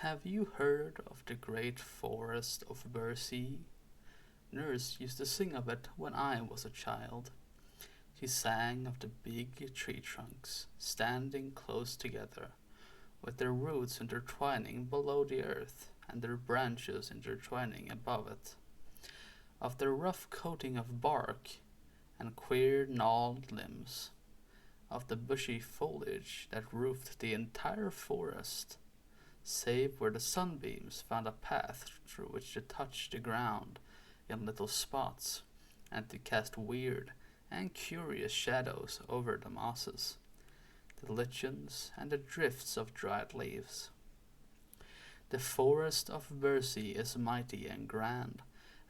Have you heard of the great forest of Birby? Nurse used to sing of it when I was a child. She sang of the big tree trunks standing close together, with their roots intertwining below the earth and their branches intertwining above it, of their rough coating of bark and queer gnarled limbs, of the bushy foliage that roofed the entire forest, save where the sunbeams found a path through which to touch the ground in little spots, and to cast weird and curious shadows over the mosses, the lichens, and the drifts of dried leaves. The forest of Birby is mighty and grand,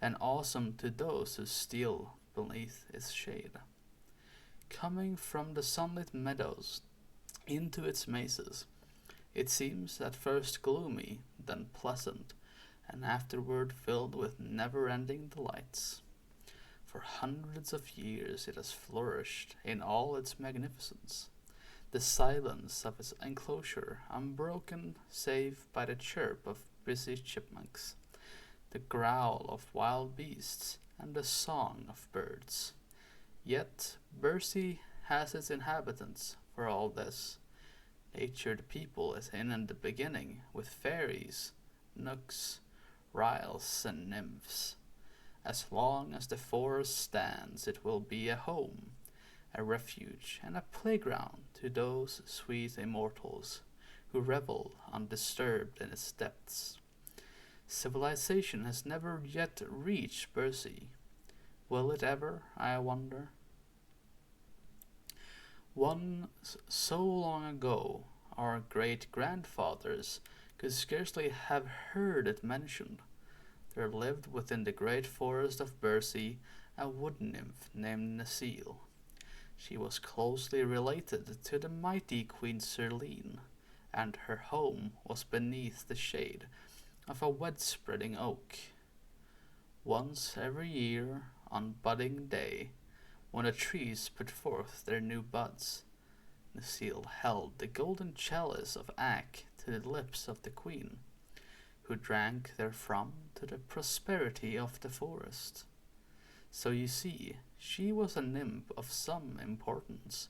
and awesome to those who steal beneath its shade. Coming from the sunlit meadows into its mazes, it seems at first gloomy, then pleasant, and afterward filled with never-ending delights. For hundreds of years it has flourished in all its magnificence, the silence of its enclosure unbroken save by the chirp of busy chipmunks, the growl of wild beasts, and the song of birds. Yet Birby has its inhabitants for all this. Nature the people is in the beginning, with fairies, nooks, ryls, and nymphs. As long as the forest stands, it will be a home, a refuge, and a playground to those sweet immortals who revel undisturbed in its depths. Civilization has never yet reached Birby. Will it ever, I wonder? Once so long ago, our great grandfathers could scarcely have heard it mentioned. There lived within the great forest of Birby a wood nymph named Necile. She was closely related to the mighty Queen Serene, and her home was beneath the shade of a wide-spreading oak. Once every year, on budding day, when the trees put forth their new buds, Necile held the golden chalice of Ak to the lips of the queen, who drank therefrom to the prosperity of the forest. So you see, she was a nymph of some importance,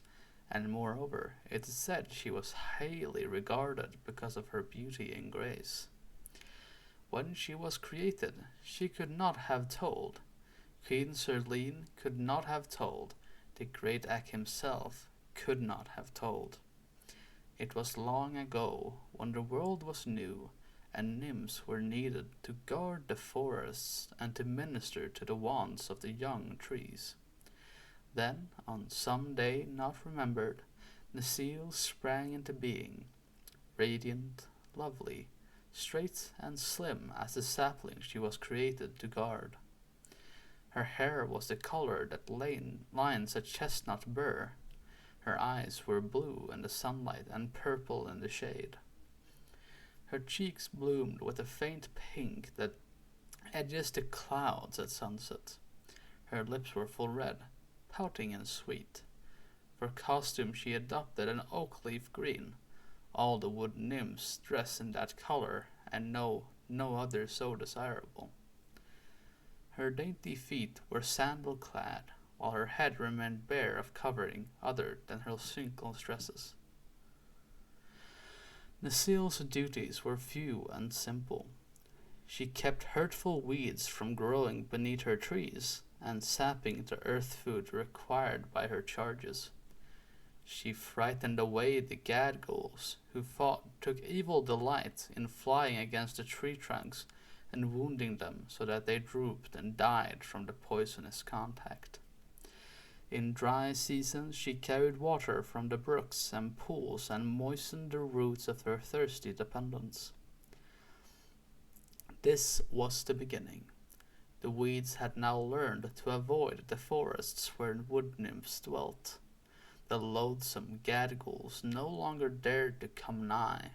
and moreover, it is said she was highly regarded because of her beauty and grace. When she was created, she could not have told, Queen Serene could not have told, the great Ak himself could not have told. It was long ago, when the world was new, and nymphs were needed to guard the forests and to minister to the wants of the young trees. Then, on some day not remembered, Necile sprang into being, radiant, lovely, straight and slim as the sapling she was created to guard. Her hair was the color that lines a chestnut burr. Her eyes were blue in the sunlight and purple in the shade. Her cheeks bloomed with a faint pink that edges the clouds at sunset. Her lips were full red, pouting and sweet. For costume she adopted an oak leaf green. All the wood nymphs dress in that color, and no other so desirable. Her dainty feet were sandal-clad, while her head remained bare of covering other than her silken tresses. Necile's duties were few and simple. She kept hurtful weeds from growing beneath her trees, and sapping the earth food required by her charges. She frightened away the gadgles, who took evil delight in flying against the tree trunks and wounding them so that they drooped and died from the poisonous contact. In dry seasons she carried water from the brooks and pools and moistened the roots of her thirsty dependents. This was the beginning. The weeds had now learned to avoid the forests where wood nymphs dwelt. The loathsome gadgles no longer dared to come nigh.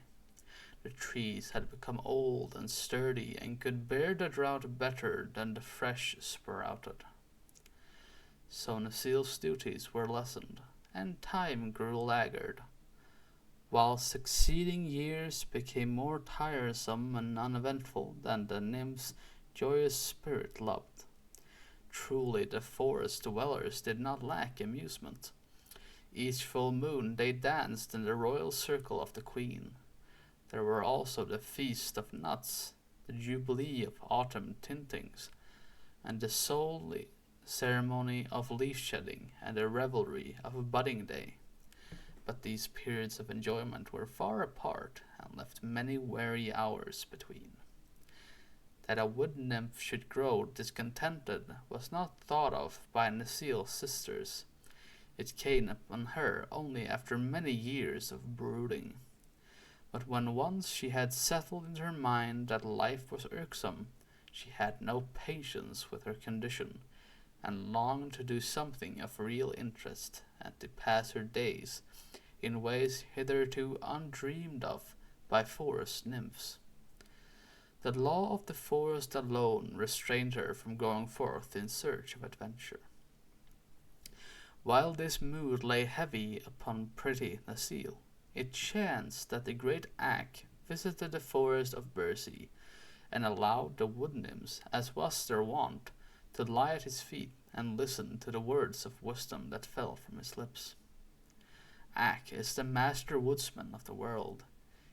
The trees had become old and sturdy and could bear the drought better than the fresh sprouted. So Necile's duties were lessened, and time grew laggard. while succeeding years became more tiresome and uneventful than the nymph's joyous spirit loved. Truly the forest dwellers did not lack amusement. Each full moon they danced in the royal circle of the queen. There were also the feast of nuts, the jubilee of autumn tintings, and the solemn ceremony of leaf shedding, and the revelry of budding day. But these periods of enjoyment were far apart and left many weary hours between. That a wood nymph should grow discontented was not thought of by Necile's sisters. It came upon her only after many years of brooding. But when once she had settled in her mind that life was irksome, she had no patience with her condition, and longed to do something of real interest, and to pass her days in ways hitherto undreamed of by forest nymphs. The law of the forest alone restrained her from going forth in search of adventure. While this mood lay heavy upon pretty Necile, it chanced that the great Ak visited the forest of Birby, and allowed the wood nymphs, as was their wont, to lie at his feet and listen to the words of wisdom that fell from his lips. Ak is the master woodsman of the world.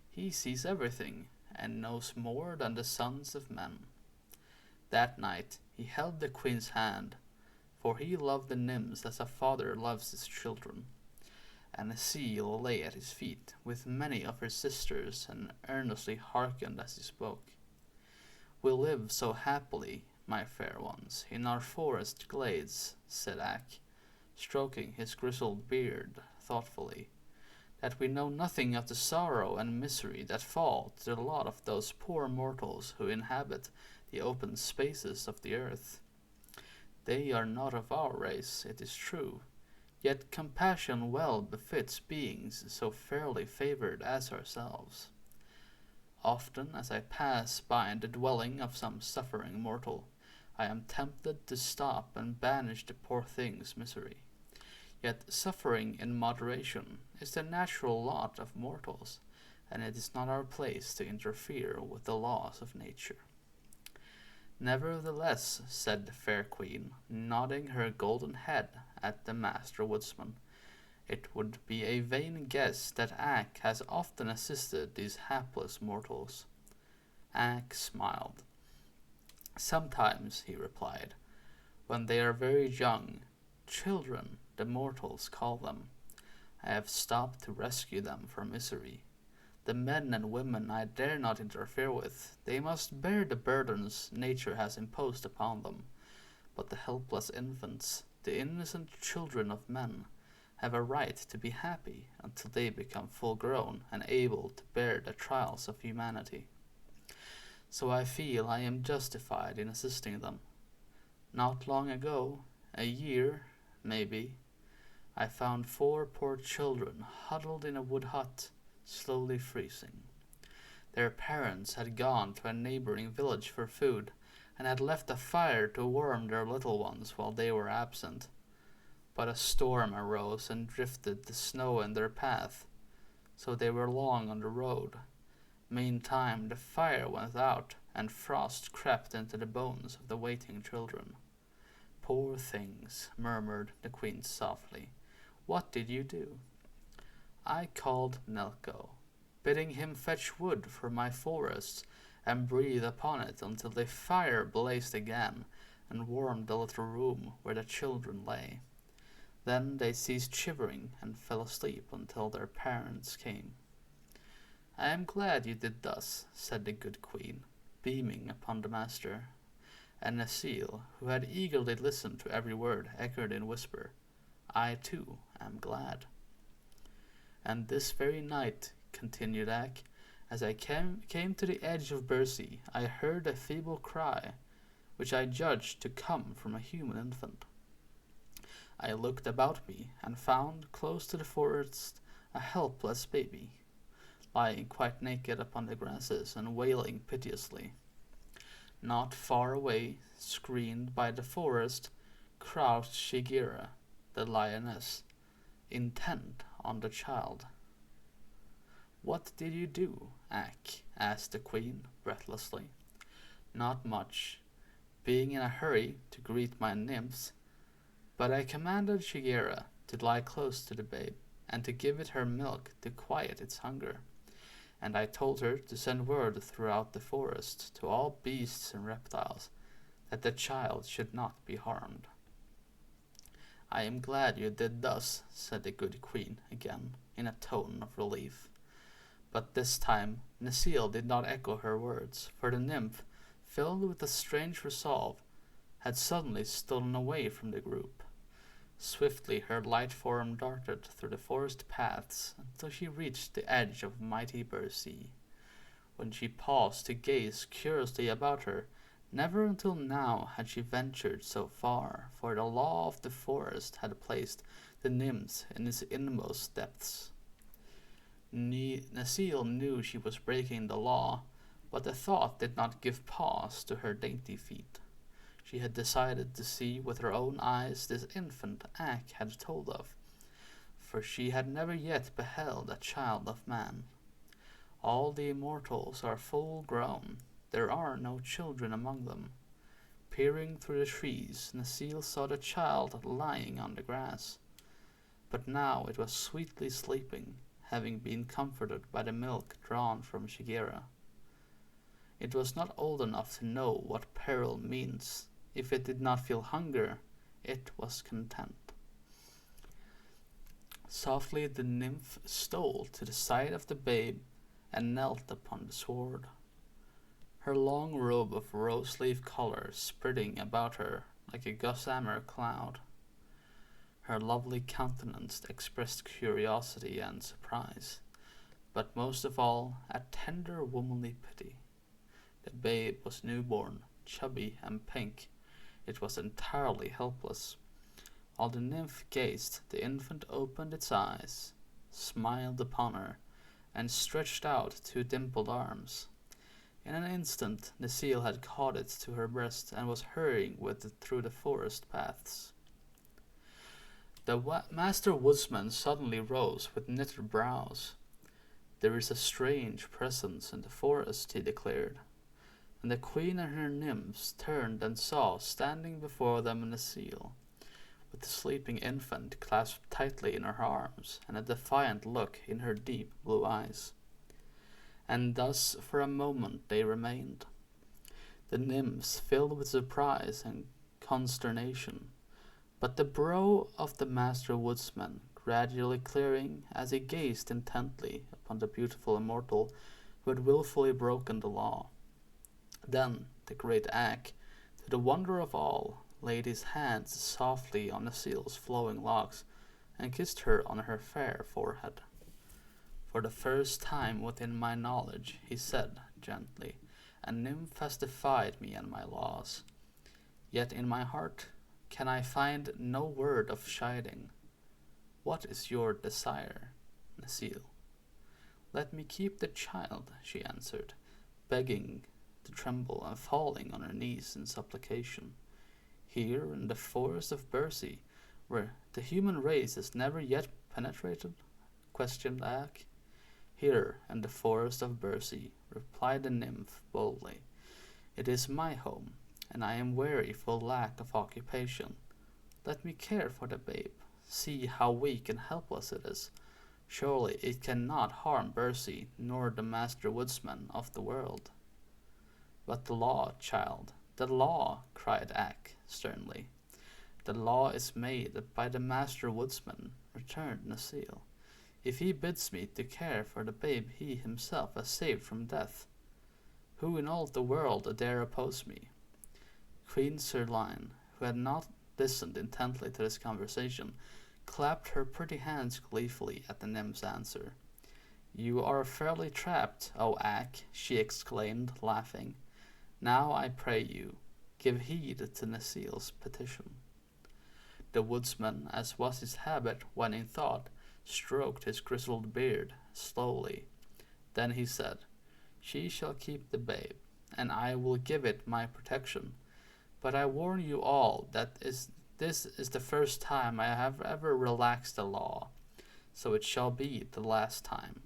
He sees everything, and knows more than the sons of men. That night he held the queen's hand, for he loved the nymphs as a father loves his children. And Necile lay at his feet with many of her sisters, and earnestly hearkened as he spoke. We live so happily, my fair ones, in our forest glades, said Ak, stroking his grizzled beard thoughtfully, that we know nothing of the sorrow and misery that fall to the lot of those poor mortals who inhabit the open spaces of the earth. They are not of our race, it is true, yet compassion well befits beings so fairly favored as ourselves. Often as I pass by the dwelling of some suffering mortal, I am tempted to stop and banish the poor thing's misery. Yet suffering in moderation is the natural lot of mortals, and it is not our place to interfere with the laws of nature. Nevertheless, said the fair queen, nodding her golden head at the master woodsman, it would be a vain guess that Ak has often assisted these hapless mortals. Ak smiled. Sometimes, he replied, when they are very young, children, the mortals call them. I have stopped to rescue them from misery. The men and women I dare not interfere with. They must bear the burdens nature has imposed upon them. But the helpless infants, the innocent children of men, have a right to be happy until they become full grown and able to bear the trials of humanity. So I feel I am justified in assisting them. Not long ago, a year, maybe, I found 4 poor children huddled in a wood hut, slowly freezing. Their parents had gone to a neighboring village for food, and had left a fire to warm their little ones while they were absent. But a storm arose and drifted the snow in their path, so they were long on the road. Meantime the fire went out, and frost crept into the bones of the waiting children. Poor things, murmured the queen softly. What did you do? I called Nelko, bidding him fetch wood for my forests, and breathe upon it until the fire blazed again, and warmed the little room where the children lay. Then they ceased shivering, and fell asleep until their parents came. I am glad you did thus, said the good queen, beaming upon the master. And Necile, who had eagerly listened to every word, echoed in whisper, I too am glad. And this very night, continued Ak, as I came to the edge of Birby, I heard a feeble cry, which I judged to come from a human infant. I looked about me, and found close to the forest a helpless baby, lying quite naked upon the grasses and wailing piteously. Not far away, screened by the forest, crouched Shigira, the lioness, intent on the child. What did you do, Ak? Asked the queen, breathlessly. Not much, being in a hurry to greet my nymphs, but I commanded Shigera to lie close to the babe, and to give it her milk to quiet its hunger. And I told her to send word throughout the forest to all beasts and reptiles that the child should not be harmed. I am glad you did thus, said the good queen again, in a tone of relief. But this time Necile did not echo her words, for the nymph, filled with a strange resolve, had suddenly stolen away from the group. Swiftly her light form darted through the forest paths until she reached the edge of mighty Birby. When she paused to gaze curiously about her, never until now had she ventured so far, for the law of the forest had placed the nymphs in its inmost depths. Necile knew she was breaking the law, but the thought did not give pause to her dainty feet. She had decided to see with her own eyes this infant Ak had told of, for she had never yet beheld a child of man. All the immortals are full grown, there are no children among them. Peering through the trees, Necile saw the child lying on the grass, but now it was sweetly sleeping, having been comforted by the milk drawn from Shigera. It was not old enough to know what peril means. If it did not feel hunger, it was content. Softly the nymph stole to the side of the babe and knelt upon the sward, her long robe of rose-leaf color spreading about her like a gossamer cloud. Her lovely countenance expressed curiosity and surprise, but most of all a tender womanly pity. The babe was newborn, chubby and pink. It was entirely helpless. While the nymph gazed, the infant opened its eyes, smiled upon her, and stretched out two dimpled arms. In an instant Necile had caught it to her breast and was hurrying with it through the forest paths. The master woodsman suddenly rose with knitted brows. There is a strange presence in the forest, he declared. And the queen and her nymphs turned and saw standing before them Necile, with the sleeping infant clasped tightly in her arms, and a defiant look in her deep blue eyes. And thus for a moment they remained, the nymphs filled with surprise and consternation, but the brow of the master woodsman gradually clearing as he gazed intently upon the beautiful immortal who had wilfully broken the law. Then the great Ak, to the wonder of all, laid his hands softly on Necile's flowing locks and kissed her on her fair forehead. For the first time within my knowledge, he said gently, a nymph has defied me and my laws. Yet in my heart can I find no word of chiding. What is your desire, Necile? Let me keep the child, she answered, begging to tremble and falling on her knees in supplication. Here in the forest of Birby, where the human race has never yet penetrated? Questioned Ak. Here in the forest of Birby, replied the nymph boldly. It is my home, and I am weary for lack of occupation. Let me care for the babe. See how weak and helpless it is. Surely it cannot harm Birby, nor the master woodsman of the world. But the law, child, the law, cried Ak sternly. The law is made by the master woodsman, returned Necile. If he bids me to care for the babe he himself has saved from death, who in all the world dare oppose me? Queen Sirline, who had not listened intently to this conversation, clapped her pretty hands gleefully at the nymph's answer. You are fairly trapped, O Ak, she exclaimed, laughing. Now I pray you, give heed to Necile's petition. The woodsman, as was his habit when in thought, stroked his grizzled beard slowly. Then he said, She shall keep the babe, and I will give it my protection. But I warn you all that this is the first time I have ever relaxed the law, so it shall be the last time.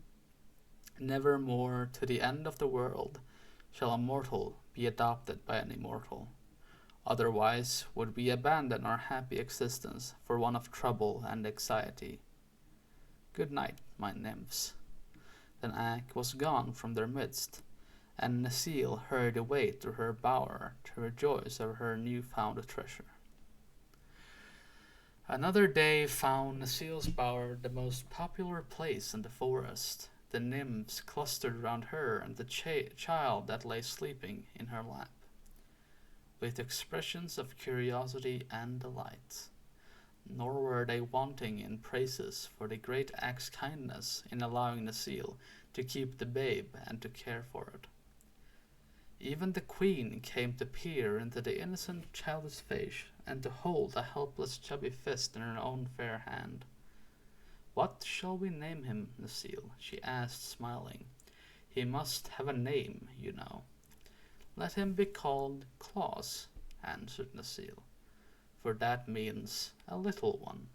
Never more to the end of the world shall a mortal be adopted by an immortal. Otherwise would we abandon our happy existence for one of trouble and anxiety. Good night, my nymphs. Then Ak was gone from their midst, and Necile hurried away to her bower to rejoice over her new-found treasure. Another day found Necile's bower the most popular place in the forest. The nymphs clustered round her and the child that lay sleeping in her lap, with expressions of curiosity and delight. Nor were they wanting in praises for the great Ak's kindness in allowing Necile to keep the babe and to care for it. Even the queen came to peer into the innocent childish face and to hold a helpless chubby fist in her own fair hand. "What shall we name him, Necile?" she asked, smiling. "He must have a name, you know." "Let him be called Claus," answered Necile, "for that means a little one."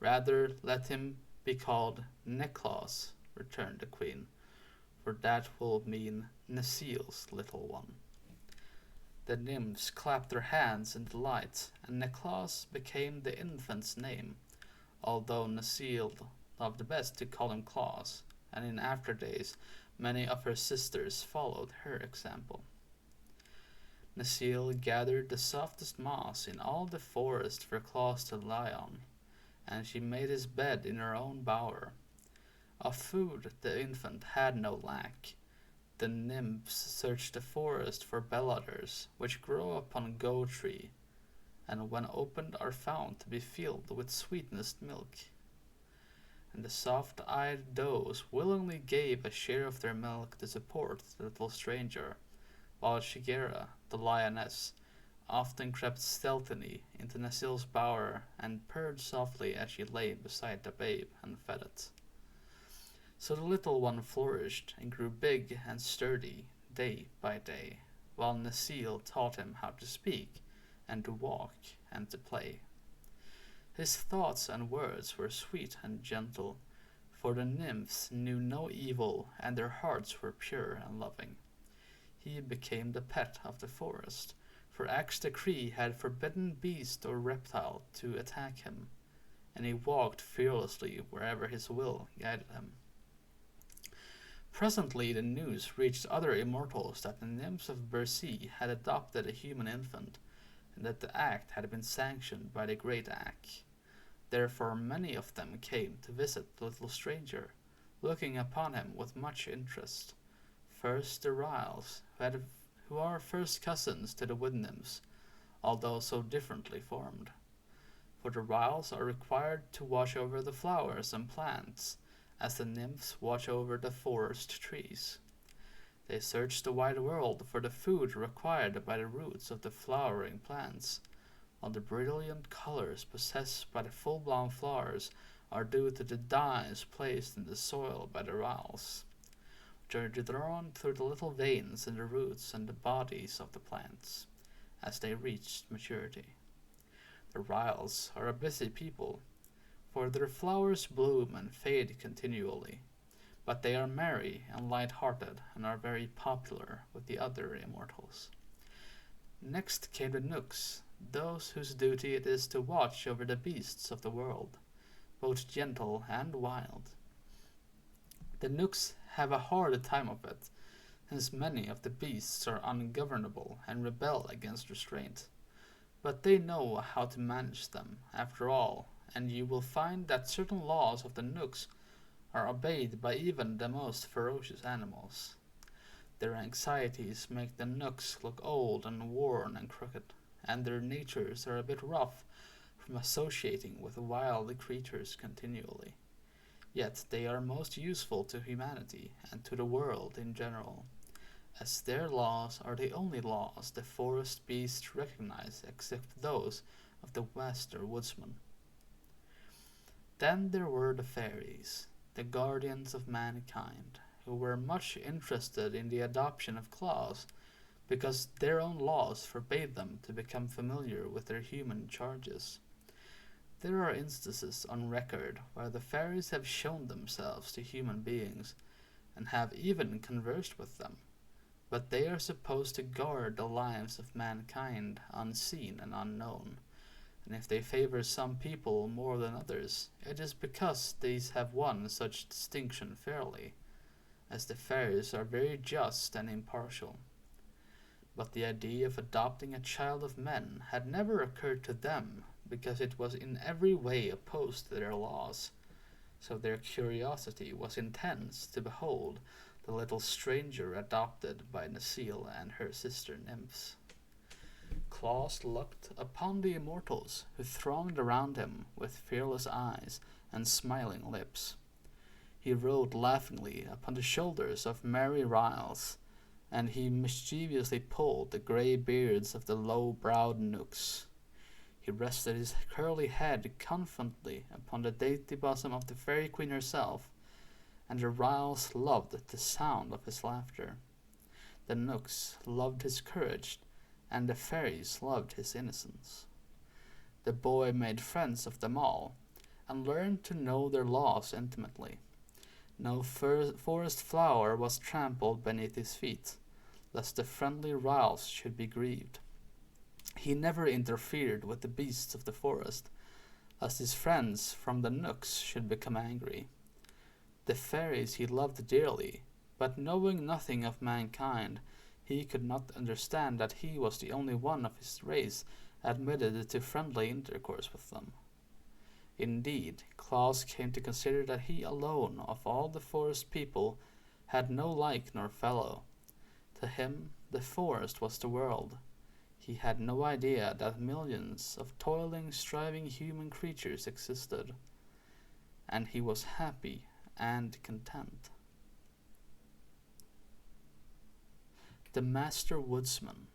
"Rather let him be called Necklaus," returned the queen, "for that will mean Necile's little one." The nymphs clapped their hands in delight, and Necklaus became the infant's name, although Necile loved best to call him Claus, and in after days many of her sisters followed her example. Necile gathered the softest moss in all the forest for Claus to lie on, and she made his bed in her own bower. Of food the infant had no lack. The nymphs searched the forest for belladers, which grow upon go tree, and when opened are found to be filled with sweetest milk. And the soft-eyed does willingly gave a share of their milk to support the little stranger, while Shigera, the lioness, often crept stealthily into Necile's bower and purred softly as she lay beside the babe and fed it. So the little one flourished and grew big and sturdy day by day, while Necile taught him how to speak and to walk and to play. His thoughts and words were sweet and gentle, for the nymphs knew no evil and their hearts were pure and loving. He became the pet of the forest, for Ak's decree had forbidden beast or reptile to attack him, and he walked fearlessly wherever his will guided him. Presently the news reached other immortals that the nymphs of Birby had adopted a human infant, and that the act had been sanctioned by the great Ak. Therefore many of them came to visit the little stranger, looking upon him with much interest. First the Ryls, who are first cousins to the wood nymphs, although so differently formed. For the Ryls are required to watch over the flowers and plants, as the nymphs watch over the forest trees. They search the wide world for the food required by the roots of the flowering plants, while the brilliant colors possessed by the full-blown flowers are due to the dyes placed in the soil by the Ryls, which are drawn through the little veins in the roots and the bodies of the plants, as they reach maturity. The Ryls are a busy people, for their flowers bloom and fade continually, but they are merry and light-hearted and are very popular with the other immortals. Next came the Knooks, those whose duty it is to watch over the beasts of the world, both gentle and wild. The Knooks have a hard time of it, since many of the beasts are ungovernable and rebel against restraint. But they know how to manage them, after all, and you will find that certain laws of the Knooks are obeyed by even the most ferocious animals. Their anxieties make the Knooks look old and worn and crooked, and their natures are a bit rough from associating with wild creatures continually. Yet they are most useful to humanity and to the world in general, as their laws are the only laws the forest beasts recognize except those of the Wester woodsman. Then there were the fairies, the guardians of mankind, who were much interested in the adoption of Claus, because their own laws forbade them to become familiar with their human charges. There are instances on record where the fairies have shown themselves to human beings and have even conversed with them. But they are supposed to guard the lives of mankind unseen and unknown, and if they favor some people more than others, it is because these have won such distinction fairly, as the fairies are very just and impartial. But the idea of adopting a child of men had never occurred to them, because it was in every way opposed to their laws, so their curiosity was intense to behold the little stranger adopted by Necile and her sister nymphs. Claus looked upon the immortals who thronged around him with fearless eyes and smiling lips. He rode laughingly upon the shoulders of merry Riles, and he mischievously pulled the grey beards of the low-browed Nooks. He rested his curly head confidently upon the dainty bosom of the Fairy Queen herself, and the Riles loved the sound of his laughter. The Nooks loved his courage, and the fairies loved his innocence. The boy made friends of them all, and learned to know their laws intimately. No forest flower was trampled beneath his feet, lest the friendly Riles should be grieved. He never interfered with the beasts of the forest, lest his friends from the Nooks should become angry. The fairies he loved dearly, but knowing nothing of mankind, he could not understand that he was the only one of his race admitted to friendly intercourse with them. Indeed, Claus came to consider that he alone of all the forest people had no like nor fellow. To him, the forest was the world. He had no idea that millions of toiling, striving human creatures existed, and he was happy and content. The Master Woodsman.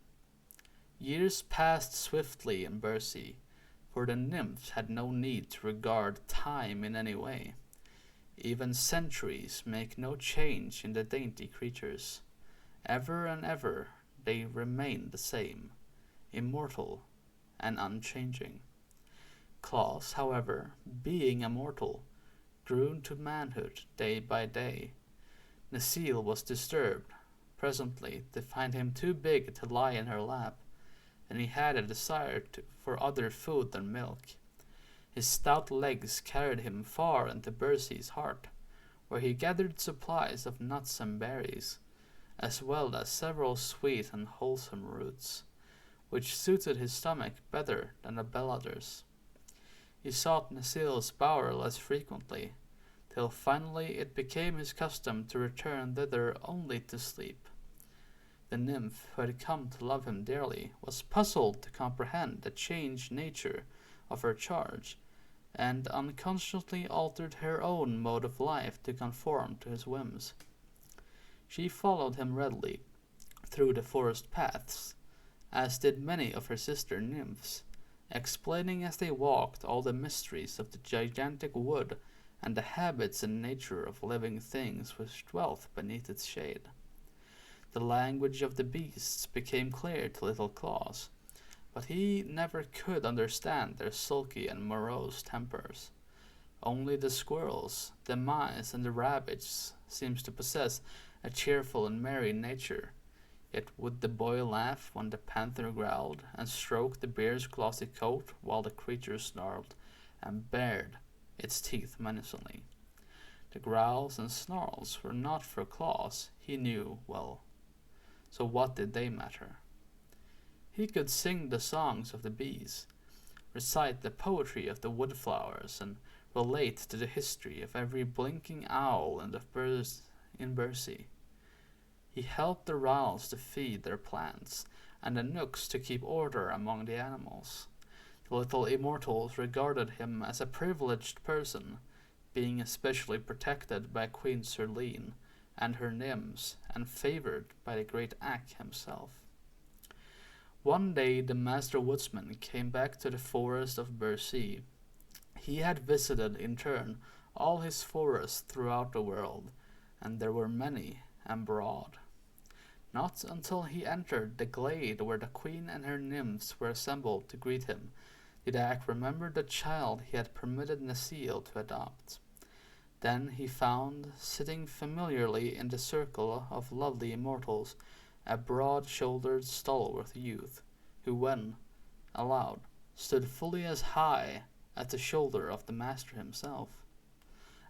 Years passed swiftly in Birby, for the nymphs had no need to regard time in any way. Even centuries make no change in the dainty creatures. Ever and ever they remain the same, immortal and unchanging. Claus, however, being a mortal, grew to manhood day by day. Necile was disturbed, presently, to find him too big to lie in her lap, and he had a desire for other food than milk. His stout legs carried him far into Birby's heart, where he gathered supplies of nuts and berries, as well as several sweet and wholesome roots, which suited his stomach better than the Bellader's. He sought Necile's bower less frequently, till finally it became his custom to return thither only to sleep. The nymph, who had come to love him dearly, was puzzled to comprehend the changed nature of her charge, and unconsciously altered her own mode of life to conform to his whims. She followed him readily through the forest paths, as did many of her sister nymphs, explaining as they walked all the mysteries of the gigantic wood and the habits and nature of living things which dwelt beneath its shade. The language of the beasts became clear to little Claus, but he never could understand their sulky and morose tempers. Only the squirrels, the mice, and the rabbits seemed to possess a cheerful and merry nature. Yet would the boy laugh when the panther growled, and stroke the bear's glossy coat while the creature snarled and bared its teeth menacingly. The growls and snarls were not for Claus, he knew well. So what did they matter? He could sing the songs of the bees, recite the poetry of the woodflowers, and relate to the history of every blinking owl in Birby. He helped the Riles to feed their plants, and the Nooks to keep order among the animals. The little immortals regarded him as a privileged person, being especially protected by Queen Serene and her nymphs, and favored by the great Ak himself. One day the Master Woodsman came back to the forest of Birby. He had visited in turn all his forests throughout the world, and there were many and broad. Not until he entered the glade where the queen and her nymphs were assembled to greet him did Ak remember the child he had permitted Necile to adopt. Then he found, sitting familiarly in the circle of lovely immortals, a broad-shouldered, stalwart youth, who, when allowed, stood fully as high at the shoulder of the master himself.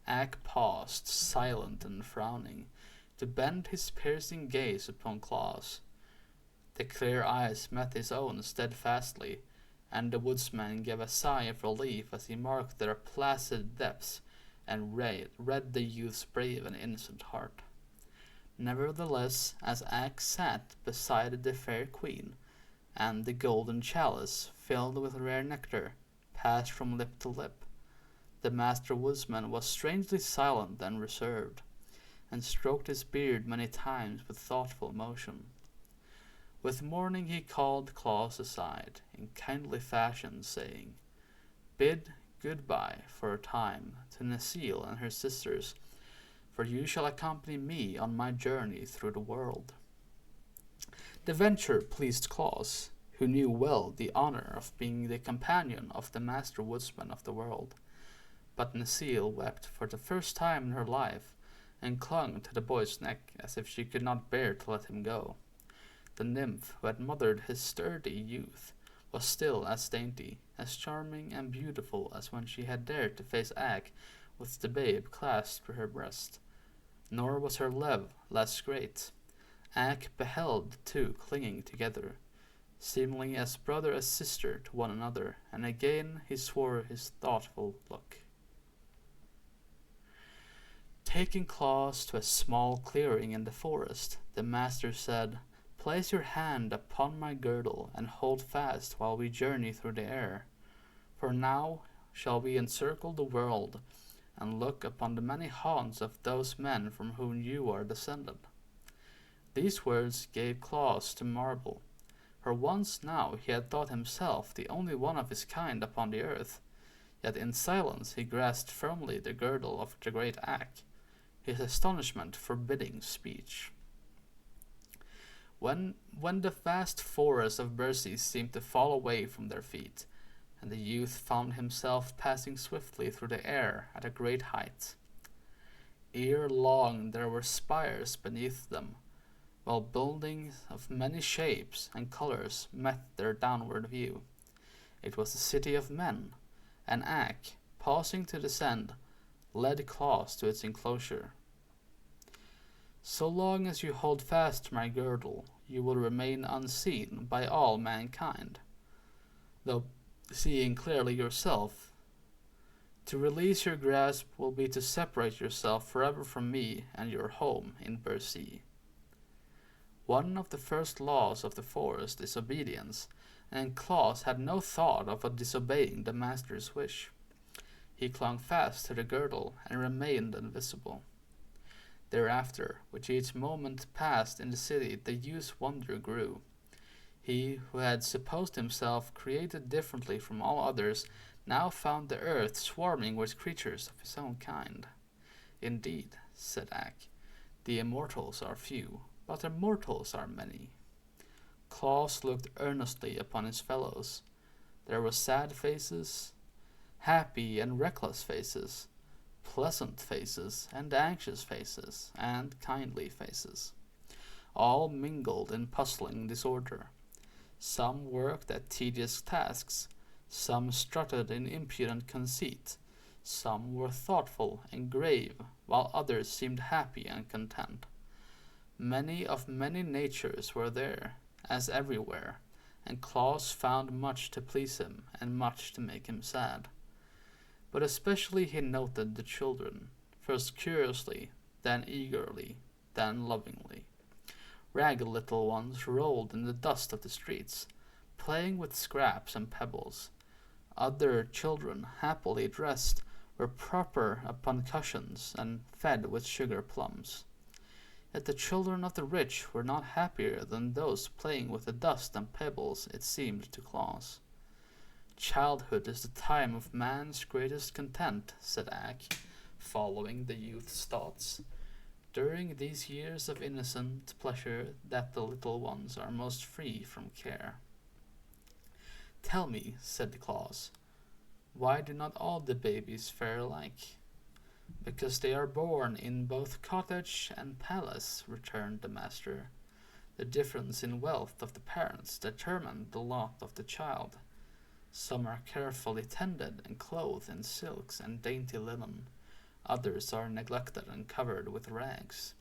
Ak paused, silent and frowning, to bend his piercing gaze upon Claus. The clear eyes met his own steadfastly, and the woodsman gave a sigh of relief as he marked their placid depths and read the youth's brave and innocent heart. Nevertheless, as Ak sat beside the fair queen, and the golden chalice, filled with rare nectar, passed from lip to lip, the master woodsman was strangely silent and reserved, and stroked his beard many times with thoughtful motion. With morning he called Claus aside, in kindly fashion, saying, "Bid good-bye for a time to Necile and her sisters, for you shall accompany me on my journey through the world." The venture pleased Claus, who knew well the honor of being the companion of the master woodsman of the world. But Necile wept for the first time in her life, and clung to the boy's neck as if she could not bear to let him go. The nymph who had mothered his sturdy youth was still as dainty, as charming and beautiful as when she had dared to face Ak with the babe clasped to her breast. Nor was her love less great. Ak beheld the two clinging together, seemingly as brother and sister to one another, and again he swore his thoughtful look. Taking Claus to a small clearing in the forest, the master said, "Place your hand upon my girdle and hold fast while we journey through the air. For now shall we encircle the world and look upon the many haunts of those men from whom you are descended." These words gave Claus to marvel, for once now he had thought himself the only one of his kind upon the earth, yet in silence he grasped firmly the girdle of the great Ak, his astonishment forbidding speech. When the vast forest of Birby seemed to fall away from their feet, and the youth found himself passing swiftly through the air at a great height. Ere long there were spires beneath them, while buildings of many shapes and colors met their downward view. It was the city of men, and Ak, pausing to descend, led Claus to its enclosure. "So long as you hold fast to my girdle, you will remain unseen by all mankind, though seeing clearly yourself. To release your grasp will be to separate yourself forever from me and your home in Birby. One of the first laws of the forest is obedience, and Claus had no thought of disobeying the master's wish. He clung fast to the girdle and remained invisible. Thereafter, with each moment passed in the city, the youth's wonder grew. He, who had supposed himself created differently from all others, now found the earth swarming with creatures of his own kind. "Indeed," said Ak, "the immortals are few, but the mortals are many." Claus looked earnestly upon his fellows. There were sad faces, happy and reckless faces, pleasant faces and anxious faces, and kindly faces, all mingled in puzzling disorder. Some worked at tedious tasks, some strutted in impudent conceit, some were thoughtful and grave, while others seemed happy and content. Many of many natures were there, as everywhere, and Claus found much to please him and much to make him sad. But especially he noted the children, first curiously, then eagerly, then lovingly. Ragged little ones rolled in the dust of the streets, playing with scraps and pebbles. Other children, happily dressed, were propped upon cushions and fed with sugar plums. Yet the children of the rich were not happier than those playing with the dust and pebbles, it seemed to Claus. "Childhood is the time of man's greatest content," said Ak, following the youth's thoughts. "During these years of innocent pleasure that the little ones are most free from care." "Tell me," said Claus, "why do not all the babies fare alike?" Because they are born in both cottage and palace, returned the master. The difference in wealth of the parents determines the lot of the child. Some are carefully tended and clothed in silks and dainty linen. Others are neglected and covered with rags.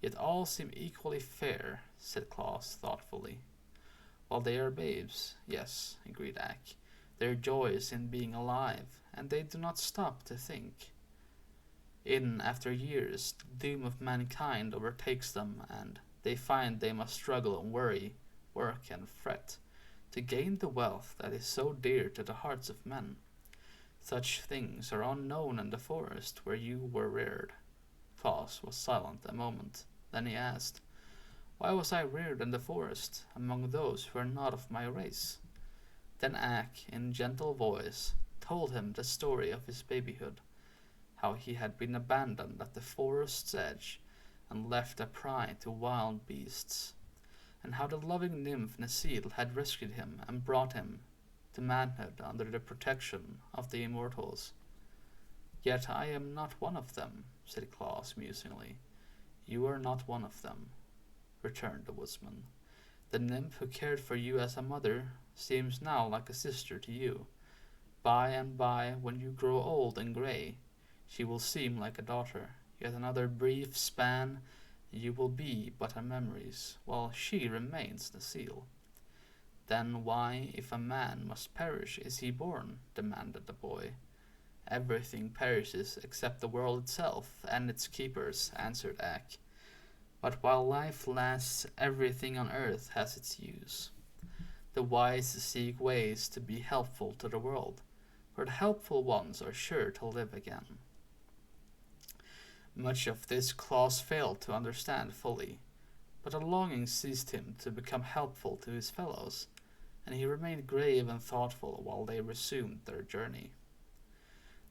Yet all seem equally fair, said Claus thoughtfully. While they are babes, yes, agreed Ak. Their joy is in being alive, and they do not stop to think. In after years, the doom of mankind overtakes them, and they find they must struggle and worry, work and fret, to gain the wealth that is so dear to the hearts of men. Such things are unknown in the forest where you were reared. Claus was silent a moment. Then he asked, "Why was I reared in the forest, among those who are not of my race?" Then Ak, in gentle voice, told him the story of his babyhood, how he had been abandoned at the forest's edge and left a prey to wild beasts, and how the loving nymph Necile had rescued him and brought him to manhood under the protection of the immortals. "Yet I am not one of them," said Claus musingly. "You are not one of them," returned the woodsman. "The nymph who cared for you as a mother seems now like a sister to you. By and by, when you grow old and grey, she will seem like a daughter. Yet another brief span, you will be but her memories, while she remains Necile." "Then why, if a man must perish, is he born?" demanded the boy. "Everything perishes except the world itself and its keepers," answered Ak. "But while life lasts, everything on earth has its use. The wise seek ways to be helpful to the world, for the helpful ones are sure to live again." Much of this Claus failed to understand fully, but a longing seized him to become helpful to his fellows, and he remained grave and thoughtful while they resumed their journey.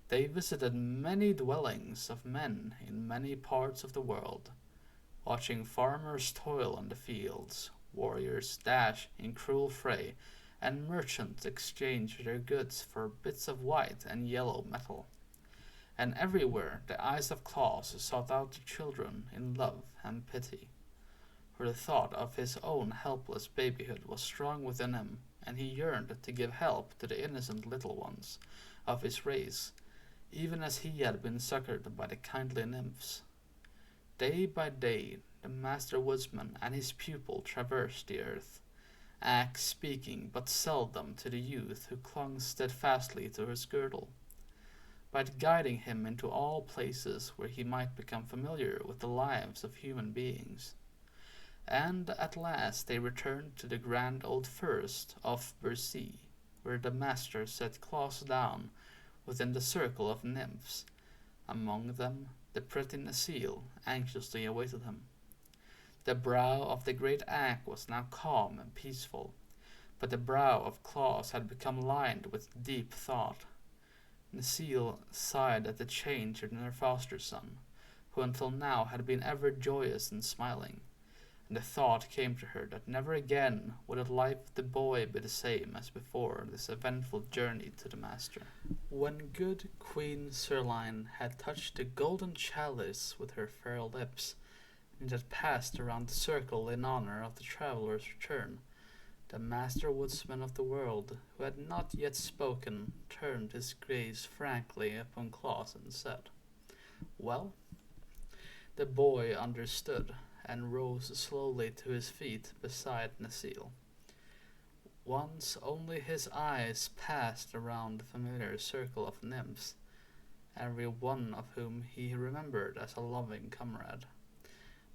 They visited many dwellings of men in many parts of the world, watching farmers toil in the fields, warriors dash in cruel fray, and merchants exchange their goods for bits of white and yellow metal. And everywhere the eyes of Claus sought out the children in love and pity, for the thought of his own helpless babyhood was strong within him, and he yearned to give help to the innocent little ones of his race, even as he had been succored by the kindly nymphs. Day by day the master woodsman and his pupil traversed the earth, Ak speaking but seldom to the youth who clung steadfastly to his girdle, but guiding him into all places where he might become familiar with the lives of human beings. And at last they returned to the grand old forest of Birby, where the master set Claus down within the circle of nymphs. Among them the pretty Necile anxiously awaited him. The brow of the great Ak was now calm and peaceful, but the brow of Claus had become lined with deep thought. Necile sighed at the change in her foster son, who until now had been ever joyous and smiling, and the thought came to her that never again would the life of the boy be the same as before this eventful journey to the master. When good Queen Sirline had touched the golden chalice with her fair lips, and had passed around the circle in honor of the traveller's return, the master woodsman of the world, who had not yet spoken, turned his gaze frankly upon Claus and said, "Well?" The boy understood, and rose slowly to his feet beside Necile. Once only his eyes passed around the familiar circle of nymphs, every one of whom he remembered as a loving comrade.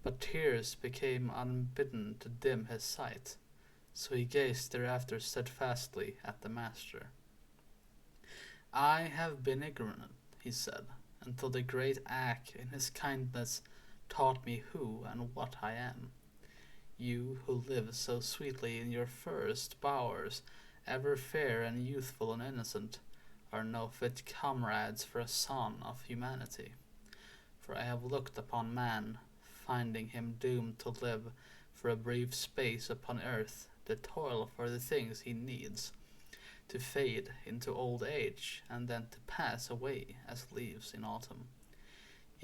But tears became unbidden to dim his sight, so he gazed thereafter steadfastly at the master. "I have been ignorant," he said, "until the great Ak in his kindness taught me who and what I am. You who live so sweetly in your forest bowers, ever fair and youthful and innocent, are no fit comrades for a son of humanity. For I have looked upon man, finding him doomed to live for a brief space upon earth, to toil for the things he needs, to fade into old age, and then to pass away as leaves in autumn.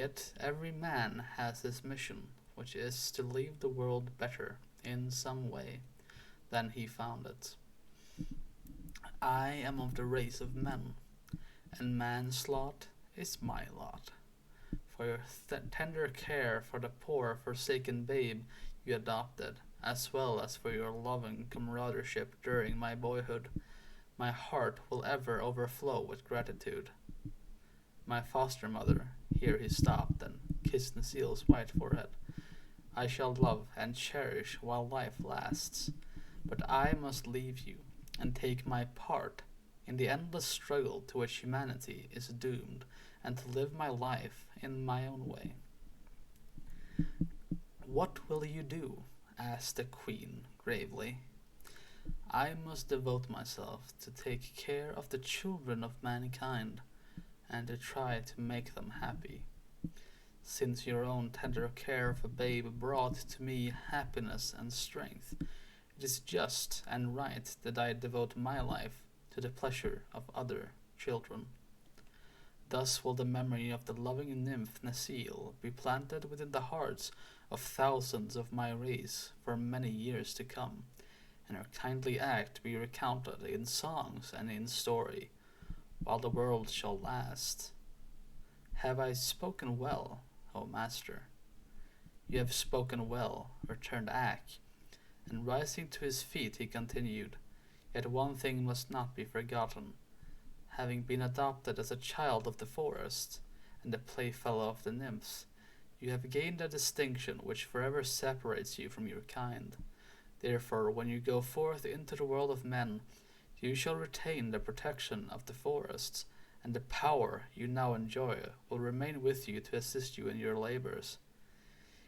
Yet every man has his mission, which is to leave the world better in some way than he found it. I am of the race of men, and man's lot is my lot. For your tender care for the poor forsaken babe you adopted, as well as for your loving comradeship during my boyhood, my heart will ever overflow with gratitude. My foster mother, here he stopped and kissed Nasile's white forehead, I shall love and cherish while life lasts, but I must leave you and take my part in the endless struggle to which humanity is doomed, and to live my life in my own way. What will you do? Asked the queen gravely. I must devote myself to take care of the children of mankind, and to try to make them happy. Since your own tender care of a babe brought to me happiness and strength, it is just and right that I devote my life to the pleasure of other children. Thus will the memory of the loving nymph Nasile be planted within the hearts of thousands of my race for many years to come, and her kindly act be recounted in songs and in story, while the world shall last. Have I spoken well, O master? You have spoken well, returned Ak, and rising to his feet he continued, yet one thing must not be forgotten. Having been adopted as a child of the forest, and a playfellow of the nymphs, you have gained a distinction which forever separates you from your kind. Therefore, when you go forth into the world of men, you shall retain the protection of the forests, and the power you now enjoy will remain with you to assist you in your labors.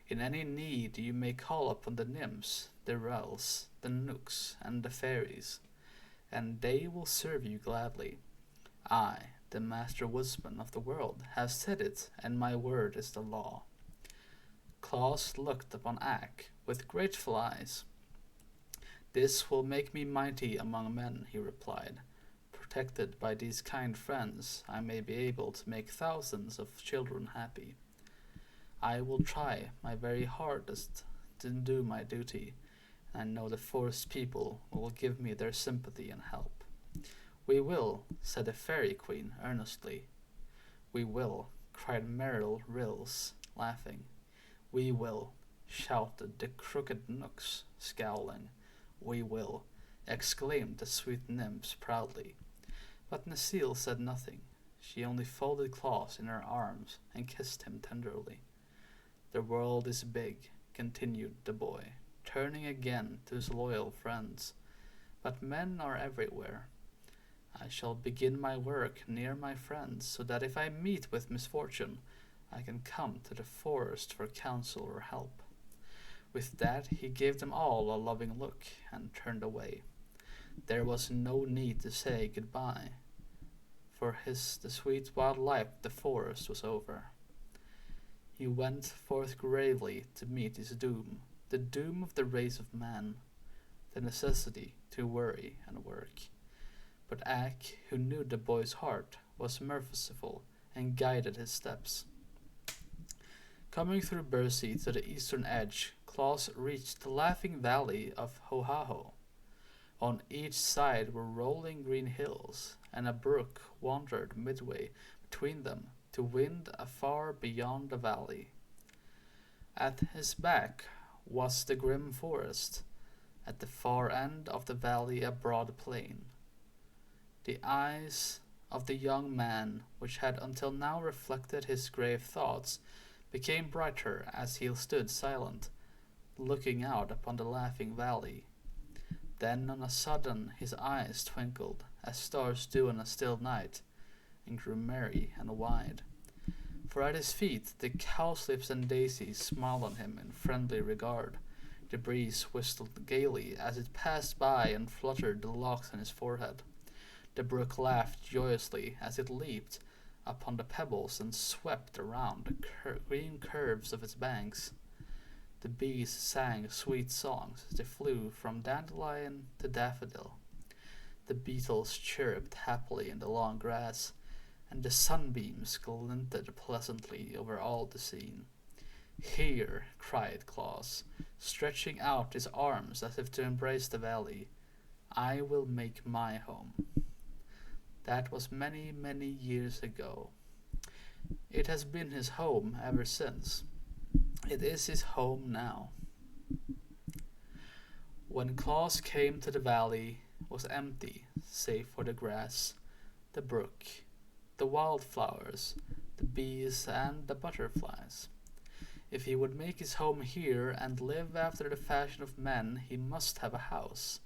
In any need you may call upon the nymphs, the rels, the nooks, and the fairies, and they will serve you gladly. I, the master woodsman of the world, have said it, and my word is the law. Claus looked upon Ak with grateful eyes. This will make me mighty among men, he replied. Protected by these kind friends, I may be able to make thousands of children happy. I will try my very hardest to do my duty, and I know the forest people will give me their sympathy and help. We will, said the fairy queen earnestly. We will, cried Merrill Rills, laughing. We will, shouted the crooked nooks, scowling. We will, exclaimed the sweet nymphs proudly. But Nasile said nothing. She only folded Claus in her arms and kissed him tenderly. The world is big, continued the boy, turning again to his loyal friends, but men are everywhere. I shall begin my work near my friends, so that if I meet with misfortune, I can come to the forest for counsel or help. With that he gave them all a loving look and turned away. There was no need to say goodbye. For the sweet wild life of the forest was over. He went forth gravely to meet his doom, the doom of the race of man, the necessity to worry and work. But Ak, who knew the boy's heart, was merciful and guided his steps. Coming through Birby to the eastern edge, Claus reached the laughing valley of Hohaho. On each side were rolling green hills, and a brook wandered midway between them to wind afar beyond the valley. At his back was the grim forest, at the far end of the valley a broad plain. The eyes of the young man, which had until now reflected his grave thoughts, became brighter as he stood silent, looking out upon the laughing valley. Then on a sudden his eyes twinkled, as stars do on a still night, and grew merry and wide. For at his feet the cowslips and daisies smiled on him in friendly regard. The breeze whistled gaily as it passed by and fluttered the locks on his forehead. The brook laughed joyously as it leaped upon the pebbles and swept around the green curves of its banks. The bees sang sweet songs as they flew from dandelion to daffodil. The beetles chirruped happily in the long grass, and the sunbeams glinted pleasantly over all the scene. "Here," cried Claus, stretching out his arms as if to embrace the valley, "I will make my home." That was many, many years ago. It has been his home ever since. It is his home now. When Claus came to the valley, it was empty, save for the grass, the brook, the wildflowers, the bees, and the butterflies. If he would make his home here and live after the fashion of men, he must have a house.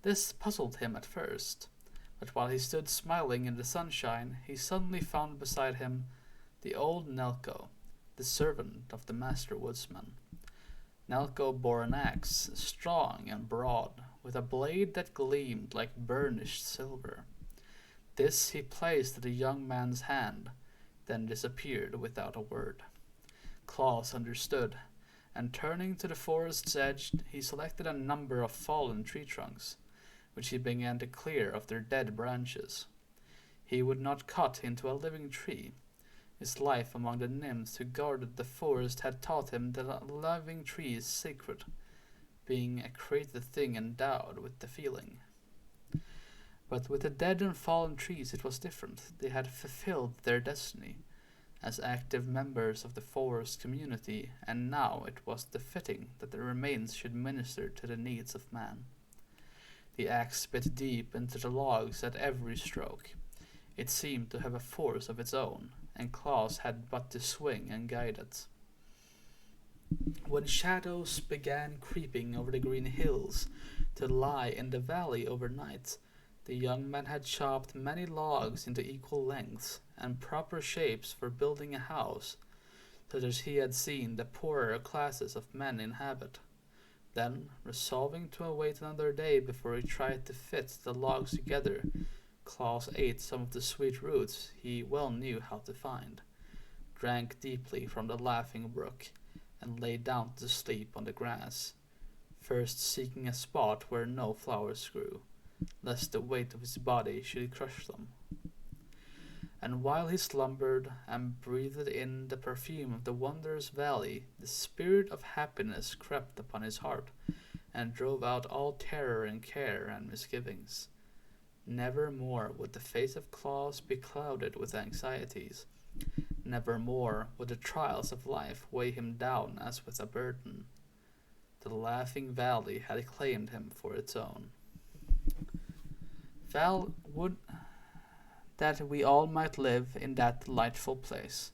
This puzzled him at first, but while he stood smiling in the sunshine, he suddenly found beside him the old Nelko, the servant of the master woodsman. Nelko bore an axe, strong and broad, with a blade that gleamed like burnished silver. This he placed in the young man's hand, then disappeared without a word. Claus understood, and turning to the forest's edge, he selected a number of fallen tree trunks, which he began to clear of their dead branches. He would not cut into a living tree. His life among the nymphs who guarded the forest had taught him that a living tree is sacred, being a created thing endowed with the feeling. But with the dead and fallen trees it was different. They had fulfilled their destiny as active members of the forest community, and now it was fitting that their remains should minister to the needs of man. The axe bit deep into the logs at every stroke. It seemed to have a force of its own, and Claus had but to swing and guide it. When shadows began creeping over the green hills to lie in the valley overnight, the young man had chopped many logs into equal lengths and proper shapes for building a house, such as he had seen the poorer classes of men inhabit. Then, resolving to await another day before he tried to fit the logs together, Claus ate some of the sweet roots he well knew how to find, drank deeply from the laughing brook, and lay down to sleep on the grass, first seeking a spot where no flowers grew, lest the weight of his body should crush them. And while he slumbered and breathed in the perfume of the wondrous valley, the spirit of happiness crept upon his heart, and drove out all terror and care and misgivings. Never more would the face of Claus be clouded with anxieties. Never more would the trials of life weigh him down as with a burden. The laughing valley had claimed him for its own. Val would that we all might live in that delightful place,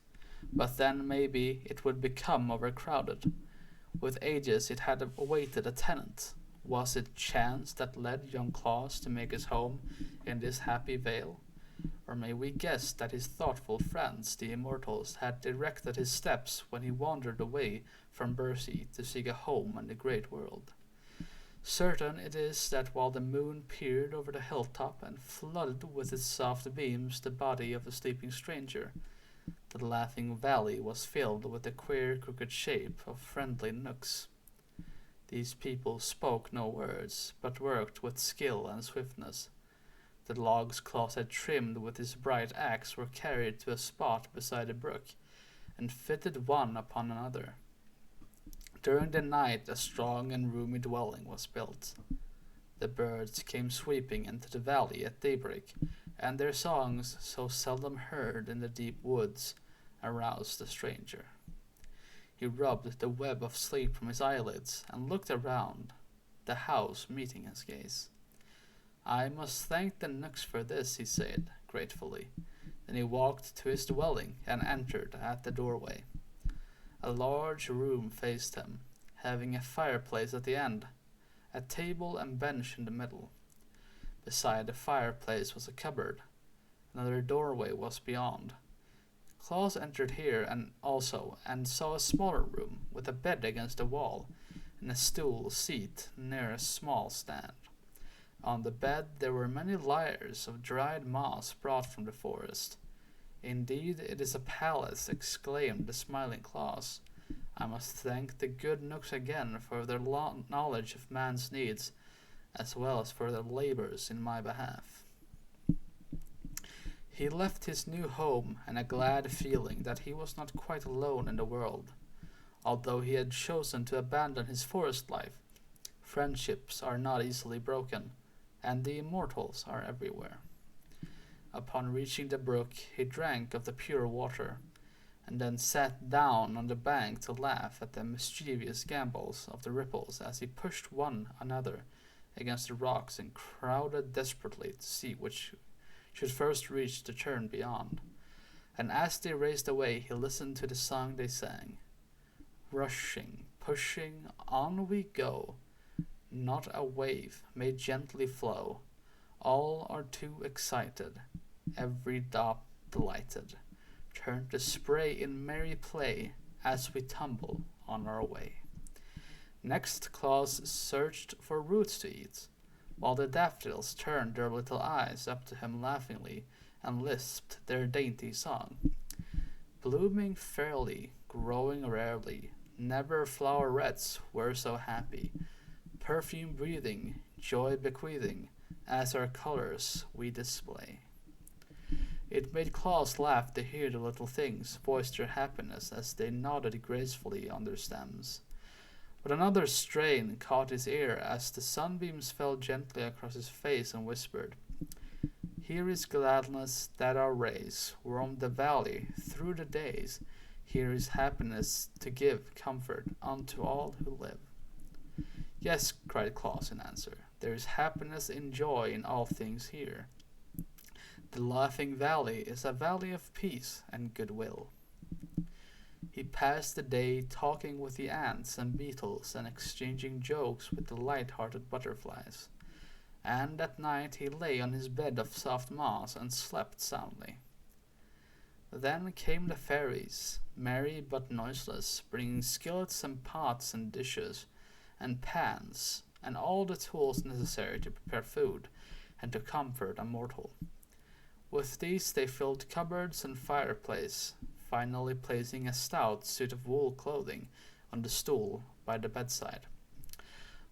but then maybe it would become overcrowded. With ages it had awaited a tenant. Was it chance that led young Claus to make his home in this happy vale? Or may we guess that his thoughtful friends, the immortals, had directed his steps when he wandered away from Birby to seek a home in the great world? Certain it is that while the moon peered over the hilltop and flooded with its soft beams the body of the sleeping stranger, the laughing valley was filled with the queer crooked shape of friendly nooks. These people spoke no words, but worked with skill and swiftness. The logs Claus had trimmed with his bright axe were carried to a spot beside the brook, and fitted one upon another. During the night a strong and roomy dwelling was built. The birds came sweeping into the valley at daybreak, and their songs, so seldom heard in the deep woods, aroused the stranger. He rubbed the web of sleep from his eyelids and looked around, the house meeting his gaze. "I must thank the Nooks for this," he said, gratefully. Then he walked to his dwelling and entered at the doorway. A large room faced him, having a fireplace at the end, a table and bench in the middle. Beside the fireplace was a cupboard. Another doorway was beyond. Claus entered here and saw a smaller room with a bed against the wall and a stool seat near a small stand. On the bed there were many layers of dried moss brought from the forest. "Indeed, it is a palace," exclaimed the smiling Claus. "I must thank the good Nooks again for their knowledge of man's needs, as well as for their labors in my behalf." He left his new home and a glad feeling that he was not quite alone in the world. Although he had chosen to abandon his forest life, friendships are not easily broken, and the immortals are everywhere. Upon reaching the brook, he drank of the pure water, and then sat down on the bank to laugh at the mischievous gambols of the ripples as he pushed one another against the rocks and crowded desperately to see which should first reach the turn beyond. And as they raced away, he listened to the song they sang. Rushing, pushing, on we go. Not a wave may gently flow. All are too excited, every drop delighted. Turn to spray in merry play as we tumble on our way. Next Claus searched for roots to eat, while the daffodils turned their little eyes up to him laughingly and lisped their dainty song. Blooming fairly, growing rarely, never flowerets were so happy, perfume breathing, joy bequeathing, as our colors we display. It made Claus laugh to hear the little things voice their happiness as they nodded gracefully on their stems. But another strain caught his ear as the sunbeams fell gently across his face and whispered, Here is gladness that our rays roam the valley through the days. Here is happiness to give comfort unto all who live. Yes, cried Claus in answer, there is happiness and joy in all things here. The laughing valley is a valley of peace and goodwill. He passed the day talking with the ants and beetles and exchanging jokes with the light-hearted butterflies. And at night he lay on his bed of soft moss and slept soundly. Then came the fairies, merry but noiseless, bringing skillets and pots and dishes and pans and all the tools necessary to prepare food and to comfort a mortal. With these they filled cupboards and fireplace, finally placing a stout suit of wool clothing on the stool by the bedside.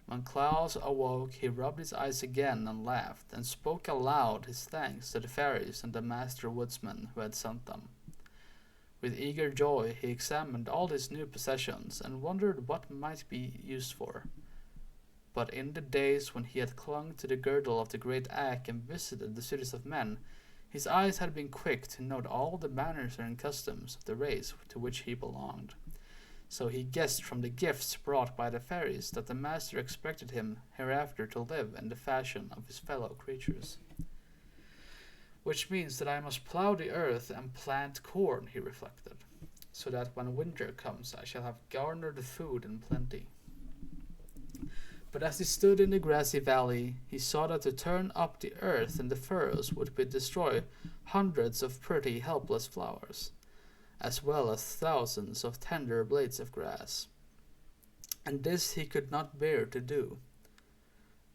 When Claus awoke, he rubbed his eyes again and laughed, and spoke aloud his thanks to the fairies and the master woodsman who had sent them. With eager joy he examined all his new possessions and wondered what might be used for. But in the days when he had clung to the girdle of the great axe and visited the cities of men, his eyes had been quick to note all the manners and customs of the race to which he belonged. So he guessed from the gifts brought by the fairies that the master expected him hereafter to live in the fashion of his fellow creatures. Which means that I must plough the earth and plant corn, he reflected, so that when winter comes I shall have garnered food in plenty. But as he stood in the grassy valley, he saw that to turn up the earth and the furrows would destroy hundreds of pretty, helpless flowers, as well as thousands of tender blades of grass. And this he could not bear to do.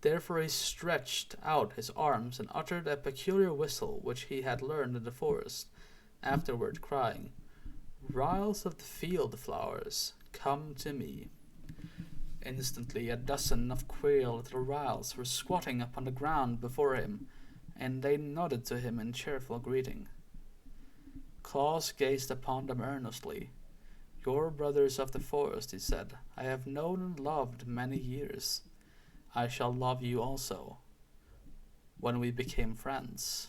Therefore he stretched out his arms and uttered a peculiar whistle which he had learned in the forest, afterward crying, Riles of the field flowers, come to me. Instantly a dozen of queer little riles were squatting upon the ground before him, and they nodded to him in cheerful greeting. Claus gazed upon them earnestly. Your brothers of the forest, he said, I have known and loved many years. I shall love you also, when we became friends.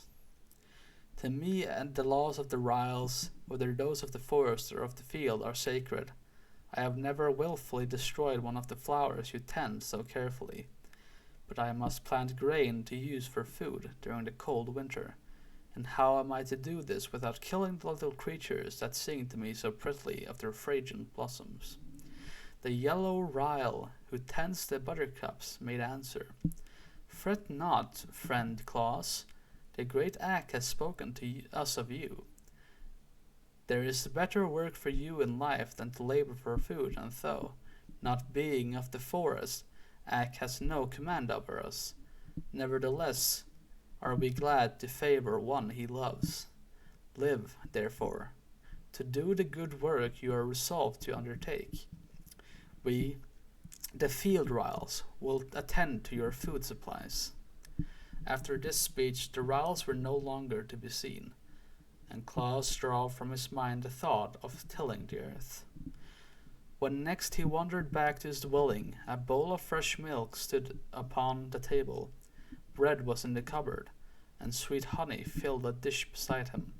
To me and the laws of the riles, whether those of the forest or of the field, are sacred. I have never wilfully destroyed one of the flowers you tend so carefully, but I must plant grain to use for food during the cold winter, and how am I to do this without killing the little creatures that sing to me so prettily of their fragrant blossoms? The yellow ryle, who tends the buttercups, made answer, Fret not, friend Claus, the great axe has spoken to us of you. There is better work for you in life than to labor for food, and though, not being of the forest, axe has no command over us, nevertheless are we glad to favor one he loves. Live, therefore, to do the good work you are resolved to undertake. We, the field riles, will attend to your food supplies. After this speech, the riles were no longer to be seen, and Claus drove from his mind the thought of tilling the earth. When next he wandered back to his dwelling, a bowl of fresh milk stood upon the table, bread was in the cupboard, and sweet honey filled a dish beside him.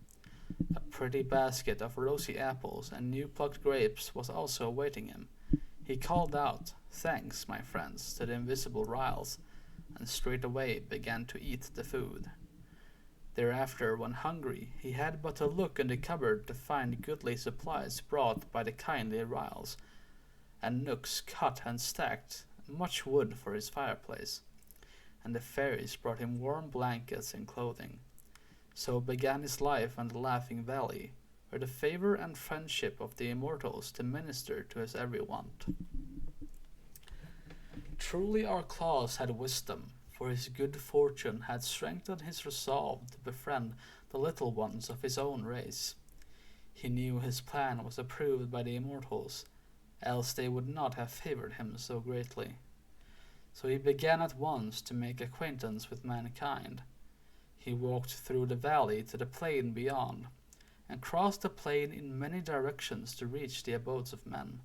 A pretty basket of rosy apples and new plucked grapes was also awaiting him. He called out, "Thanks, my friends," to the invisible Riles, and straightway began to eat the food. Thereafter, when hungry, he had but to look in the cupboard to find goodly supplies brought by the kindly Riles, and nooks cut and stacked, much wood for his fireplace, and the fairies brought him warm blankets and clothing. So began his life in the Laughing Valley, where the favor and friendship of the immortals to minister to his every want. Truly our Claus had wisdom, for his good fortune had strengthened his resolve to befriend the little ones of his own race. He knew his plan was approved by the immortals, else they would not have favored him so greatly. So he began at once to make acquaintance with mankind. He walked through the valley to the plain beyond, and crossed the plain in many directions to reach the abodes of men.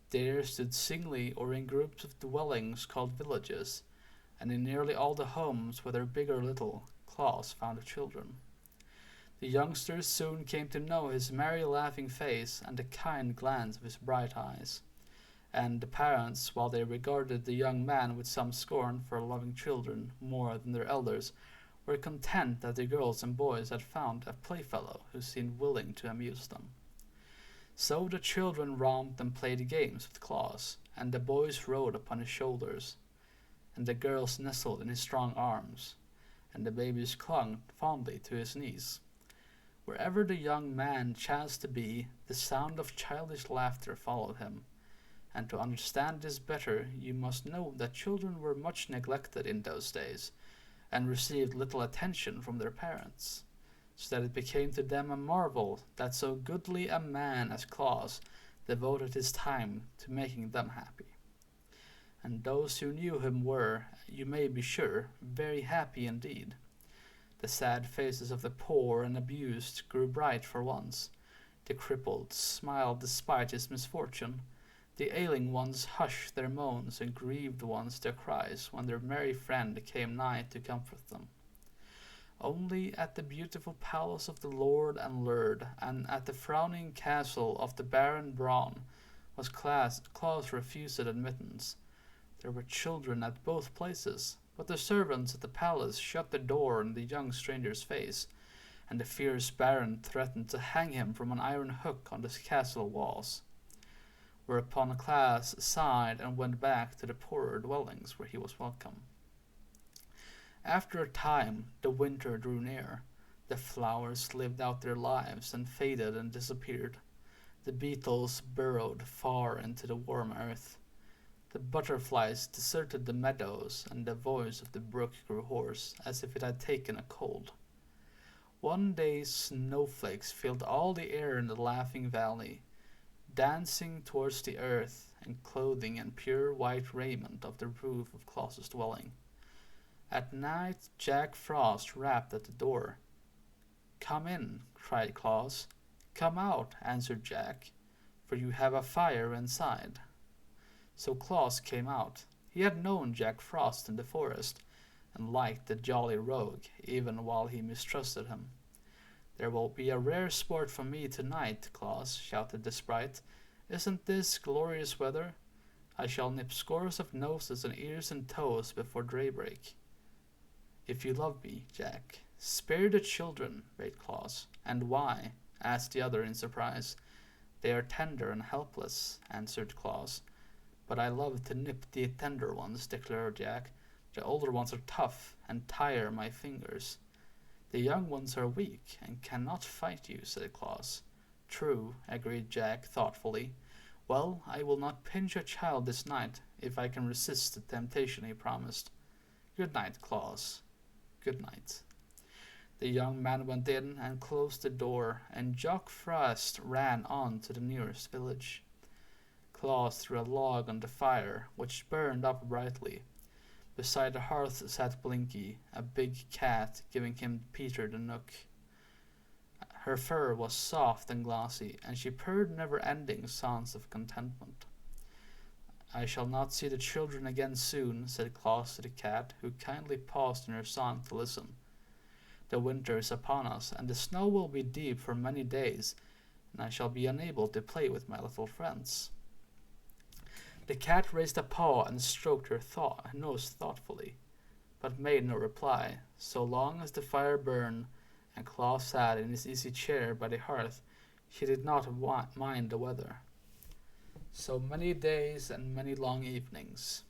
There stood singly or in groups of dwellings called villages, and in nearly all the homes, whether big or little, Claus found children. The youngsters soon came to know his merry laughing face and the kind glance of his bright eyes, and the parents, while they regarded the young man with some scorn for loving children more than their elders, were content that the girls and boys had found a playfellow who seemed willing to amuse them. So the children romped and played games with Claus, and the boys rode upon his shoulders, and the girls nestled in his strong arms, and the babies clung fondly to his knees. Wherever the young man chanced to be, the sound of childish laughter followed him, and to understand this better you must know that children were much neglected in those days, and received little attention from their parents, so that it became to them a marvel that so goodly a man as Claus devoted his time to making them happy. And those who knew him were, you may be sure, very happy indeed. The sad faces of the poor and abused grew bright for once. The crippled smiled despite his misfortune. The ailing ones hushed their moans, and grieved ones their cries, when their merry friend came nigh to comfort them. Only at the beautiful palace of the Lord and Lord, and at the frowning castle of the Baron Braun, was Claus refused admittance. There were children at both places, but the servants at the palace shut the door in the young stranger's face, and the fierce baron threatened to hang him from an iron hook on the castle walls. Whereupon Claus sighed and went back to the poorer dwellings where he was welcome. After a time, the winter drew near. The flowers lived out their lives and faded and disappeared. The beetles burrowed far into the warm earth. The butterflies deserted the meadows, and the voice of the brook grew hoarse, as if it had taken a cold. One day snowflakes filled all the air in the Laughing Valley, dancing towards the earth, and clothing in pure white raiment of the roof of Claus's dwelling. At night Jack Frost rapped at the door. "Come in," cried Claus. "Come out," answered Jack, "for you have a fire inside." So Claus came out. He had known Jack Frost in the forest, and liked the jolly rogue, even while he mistrusted him. "There will be a rare sport for me tonight, Claus," shouted the sprite. "Isn't this glorious weather? I shall nip scores of noses and ears and toes before daybreak." "If you love me, Jack, spare the children," bade Claus. "And why?" asked the other in surprise. "They are tender and helpless," answered Claus. "But I love to nip the tender ones," declared Jack. "The older ones are tough and tire my fingers." "The young ones are weak and cannot fight you," said Claus. "True," agreed Jack thoughtfully. "Well, I will not pinch a child this night, if I can resist the temptation," he promised. "Good night, Claus." "Good night." The young man went in and closed the door, and Jack Frost ran on to the nearest village. Claus threw a log on the fire, which burned up brightly. Beside the hearth sat Blinky, a big cat, giving him Peter the Nook. Her fur was soft and glossy, and she purred never-ending songs of contentment. "I shall not see the children again soon," said Claus to the cat, who kindly paused in her song to listen. "The winter is upon us, and the snow will be deep for many days, and I shall be unable to play with my little friends." The cat raised a paw and stroked her nose thoughtfully, but made no reply. So long as the fire burned and Claus sat in his easy chair by the hearth, she did not mind the weather. So many days and many long evenings.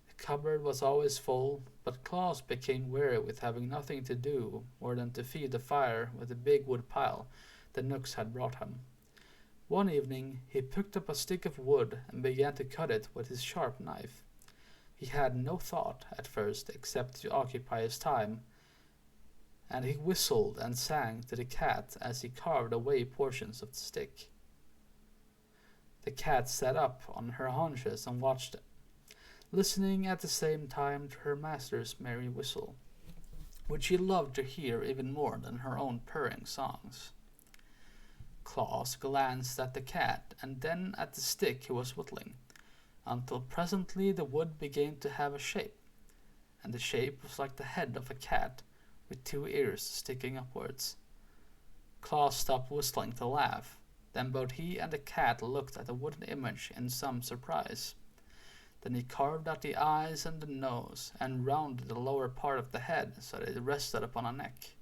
The cupboard was always full, but Claus became weary with having nothing to do more than to feed the fire with the big wood pile the Knooks had brought him. One evening he picked up a stick of wood and began to cut it with his sharp knife. He had no thought at first except to occupy his time, and he whistled and sang to the cat as he carved away portions of the stick. The cat sat up on her haunches and watched it, listening at the same time to her master's merry whistle, which she loved to hear even more than her own purring songs. Claus glanced at the cat and then at the stick he was whittling, until presently the wood began to have a shape, and the shape was like the head of a cat with two ears sticking upwards. Claus stopped whistling to laugh. Then both he and the cat looked at the wooden image in some surprise. Then he carved out the eyes and the nose, and rounded the lower part of the head so that it rested upon a neck.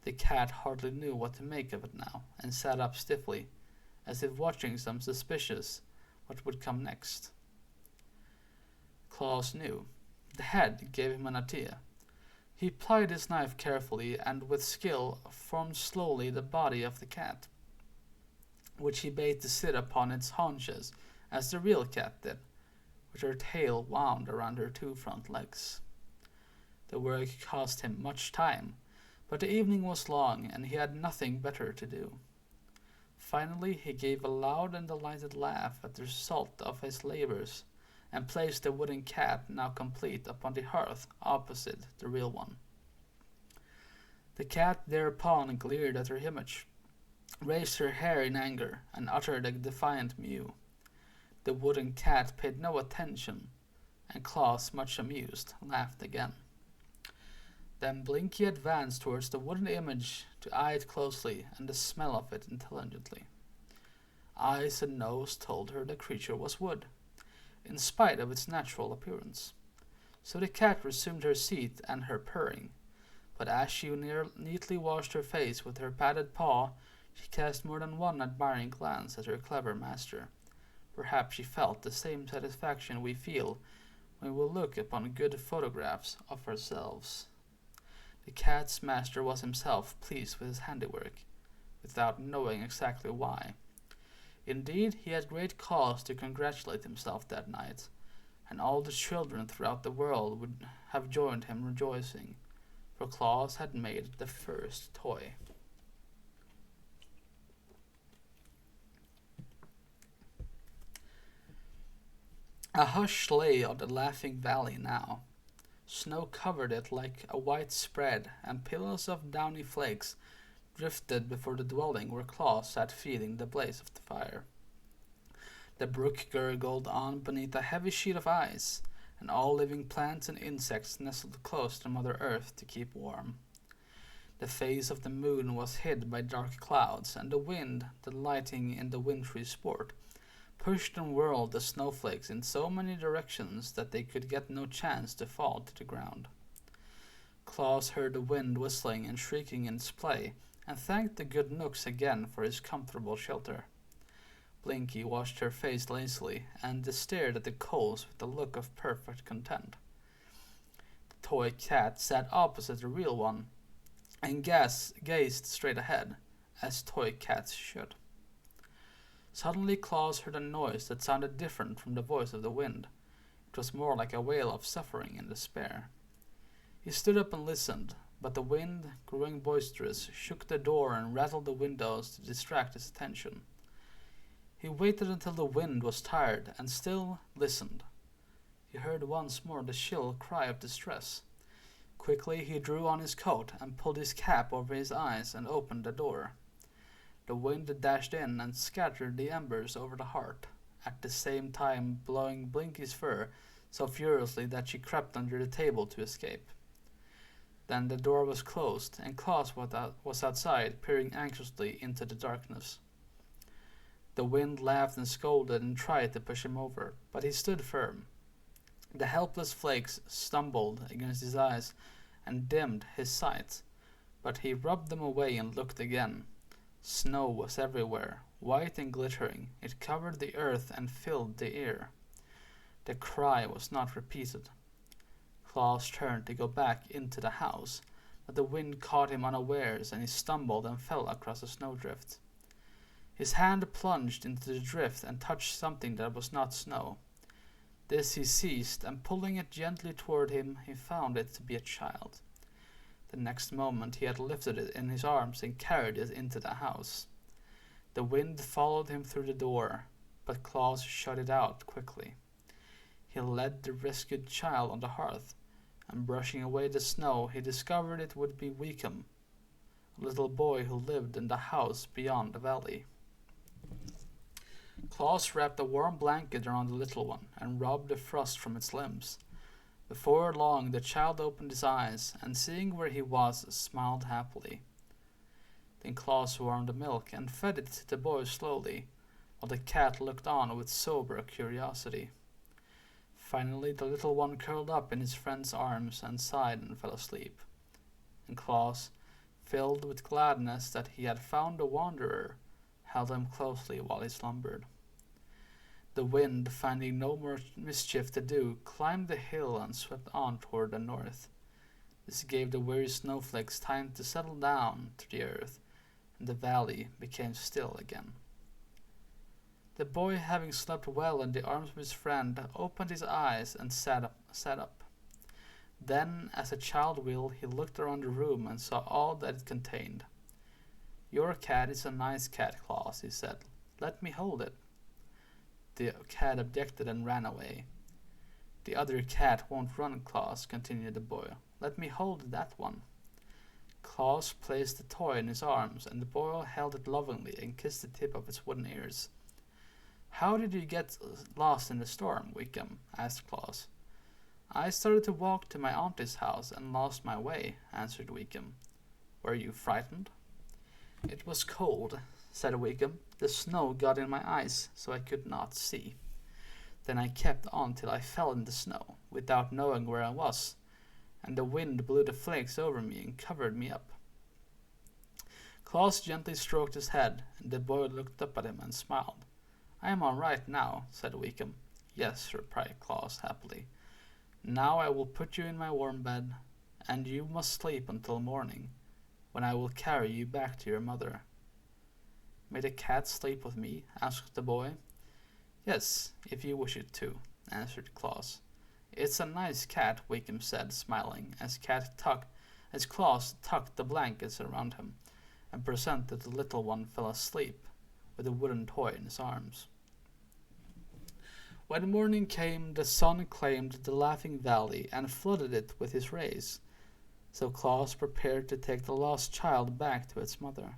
The cat hardly knew what to make of it now, and sat up stiffly, as if watching some suspicious what would come next. Claus knew. The head gave him an idea. He plied his knife carefully, and with skill formed slowly the body of the cat, which he bade to sit upon its haunches, as the real cat did, with her tail wound around her two front legs. The work cost him much time, but the evening was long, and he had nothing better to do. Finally he gave a loud and delighted laugh at the result of his labors, and placed the wooden cat, now complete, upon the hearth opposite the real one. The cat thereupon glared at her image, raised her hair in anger, and uttered a defiant mew. The wooden cat paid no attention, and Claus, much amused, laughed again. Then Blinky advanced towards the wooden image to eye it closely and to smell of it intelligently. Eyes and nose told her the creature was wood, in spite of its natural appearance. So the cat resumed her seat and her purring, but as she neatly washed her face with her padded paw, she cast more than one admiring glance at her clever master. Perhaps she felt the same satisfaction we feel when we look upon good photographs of ourselves. The cat's master was himself pleased with his handiwork, without knowing exactly why. Indeed, he had great cause to congratulate himself that night, and all the children throughout the world would have joined him rejoicing, for Claus had made the first toy. A hush lay on the Laughing Valley now. Snow covered it like a white spread, and pillows of downy flakes drifted before the dwelling where Claus sat feeding the blaze of the fire. The brook gurgled on beneath a heavy sheet of ice, and all living plants and insects nestled close to Mother Earth to keep warm. The face of the moon was hid by dark clouds, and the wind, delighting in the wintry sport, pushed and whirled the snowflakes in so many directions that they could get no chance to fall to the ground. Claus heard the wind whistling and shrieking in its play, and thanked the good Knooks again for his comfortable shelter. Blinky washed her face lazily, and stared at the coals with a look of perfect content. The toy cat sat opposite the real one, and gazed straight ahead, as toy cats should. Suddenly Claus heard a noise that sounded different from the voice of the wind. It was more like a wail of suffering and despair. He stood up and listened, but the wind, growing boisterous, shook the door and rattled the windows to distract his attention. He waited until the wind was tired and still listened. He heard once more the shrill cry of distress. Quickly he drew on his coat and pulled his cap over his eyes and opened the door. The wind dashed in and scattered the embers over the hearth, at the same time blowing Blinky's fur so furiously that she crept under the table to escape. Then the door was closed, and Claus was outside, peering anxiously into the darkness. The wind laughed and scolded and tried to push him over, but he stood firm. The helpless flakes stumbled against his eyes and dimmed his sight, but he rubbed them away and looked again. Snow was everywhere, white and glittering. It covered the earth and filled the air. The cry was not repeated. Claus turned to go back into the house, but the wind caught him unawares and he stumbled and fell across a snowdrift. His hand plunged into the drift and touched something that was not snow. This he seized, and pulling it gently toward him, he found it to be a child. The next moment he had lifted it in his arms and carried it into the house. The wind followed him through the door, but Claus shut it out quickly. He led the rescued child on the hearth, and brushing away the snow, he discovered it would be Weekum, a little boy who lived in the house beyond the valley. Claus wrapped a warm blanket around the little one and rubbed the frost from its limbs. Before long the child opened his eyes, and seeing where he was, smiled happily. Then Claus warmed the milk and fed it to the boy slowly, while the cat looked on with sober curiosity. Finally the little one curled up in his friend's arms and sighed and fell asleep. And Claus, filled with gladness that he had found the wanderer, held him closely while he slumbered. The wind, finding no more mischief to do, climbed the hill and swept on toward the north. This gave the weary snowflakes time to settle down to the earth, and the valley became still again. The boy, having slept well in the arms of his friend, opened his eyes and sat up. Then, as a child will, he looked around the room and saw all that it contained. "Your cat is a nice cat, Claus," he said. "Let me hold it." The cat objected and ran away. "The other cat won't run, Claus," continued the boy. "Let me hold that one." Claus placed the toy in his arms, and the boy held it lovingly and kissed the tip of its wooden ears. "How did you get lost in the storm, Weekum?" asked Claus. "I started to walk to my auntie's house and lost my way," answered Weekum. "Were you frightened?" "It was cold," said Weekum. "The snow got in my eyes, so I could not see. Then I kept on till I fell in the snow, without knowing where I was, and the wind blew the flakes over me and covered me up." Claus gently stroked his head, and the boy looked up at him and smiled. "I am all right now," said Weekum. "Yes," replied Claus happily. "Now I will put you in my warm bed, and you must sleep until morning, when I will carry you back to your mother." "May the cat sleep with me?" asked the boy. "Yes, if you wish it to," answered Claus. "It's a nice cat," Weekum said, smiling, as Claus tucked the blankets around him, and presented the little one fell asleep with a wooden toy in his arms. When morning came, the sun claimed the Laughing Valley and flooded it with his rays, so Claus prepared to take the lost child back to its mother.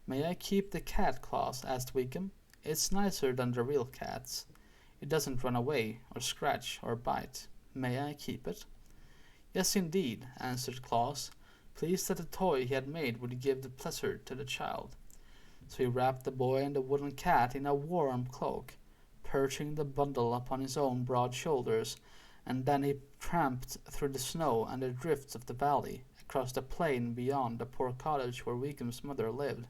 "May I keep the cat, Claus?" asked Weekum. "It's nicer than the real cats. It doesn't run away, or scratch, or bite. May I keep it?" "Yes, indeed," answered Claus, pleased that the toy he had made would give the pleasure to the child. So he wrapped the boy and the wooden cat in a warm cloak, perching the bundle upon his own broad shoulders, and then he tramped through the snow and the drifts of the valley, across the plain beyond the poor cottage where Weekum's mother lived.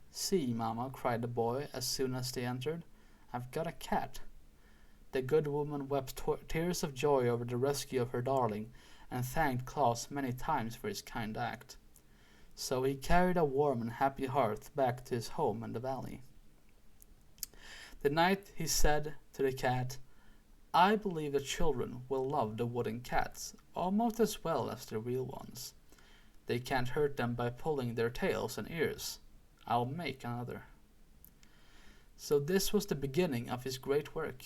"See, Mamma," cried the boy as soon as they entered, "I've got a cat." The good woman wept tears of joy over the rescue of her darling, and thanked Claus many times for his kind act. So he carried a warm and happy heart back to his home in the valley. The night he said to the cat, "I believe the children will love the wooden cats almost as well as the real ones. They can't hurt them by pulling their tails and ears. I'll make another." So this was the beginning of his great work.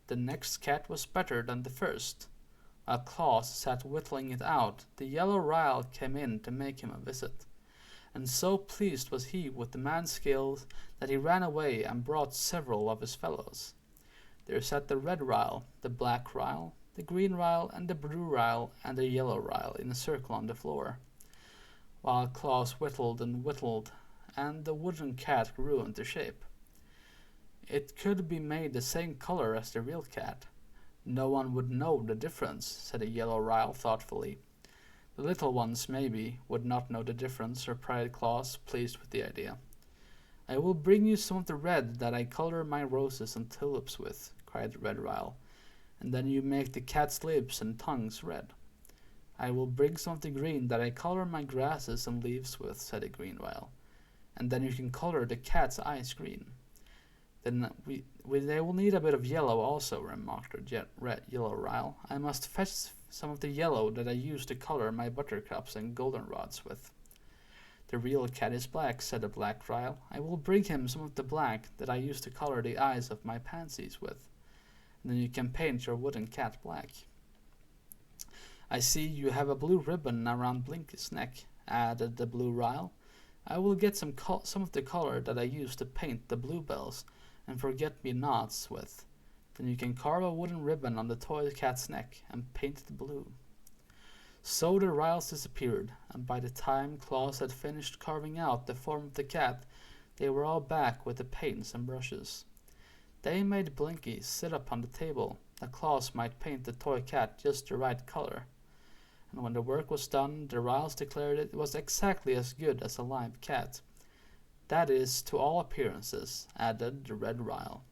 The next cat was better than the first. While Claus sat whittling it out, the yellow Ryl came in to make him a visit, and so pleased was he with the man's skill that he ran away and brought several of his fellows. There sat the red ryle, the black ryle, the green ryle, and the blue ryle, and the yellow ryle in a circle on the floor, while Claus whittled and whittled, and the wooden cat grew into shape. It could be made the same color as the real cat. No one would know the difference, said the yellow ryle thoughtfully. The little ones, maybe, would not know the difference, replied Claus, pleased with the idea. I will bring you some of the red that I color my roses and tulips with, cried the red ryle, and then you make the cat's lips and tongues red. I will bring some of the green that I color my grasses and leaves with, said the green ryle, and then you can color the cat's eyes green. Then they will need a bit of yellow also, remarked the yellow ryle. I must fetch some of the yellow that I use to color my buttercups and goldenrods with. The real cat is black, said the black ryle. I will bring him some of the black that I use to color the eyes of my pansies with. And then you can paint your wooden cat black. I see you have a blue ribbon around Blinky's neck, added the blue ryle. I will get some of the color that I use to paint the bluebells and forget-me-nots with. Then you can carve a wooden ribbon on the toy cat's neck and paint it blue. So the ryles disappeared, and by the time Claus had finished carving out the form of the cat, they were all back with the paints and brushes. They made Blinky sit upon the table, that Claus might paint the toy cat just the right color. And when the work was done, the ryles declared it was exactly as good as a live cat. That is, to all appearances, added the red ryle.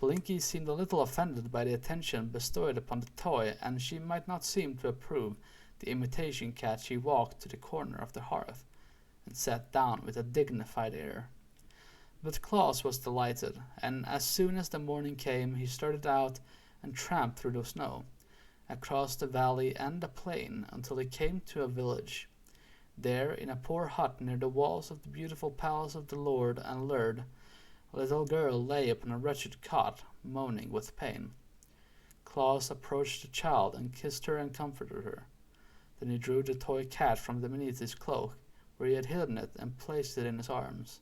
Blinky seemed a little offended by the attention bestowed upon the toy, and she might not seem to approve the imitation cat. She walked to the corner of the hearth and sat down with a dignified air. But Claus was delighted, and as soon as the morning came, he started out and tramped through the snow, across the valley and the plain, until he came to a village. There, in a poor hut near the walls of the beautiful palace of the Lord and Lord, a little girl lay upon a wretched cot, moaning with pain. Claus approached the child and kissed her and comforted her. Then he drew the toy cat from beneath his cloak, where he had hidden it, and placed it in his arms.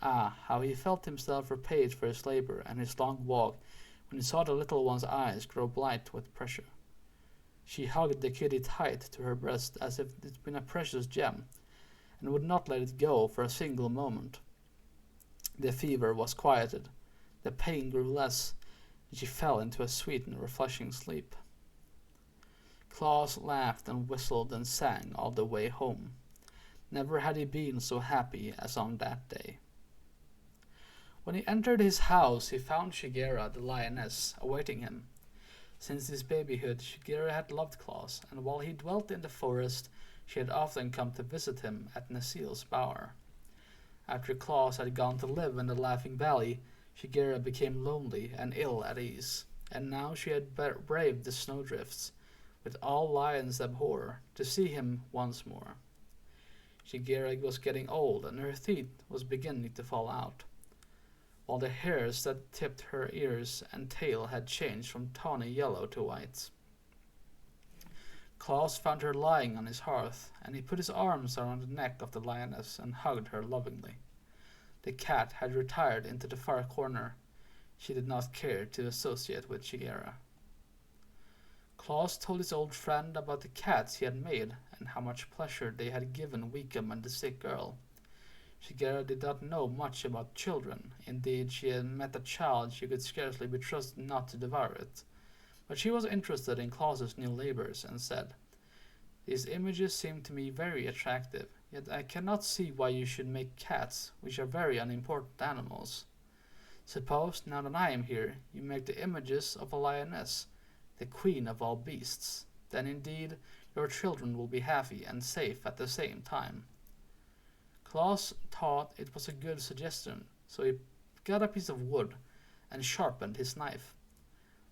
Ah, how he felt himself repaid for his labor and his long walk when he saw the little one's eyes grow bright with pressure. She hugged the kitty tight to her breast as if it had been a precious gem, and would not let it go for a single moment. The fever was quieted, the pain grew less, and she fell into a sweet and refreshing sleep. Claus laughed and whistled and sang all the way home. Never had he been so happy as on that day. When he entered his house, he found Shigera, the lioness, awaiting him. Since his babyhood, Shigera had loved Claus, and while he dwelt in the forest, she had often come to visit him at Nesile's bower. After Claus had gone to live in the Laughing Valley, Shigera became lonely and ill at ease, and now she had braved the snowdrifts, with all lions abhor, to see him once more. Shigera was getting old, and her teeth was beginning to fall out, while the hairs that tipped her ears and tail had changed from tawny yellow to white. Claus found her lying on his hearth, and he put his arms around the neck of the lioness and hugged her lovingly. The cat had retired into the far corner. She did not care to associate with Shigera. Claus told his old friend about the cats he had made and how much pleasure they had given Weekum and the sick girl. Shigera did not know much about children. Indeed, she had met a child she could scarcely be trusted not to devour it. But she was interested in Claus's new labors and said, "These images seem to me very attractive, yet I cannot see why you should make cats, which are very unimportant animals. Suppose, now that I am here, you make the images of a lioness, the queen of all beasts. Then indeed your children will be happy and safe at the same time." Claus thought it was a good suggestion, so he got a piece of wood and sharpened his knife,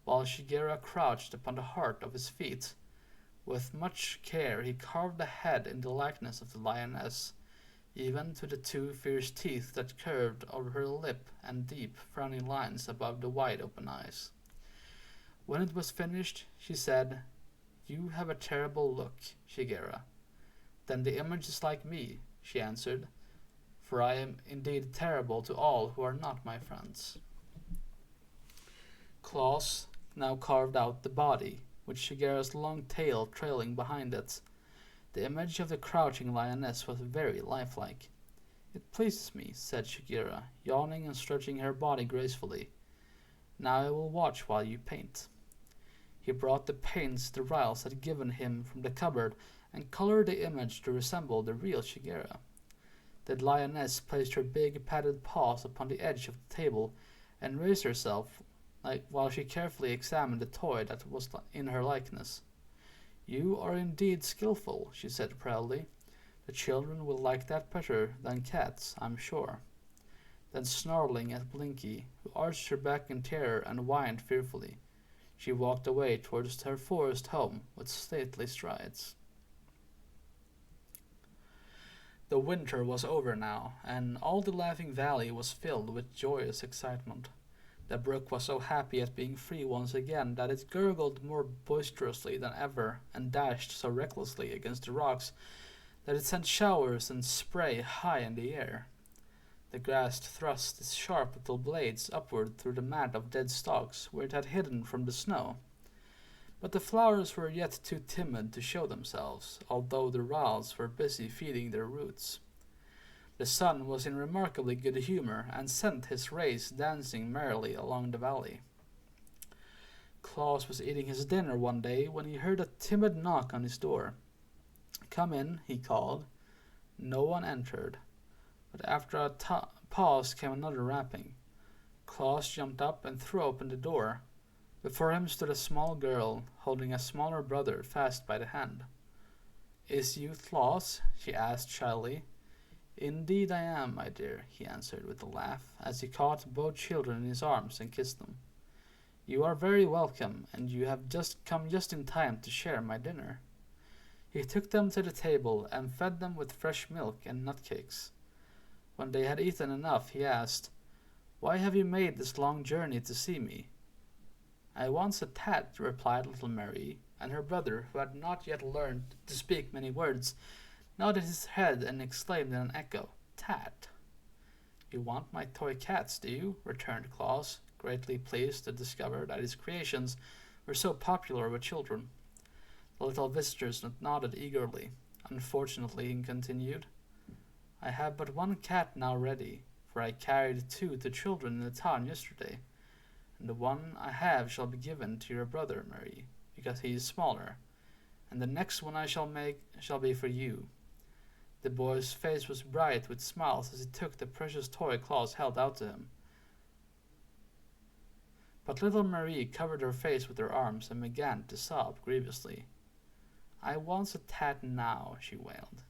while Shigera crouched upon the heart of his feet. With much care he carved the head in the likeness of the lioness, even to the two fierce teeth that curved over her lip and deep frowning lines above the wide-open eyes. When it was finished, she said, "You have a terrible look, Shigera. Then the image is like me. she answered, for I am indeed terrible to all who are not my friends. Claus now carved out the body, with Shigeru's long tail trailing behind it. The image of the crouching lioness was very lifelike. It pleases me, said Shigeru, yawning and stretching her body gracefully. Now I will watch while you paint. He brought the paints the Riles had given him from the cupboard and colored the image to resemble the real Shigeru. The lioness placed her big padded paws upon the edge of the table and raised herself while she carefully examined the toy that was in her likeness. You are indeed skillful, she said proudly. The children will like that better than cats, I'm sure. Then snarling at Blinky, who arched her back in terror and whined fearfully, she walked away towards her forest home with stately strides. The winter was over now, and all the Laughing Valley was filled with joyous excitement. The brook was so happy at being free once again that it gurgled more boisterously than ever and dashed so recklessly against the rocks that it sent showers and spray high in the air. The grass thrust its sharp little blades upward through the mat of dead stalks where it had hidden from the snow. But the flowers were yet too timid to show themselves, although the Riles were busy feeding their roots. The sun was in remarkably good humor and sent his rays dancing merrily along the valley. Claus was eating his dinner one day when he heard a timid knock on his door. Come in, he called. No one entered, but after a pause came another rapping. Claus jumped up and threw open the door. Before him stood a small girl, holding a smaller brother fast by the hand. Is you Claus? She asked shyly. Indeed I am, my dear, he answered with a laugh, as he caught both children in his arms and kissed them. You are very welcome, and you have come just in time to share my dinner. He took them to the table and fed them with fresh milk and nutcakes. When they had eaten enough, he asked, Why have you made this long journey to see me? I want a tat, replied little Mary, and her brother, who had not yet learned to speak many words, nodded his head and exclaimed in an echo, Tat. You want my toy cats, do you? Returned Claus, greatly pleased to discover that his creations were so popular with children. The little visitors nodded eagerly. Unfortunately, he continued, I have but one cat now ready, for I carried two to children in the town yesterday, and the one I have shall be given to your brother, Mary, because he is smaller, and the next one I shall make shall be for you. The boy's face was bright with smiles as he took the precious toy Claus held out to him. But little Marie covered her face with her arms and began to sob grievously. I want a tat now, she wailed.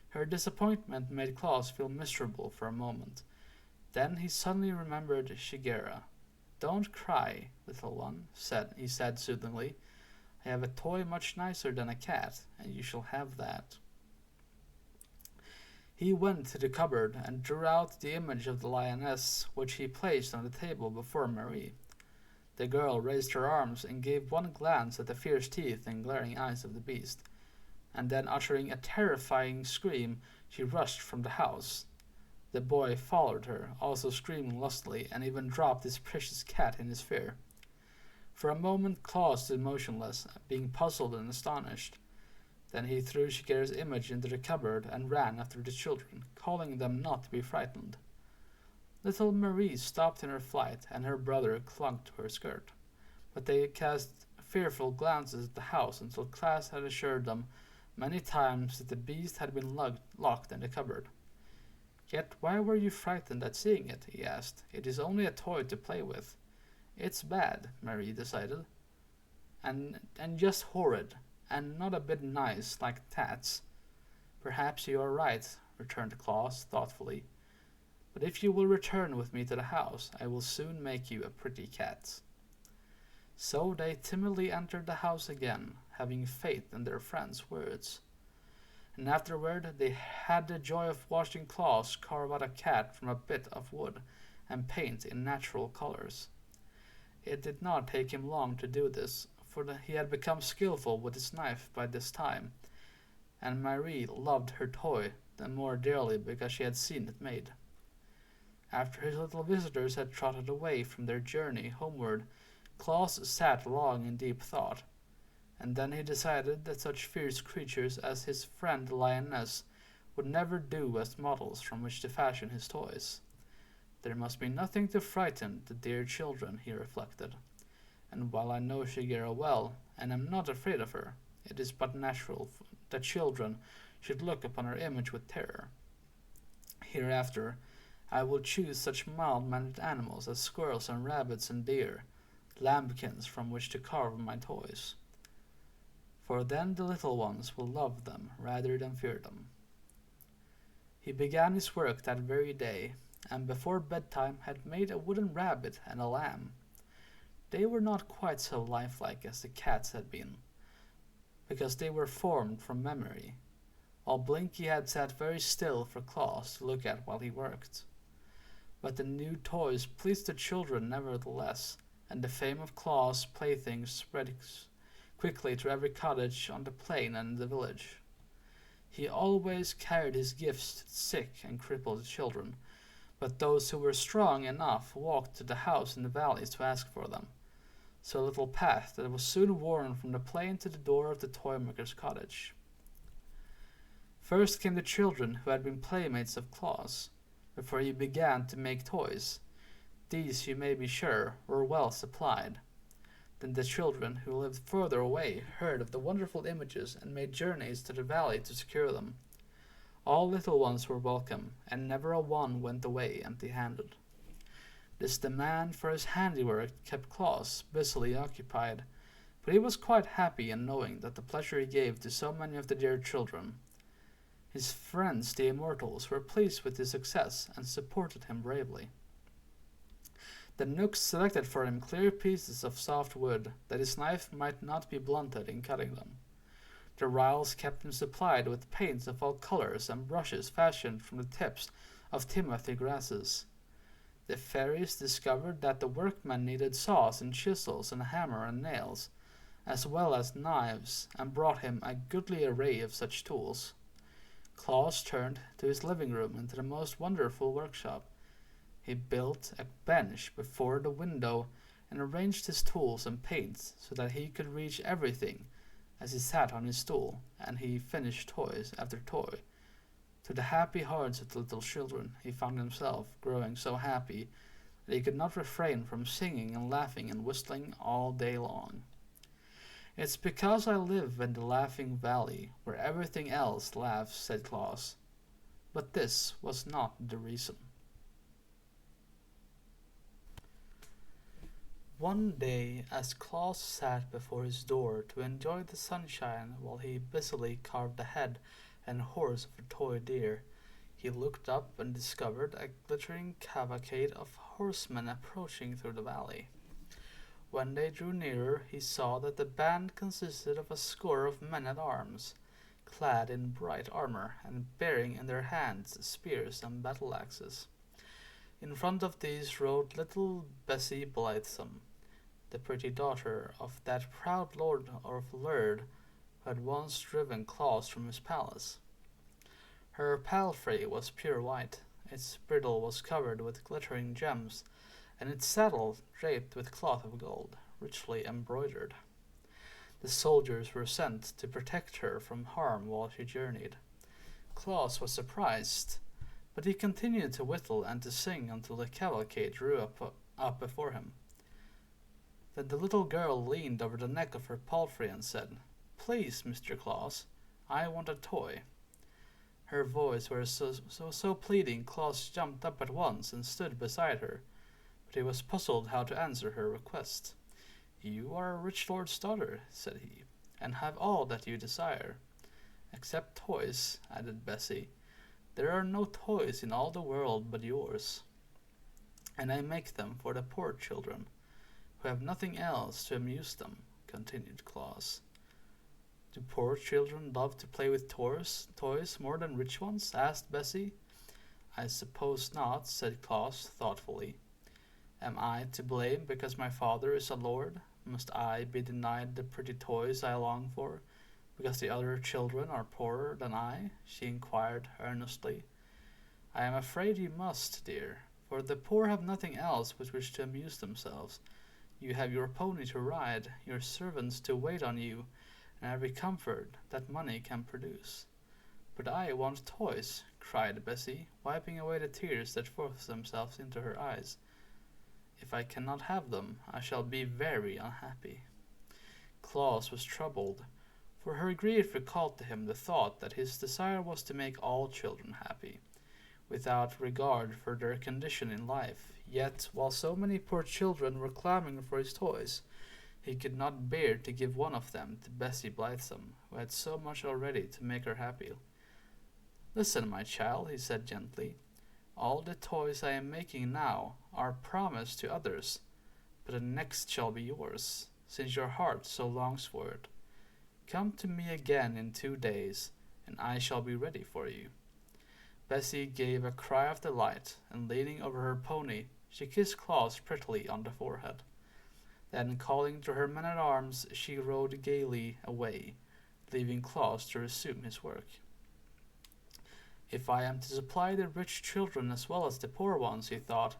Her disappointment made Claus feel miserable for a moment. Then he suddenly remembered Shigeru. Don't cry, little one, he said soothingly. I have a toy much nicer than a cat, and you shall have that. He went to the cupboard and drew out the image of the lioness, which he placed on the table before Marie. The girl raised her arms and gave one glance at the fierce teeth and glaring eyes of the beast, and then uttering a terrifying scream, she rushed from the house. The boy followed her, also screaming lustily, and even dropped his precious cat in his fear. For a moment Claus stood motionless, being puzzled and astonished. Then he threw Shigeru's image into the cupboard and ran after the children, calling them not to be frightened. Little Marie stopped in her flight, and her brother clung to her skirt. But they cast fearful glances at the house until Claus had assured them many times that the beast had been locked in the cupboard. Yet why were you frightened at seeing it? He asked. It is only a toy to play with. It's bad, Marie decided, and just horrid, and not a bit nice like tats. Perhaps you are right, returned Claus thoughtfully. But if you will return with me to the house, I will soon make you a pretty cat. So they timidly entered the house again, having faith in their friend's words. And afterward they had the joy of watching Claus carve out a cat from a bit of wood and paint in natural colors. It did not take him long to do this, for he had become skillful with his knife by this time, and Marie loved her toy the more dearly because she had seen it made. After his little visitors had trotted away from their journey homeward, Claus sat long in deep thought, and then he decided that such fierce creatures as his friend the lioness would never do as models from which to fashion his toys. There must be nothing to frighten the dear children, he reflected, and while I know Shigeru well, and am not afraid of her, it is but natural that children should look upon her image with terror. Hereafter, I will choose such mild-mannered animals as squirrels and rabbits and deer, lambkins from which to carve my toys. For then the little ones will love them rather than fear them. He began his work that very day, and before bedtime had made a wooden rabbit and a lamb. They were not quite so lifelike as the cats had been, because they were formed from memory, while Blinky had sat very still for Claus to look at while he worked. But the new toys pleased the children nevertheless, and the fame of Claus' playthings spread quickly to every cottage on the plain and in the village. He always carried his gifts to the sick and crippled children, but those who were strong enough walked to the house in the valleys to ask for them, so a little path that was soon worn from the plain to the door of the toymaker's cottage. First came the children who had been playmates of Claus, before he began to make toys. These, you may be sure, were well supplied. Then the children who lived further away heard of the wonderful images and made journeys to the valley to secure them. All little ones were welcome, and never a one went away empty-handed. This demand for his handiwork kept Claus busily occupied, but he was quite happy in knowing that the pleasure he gave to so many of the dear children. His friends, the immortals, were pleased with his success and supported him bravely. The Knooks selected for him clear pieces of soft wood, that his knife might not be blunted in cutting them. The Ryls kept him supplied with paints of all colors and brushes fashioned from the tips of timothy grasses. The fairies discovered that the workmen needed saws and chisels and hammer and nails, as well as knives, and brought him a goodly array of such tools. Claus turned to his living room into the most wonderful workshop. He built a bench before the window and arranged his tools and paints so that he could reach everything as he sat on his stool, and he finished toys after toy. To the happy hearts of the little children, he found himself growing so happy that he could not refrain from singing and laughing and whistling all day long. "It's because I live in the Laughing Valley, where everything else laughs," said Claus. But this was not the reason. One day, as Claus sat before his door to enjoy the sunshine while he busily carved the head and horns of a toy deer, he looked up and discovered a glittering cavalcade of horsemen approaching through the valley. When they drew nearer, he saw that the band consisted of a score of men-at-arms, clad in bright armor and bearing in their hands spears and battle-axes. In front of these rode little Bessie Blithesome, the pretty daughter of that proud lord of Lurd who had once driven Claus from his palace. Her palfrey was pure white, its bridle was covered with glittering gems, and its saddle draped with cloth of gold, richly embroidered. The soldiers were sent to protect her from harm while she journeyed. Claus was surprised, but he continued to whittle and to sing until the cavalcade drew up before him. Then the little girl leaned over the neck of her palfrey and said, "Please, Mr. Claus, I want a toy." Her voice was so pleading, Claus jumped up at once and stood beside her, but he was puzzled how to answer her request. "You are a rich lord's daughter," said he, "and have all that you desire." "Except toys," added Bessie. "There are no toys in all the world but yours, and I make them for the poor children, who have nothing else to amuse them," continued Claus. "Do poor children love to play with toys more than rich ones?" asked Bessie. "I suppose not," said Claus thoughtfully. "Am I to blame because my father is a lord? Must I be denied the pretty toys I long for, Because the other children are poorer than I? She inquired earnestly. I am afraid you must, dear, for the poor have nothing else with which to amuse themselves. You have your pony to ride, your servants to wait on you, and every comfort that money can produce. But I want toys, cried Bessie, wiping away the tears that forced themselves into her eyes. If I cannot have them, I shall be very unhappy. Claus was troubled, for her grief recalled to him the thought that his desire was to make all children happy, without regard for their condition in life. Yet, while so many poor children were clamoring for his toys, he could not bear to give one of them to Bessie Blithesome, who had so much already to make her happy. Listen, my child, he said gently. All the toys I am making now are promised to others, but the next shall be yours, since your heart so longs for it. Come to me again in 2 days, and I shall be ready for you. Bessie gave a cry of delight, and leaning over her pony, she kissed Claus prettily on the forehead. Then, calling to her men-at-arms, she rode gaily away, leaving Claus to resume his work. If I am to supply the rich children as well as the poor ones, he thought,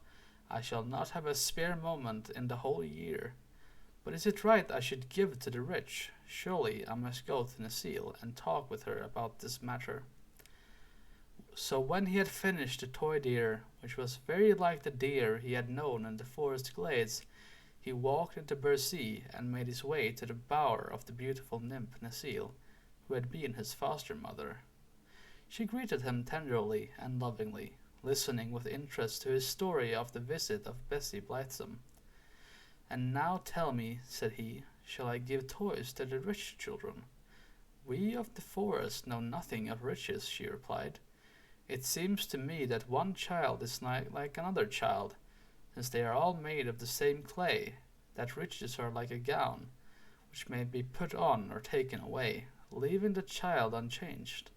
I shall not have a spare moment in the whole year. But is it right I should give to the rich? Surely I must go to Necile and talk with her about this matter. So when he had finished the toy deer, which was very like the deer he had known in the forest glades, he walked into Bercy and made his way to the bower of the beautiful nymph Necile, who had been his foster mother. She greeted him tenderly and lovingly, listening with interest to his story of the visit of Bessie Blithesome. And now tell me, said he, shall I give toys to the rich children? We of the forest know nothing of riches, she replied. It seems to me that one child is like another child, since they are all made of the same clay, that riches are like a gown, which may be put on or taken away, leaving the child unchanged.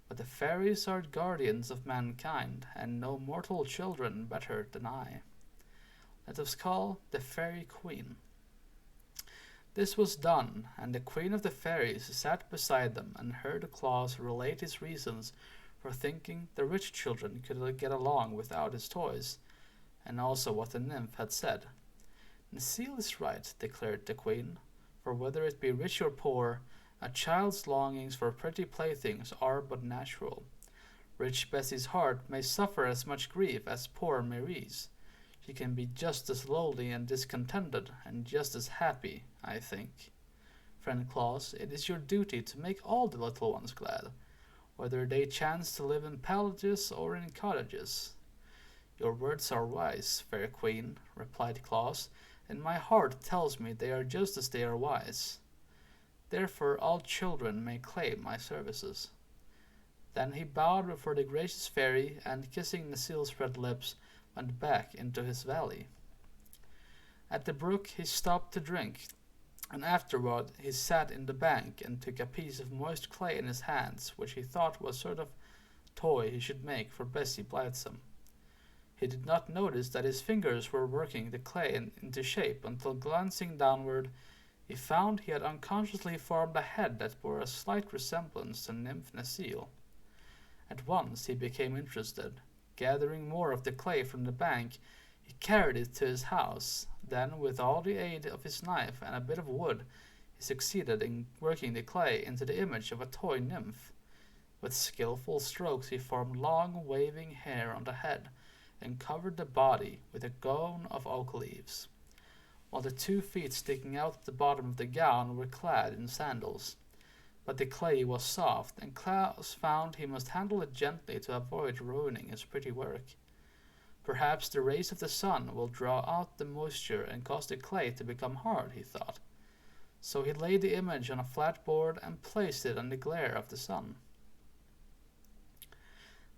But the fairies are guardians of mankind, and know mortal children better than I. Let us call the Fairy Queen. This was done, and the Queen of the Fairies sat beside them and heard Claus relate his reasons for thinking the rich children could get along without his toys, and also what the nymph had said. Necile is right, declared the Queen, for whether it be rich or poor, a child's longings for pretty playthings are but natural. Rich Bessie's heart may suffer as much grief as poor Marie's. She can be just as lonely and discontented, and just as happy, I think. Friend Claus, it is your duty to make all the little ones glad, whether they chance to live in palaces or in cottages. Your words are wise, fair Queen, replied Claus, and my heart tells me they are just as they are wise. Therefore all children may claim my services. Then he bowed before the gracious fairy, and kissing Necile's red lips, went back into his valley. At the brook he stopped to drink, and afterward he sat in the bank and took a piece of moist clay in his hands, which he thought was a sort of toy he should make for Bessie Blithesome. He did not notice that his fingers were working the clay into shape until, glancing downward, he found he had unconsciously formed a head that bore a slight resemblance to nymph Necile. At once he became interested. Gathering more of the clay from the bank, he carried it to his house. Then, with all the aid of his knife and a bit of wood, he succeeded in working the clay into the image of a toy nymph. With skillful strokes he formed long, waving hair on the head, and covered the body with a gown of oak leaves, while the 2 feet sticking out at the bottom of the gown were clad in sandals. But the clay was soft, and Claus found he must handle it gently to avoid ruining his pretty work. Perhaps the rays of the sun will draw out the moisture and cause the clay to become hard, he thought. So he laid the image on a flat board and placed it in the glare of the sun.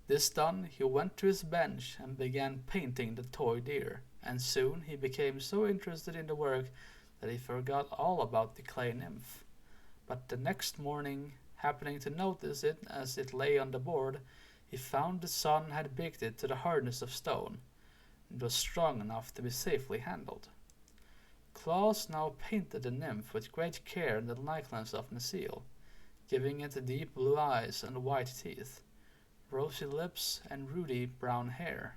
This done, he went to his bench and began painting the toy deer, and soon he became so interested in the work that he forgot all about the clay nymph. But the next morning, happening to notice it as it lay on the board, he found the sun had baked it to the hardness of stone, and was strong enough to be safely handled. Claus now painted the nymph with great care in the likeness of Necile. giving it deep blue eyes and white teeth, rosy lips, and ruddy brown hair.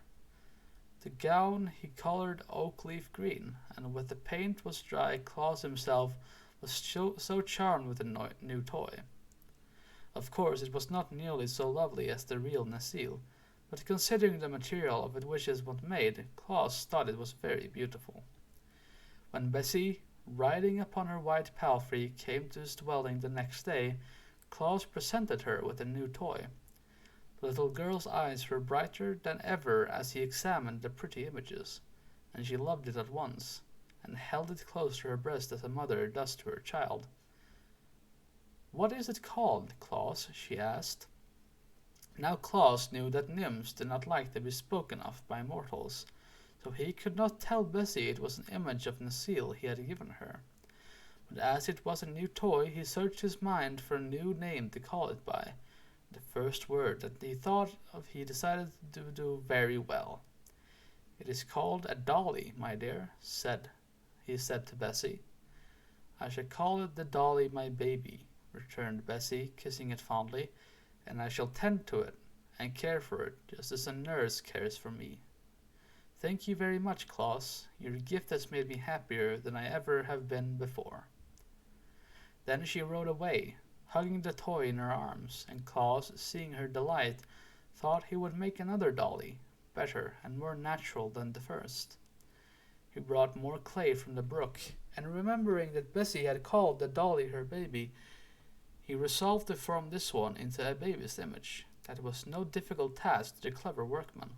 The gown he colored oak leaf green, and when the paint was dry, Claus himself was so charmed with the new toy. Of course, it was not nearly so lovely as the real Necile, but considering the material of which it was made, Claus thought it was very beautiful. When Bessie, riding upon her white palfrey, came to his dwelling the next day, Claus presented her with a new toy. The little girl's eyes were brighter than ever as he examined the pretty images, and she loved it at once, and held it close to her breast as a mother does to her child. "What is it called, Claus?" she asked. Now Claus knew that nymphs did not like to be spoken of by mortals, so he could not tell Bessie it was an image of Necile he had given her. But as it was a new toy, he searched his mind for a new name to call it by. The first word that he thought of he decided to do very well. "It is called a dolly, my dear," he said to Bessie. "I shall call it the dolly, my baby," returned Bessie, kissing it fondly, "and I shall tend to it and care for it just as a nurse cares for me. Thank you very much, Claus. Your gift has made me happier than I ever have been before." Then she rode away, hugging the toy in her arms, and Claus, seeing her delight, thought he would make another dolly, better and more natural than the first. He brought more clay from the brook, and remembering that Bessie had called the dolly her baby, he resolved to form this one into a baby's image. That was no difficult task to the clever workman.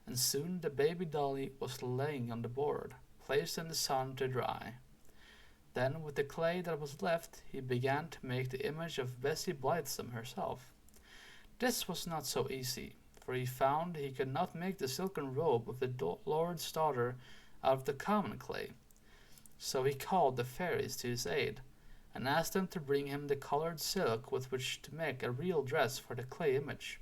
And soon the baby dolly was laying on the board, placed in the sun to dry. Then, with the clay that was left, he began to make the image of Bessie Blithesome herself. This was not so easy, for he found he could not make the silken robe of the Lord's daughter out of the common clay. So he called the fairies to his aid, and asked them to bring him the colored silk with which to make a real dress for the clay image.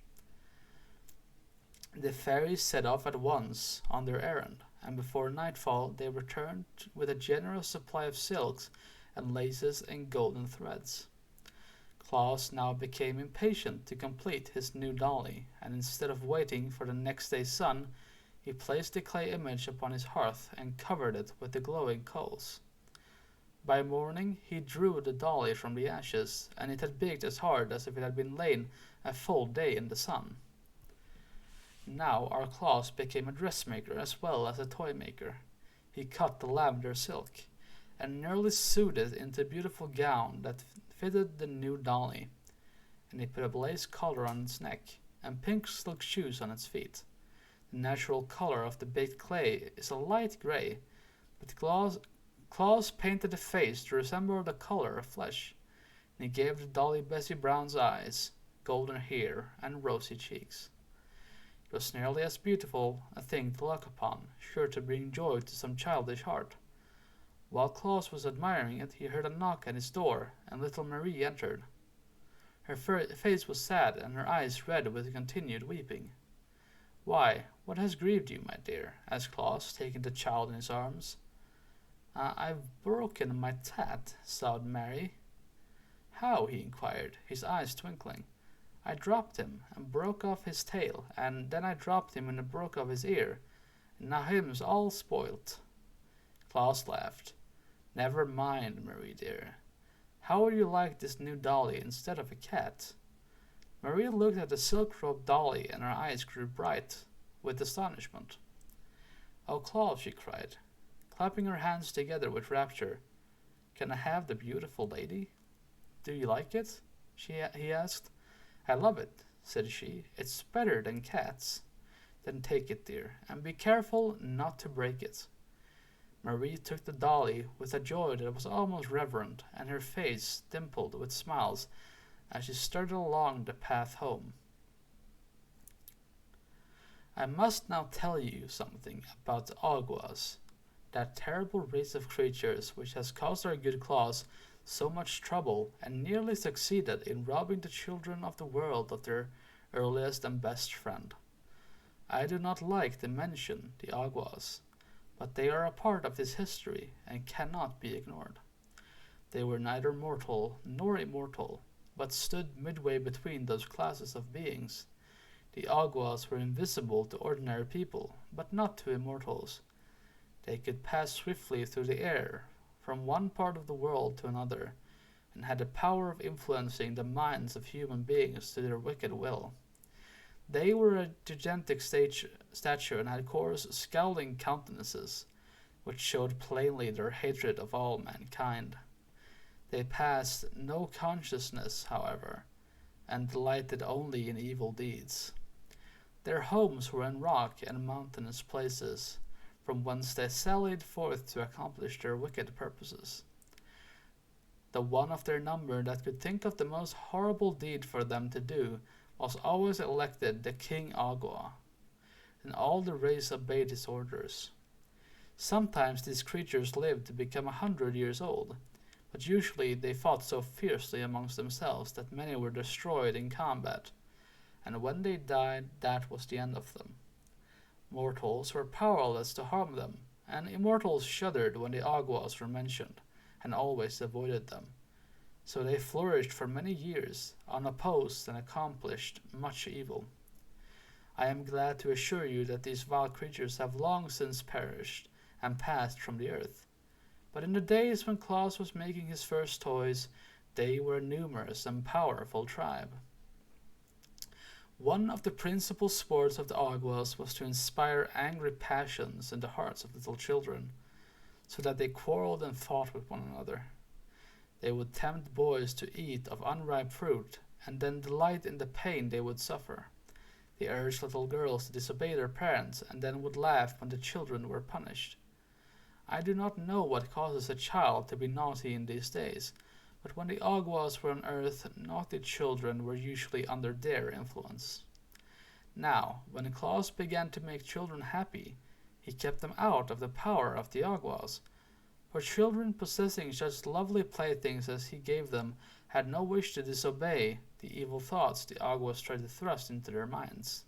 The fairies set off at once on their errand, and before nightfall they returned with a generous supply of silks and laces and golden threads. Claus now became impatient to complete his new dolly, and instead of waiting for the next day's sun, he placed the clay image upon his hearth and covered it with the glowing coals. By morning he drew the dolly from the ashes, and it had baked as hard as if it had been lain a full day in the sun. Now our Claus became a dressmaker as well as a toy maker. He cut the lavender silk, and nearly sewed it into a beautiful gown that fitted the new dolly, and he put a lace collar on its neck, and pink silk shoes on its feet. The natural color of the baked clay is a light gray, but Claus painted the face to resemble the color of flesh, and he gave the dolly Bessie Brown's eyes, golden hair, and rosy cheeks. It was nearly as beautiful a thing to look upon, sure to bring joy to some childish heart. While Claus was admiring it, he heard a knock at his door, and little Marie entered. Her face was sad, and her eyes red with continued weeping. "Why, what has grieved you, my dear?" asked Claus, taking the child in his arms. "I've broken my tat," sobbed Mary. "How?" he inquired, his eyes twinkling. "I dropped him, and broke off his tail, and then I dropped him and broke off his ear, and now him's all spoilt." Claus laughed. "Never mind, Marie dear. How would you like this new dolly instead of a cat?" Marie looked at the silk-robed dolly, and her eyes grew bright with astonishment. "Oh, Claus," she cried, clapping her hands together with rapture, "can I have the beautiful lady?" "Do you like it?" he asked. "I love it," said she. "It's better than cats." "Then take it, dear, and be careful not to break it." Marie took the dolly with a joy that was almost reverent, and her face dimpled with smiles as she started along the path home. I must now tell you something about the Aguas, that terrible race of creatures which has caused our good Claus so much trouble and nearly succeeded in robbing the children of the world of their earliest and best friend. I do not like to mention the Aguas, but they are a part of this history and cannot be ignored. They were neither mortal nor immortal, but stood midway between those classes of beings. The Aguas were invisible to ordinary people, but not to immortals. They could pass swiftly through the air, from one part of the world to another, and had the power of influencing the minds of human beings to their wicked will. They were a gigantic stature and had coarse, scowling countenances, which showed plainly their hatred of all mankind. They possessed no consciousness, however, and delighted only in evil deeds. Their homes were in rock and mountainous places, from whence they sallied forth to accomplish their wicked purposes. The one of their number that could think of the most horrible deed for them to do was always elected the King Agua, and all the race obeyed his orders. Sometimes these creatures lived to become 100 years old, but usually they fought so fiercely amongst themselves that many were destroyed in combat, and when they died, that was the end of them. Mortals were powerless to harm them, and immortals shuddered when the Aguas were mentioned, and always avoided them. So they flourished for many years, unopposed, and accomplished much evil. I am glad to assure you that these vile creatures have long since perished, and passed from the earth. But in the days when Claus was making his first toys, they were a numerous and powerful tribe. One of the principal sports of the Aguas was to inspire angry passions in the hearts of little children, so that they quarreled and fought with one another. They would tempt boys to eat of unripe fruit, and then delight in the pain they would suffer. They urged little girls to disobey their parents, and then would laugh when the children were punished. I do not know what causes a child to be naughty in these days, but when the Aguas were on earth, naughty children were usually under their influence. Now, when Claus began to make children happy, he kept them out of the power of the Aguas, for children possessing such lovely playthings as he gave them had no wish to disobey the evil thoughts the Aguas tried to thrust into their minds.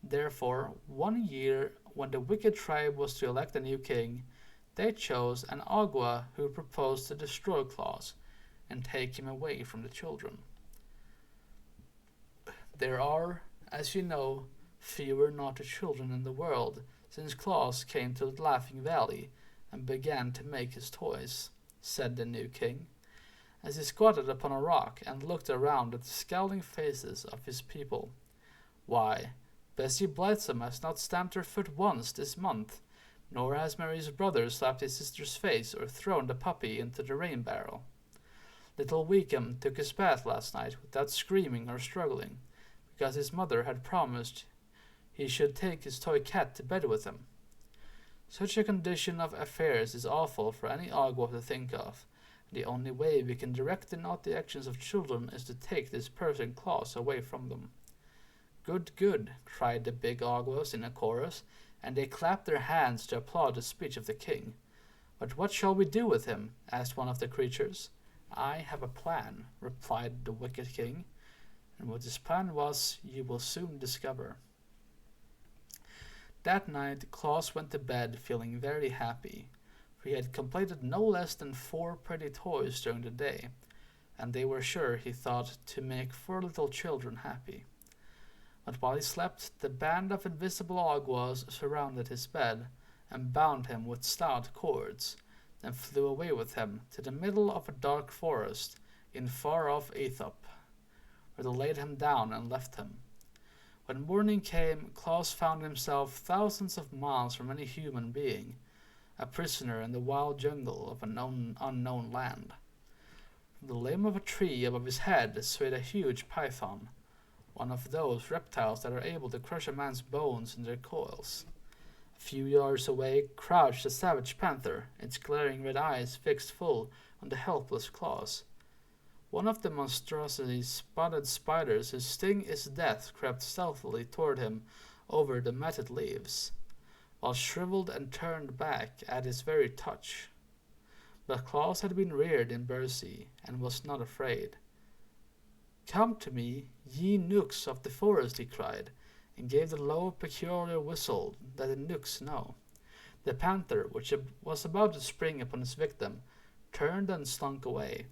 Therefore, one year, when the wicked tribe was to elect a new king, they chose an Agua who proposed to destroy Claus and take him away from the children. There are, as you know, fewer naughty children in the world since Claus came to the Laughing Valley and began to make his toys, said the new king, as he squatted upon a rock and looked around at the scowling faces of his people. Why, Bessie Blithesome has not stamped her foot once this month, nor has Mary's brother slapped his sister's face or thrown the puppy into the rain barrel. Little Weekum took his bath last night without screaming or struggling, because his mother had promised he should take his toy cat to bed with him. Such a condition of affairs is awful for any Agua to think of, and the only way we can direct the naughty actions of children is to take this person Claus away from them. Good, good, cried the big Aguas in a chorus, and they clapped their hands to applaud the speech of the king. But what shall we do with him? Asked one of the creatures. I have a plan, replied the wicked king, and what his plan was you will soon discover. That night Claus went to bed feeling very happy, for he had completed no less than 4 pretty toys during the day, and they were sure, he thought, to make 4 little children happy. But while he slept, the band of invisible Aguas surrounded his bed and bound him with stout cords, then flew away with him to the middle of a dark forest in far-off Aethop, where they laid him down and left him. When morning came, Claus found himself thousands of miles from any human being, a prisoner in the wild jungle of an unknown land. From the limb of a tree above his head swayed a huge python, one of those reptiles that are able to crush a man's bones in their coils. A few yards away crouched a savage panther, its glaring red eyes fixed full on the helpless Claus. One of the monstrosity's spotted spiders whose sting is death crept stealthily toward him over the matted leaves, while shriveled and turned back at his very touch. But Claus had been reared in Birby and was not afraid. Come to me, ye nooks of the forest, he cried, and gave the low, peculiar whistle that the nooks know. The panther, which was about to spring upon his victim, turned and slunk away,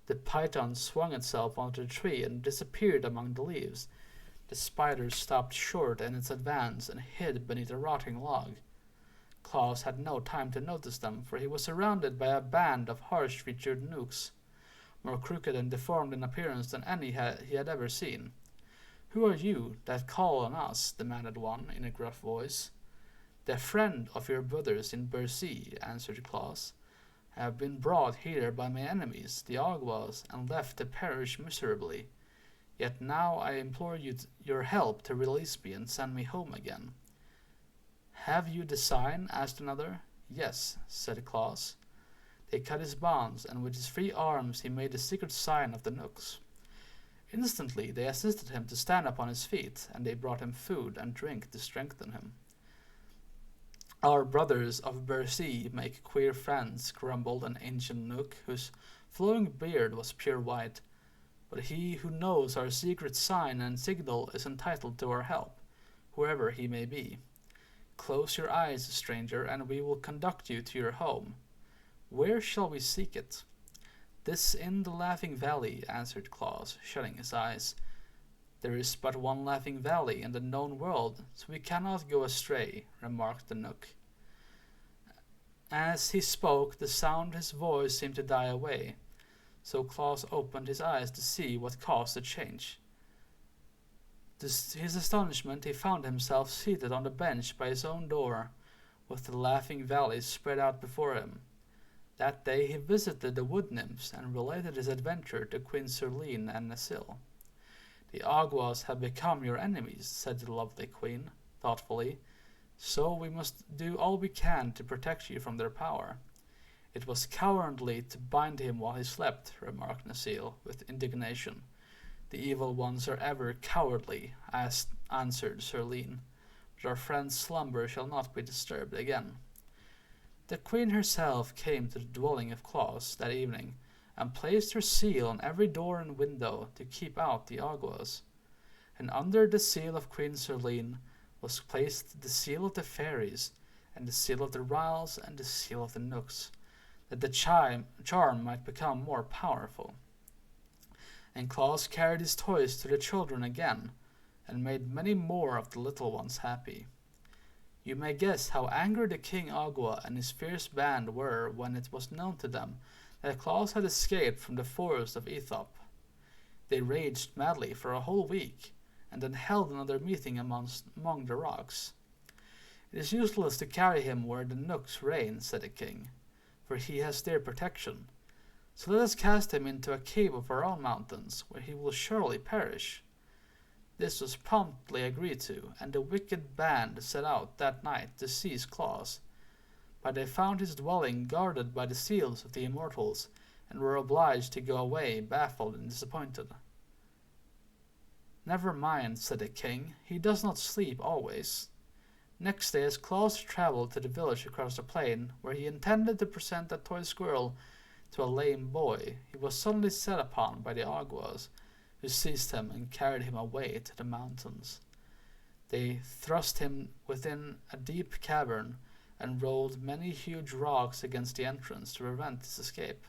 The python swung itself onto the tree and disappeared among the leaves. The spider stopped short in its advance and hid beneath a rotting log. Claus had no time to notice them, for he was surrounded by a band of harsh-featured nooks, more crooked and deformed in appearance than any he had ever seen. "Who are you that call on us?" demanded one in a gruff voice. "The friend of your brothers in Birby," answered Claus. "I have been brought here by my enemies, the Awgwas, and left to perish miserably. Yet now I implore your help to release me and send me home again." "Have you the sign?" asked another. "Yes," said Claus. They cut his bonds, and with his free arms he made the secret sign of the Nooks. Instantly they assisted him to stand upon his feet, and they brought him food and drink to strengthen him. "Our brothers of Birby make queer friends," grumbled an ancient Nook, whose flowing beard was pure white. "But he who knows our secret sign and signal is entitled to our help, whoever he may be. Close your eyes, stranger, and we will conduct you to your home. Where shall we seek it?" "This in the Laughing Valley," answered Claus, shutting his eyes. "There is but one Laughing Valley in the known world, so we cannot go astray," remarked the Nook. As he spoke, the sound of his voice seemed to die away, so Claus opened his eyes to see what caused the change. To his astonishment, he found himself seated on the bench by his own door, with the Laughing Valley spread out before him. That day he visited the wood nymphs and related his adventure to Queen Serline and Necile. "The Awgwas have become your enemies," said the lovely queen, thoughtfully, "so we must do all we can to protect you from their power." "It was cowardly to bind him while he slept," remarked Necile, with indignation. "The evil ones are ever cowardly," answered Serline, "but our friend's slumber shall not be disturbed again." The queen herself came to the dwelling of Claus that evening, and placed her seal on every door and window to keep out the Awgwas. And under the seal of Queen Serline was placed the seal of the fairies, and the seal of the Ryls, and the seal of the Nooks, that the charm might become more powerful. And Claus carried his toys to the children again, and made many more of the little ones happy. You may guess how angry the King Awgwa and his fierce band were when it was known to them that Claus had escaped from the forest of Aethop. They raged madly for a whole week, and then held another meeting among the rocks. "It is useless to carry him where the Nooks reign," said the king, "for he has their protection. So let us cast him into a cave of our own mountains, where he will surely perish." This was promptly agreed to, and the wicked band set out that night to seize Claus. But they found his dwelling guarded by the seals of the immortals, and were obliged to go away baffled and disappointed. "Never mind," said the king, "he does not sleep always." Next day, as Claus travelled to the village across the plain, where he intended to present a toy squirrel to a lame boy, he was suddenly set upon by the Awgwas, who seized him and carried him away to the mountains. They thrust him within a deep cavern, and rolled many huge rocks against the entrance to prevent his escape.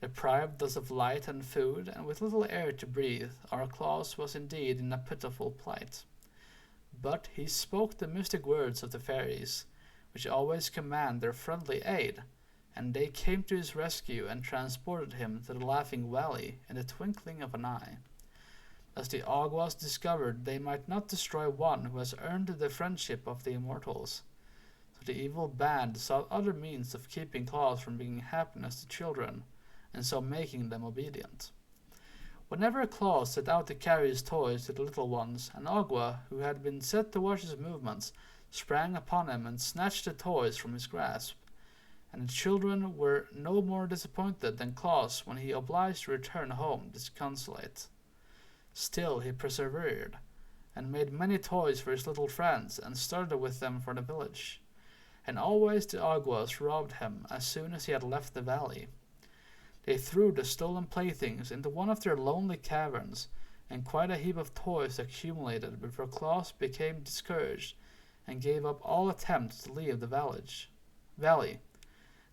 Deprived thus of light and food, and with little air to breathe, our Claus was indeed in a pitiful plight. But he spoke the mystic words of the fairies, which always command their friendly aid, and they came to his rescue and transported him to the Laughing Valley in the twinkling of an eye. As the Awgwas discovered they might not destroy one who has earned the friendship of the immortals, so the evil band sought other means of keeping Claus from bringing happiness to children, and so making them obedient. Whenever Claus set out to carry his toys to the little ones, an Awgwa, who had been set to watch his movements, sprang upon him and snatched the toys from his grasp, and the children were no more disappointed than Claus when he obliged to return home disconsolate. Still he persevered, and made many toys for his little friends, and started with them for the village. And always the Awgwas robbed him as soon as he had left the valley. They threw the stolen playthings into one of their lonely caverns, and quite a heap of toys accumulated before Claus became discouraged and gave up all attempts to leave the valley.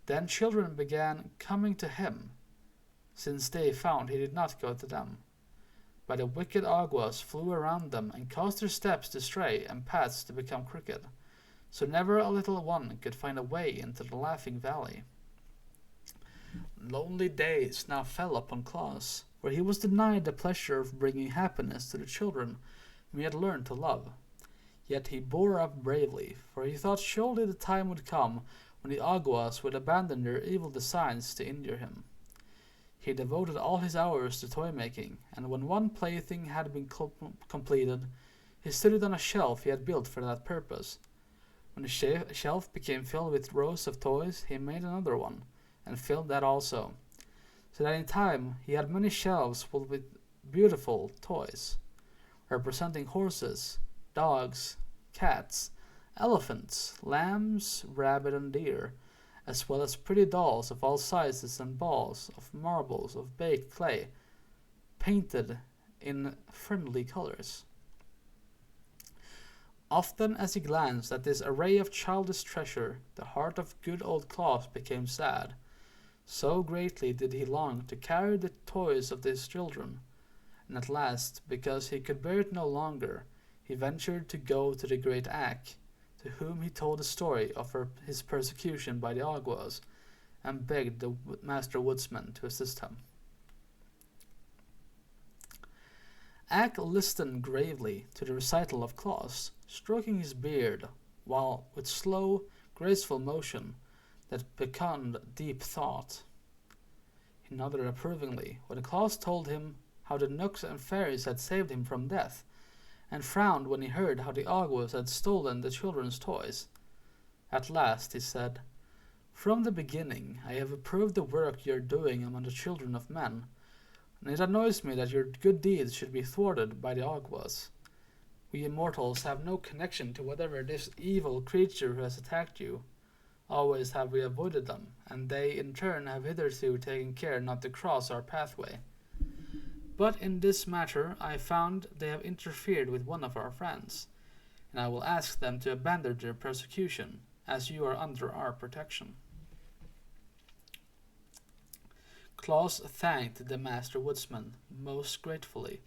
Then children began coming to him, since they found he did not go to them. But the wicked Aguas flew around them and caused their steps to stray and paths to become crooked, so never a little one could find a way into the Laughing Valley. Lonely days now fell upon Claus, for he was denied the pleasure of bringing happiness to the children whom he had learned to love. Yet he bore up bravely, for he thought surely the time would come when the Aguas would abandon their evil designs to injure him. He devoted all his hours to toy-making, and when one plaything had been completed, he stood it on a shelf he had built for that purpose. When the shelf became filled with rows of toys, he made another one, and filled that also, so that in time he had many shelves full with beautiful toys, representing horses, dogs, cats, elephants, lambs, rabbit, and deer, as well as pretty dolls of all sizes and balls of marbles of baked clay, painted in friendly colors. Often as he glanced at this array of childish treasure, the heart of good old Claus became sad. So greatly did he long to carry the toys of these children, and at last, because he could bear it no longer, he ventured to go to the great Ak, to whom he told the story of his persecution by the Aguas, and begged the master woodsman to assist him. Ak listened gravely to the recital of Claus, stroking his beard, while with slow, graceful motion that beckoned deep thought. He nodded approvingly when Claus told him how the Nooks and Fairies had saved him from death, and frowned when he heard how the Aguas had stolen the children's toys. At last he said, "From the beginning I have approved the work you are doing among the children of men, and it annoys me that your good deeds should be thwarted by the Aguas. We immortals have no connection to whatever this evil creature who has attacked you. Always have we avoided them, and they in turn have hitherto taken care not to cross our pathway. But in this matter I found they have interfered with one of our friends, and I will ask them to abandon their persecution, as you are under our protection." Claus thanked the master woodsman most gratefully,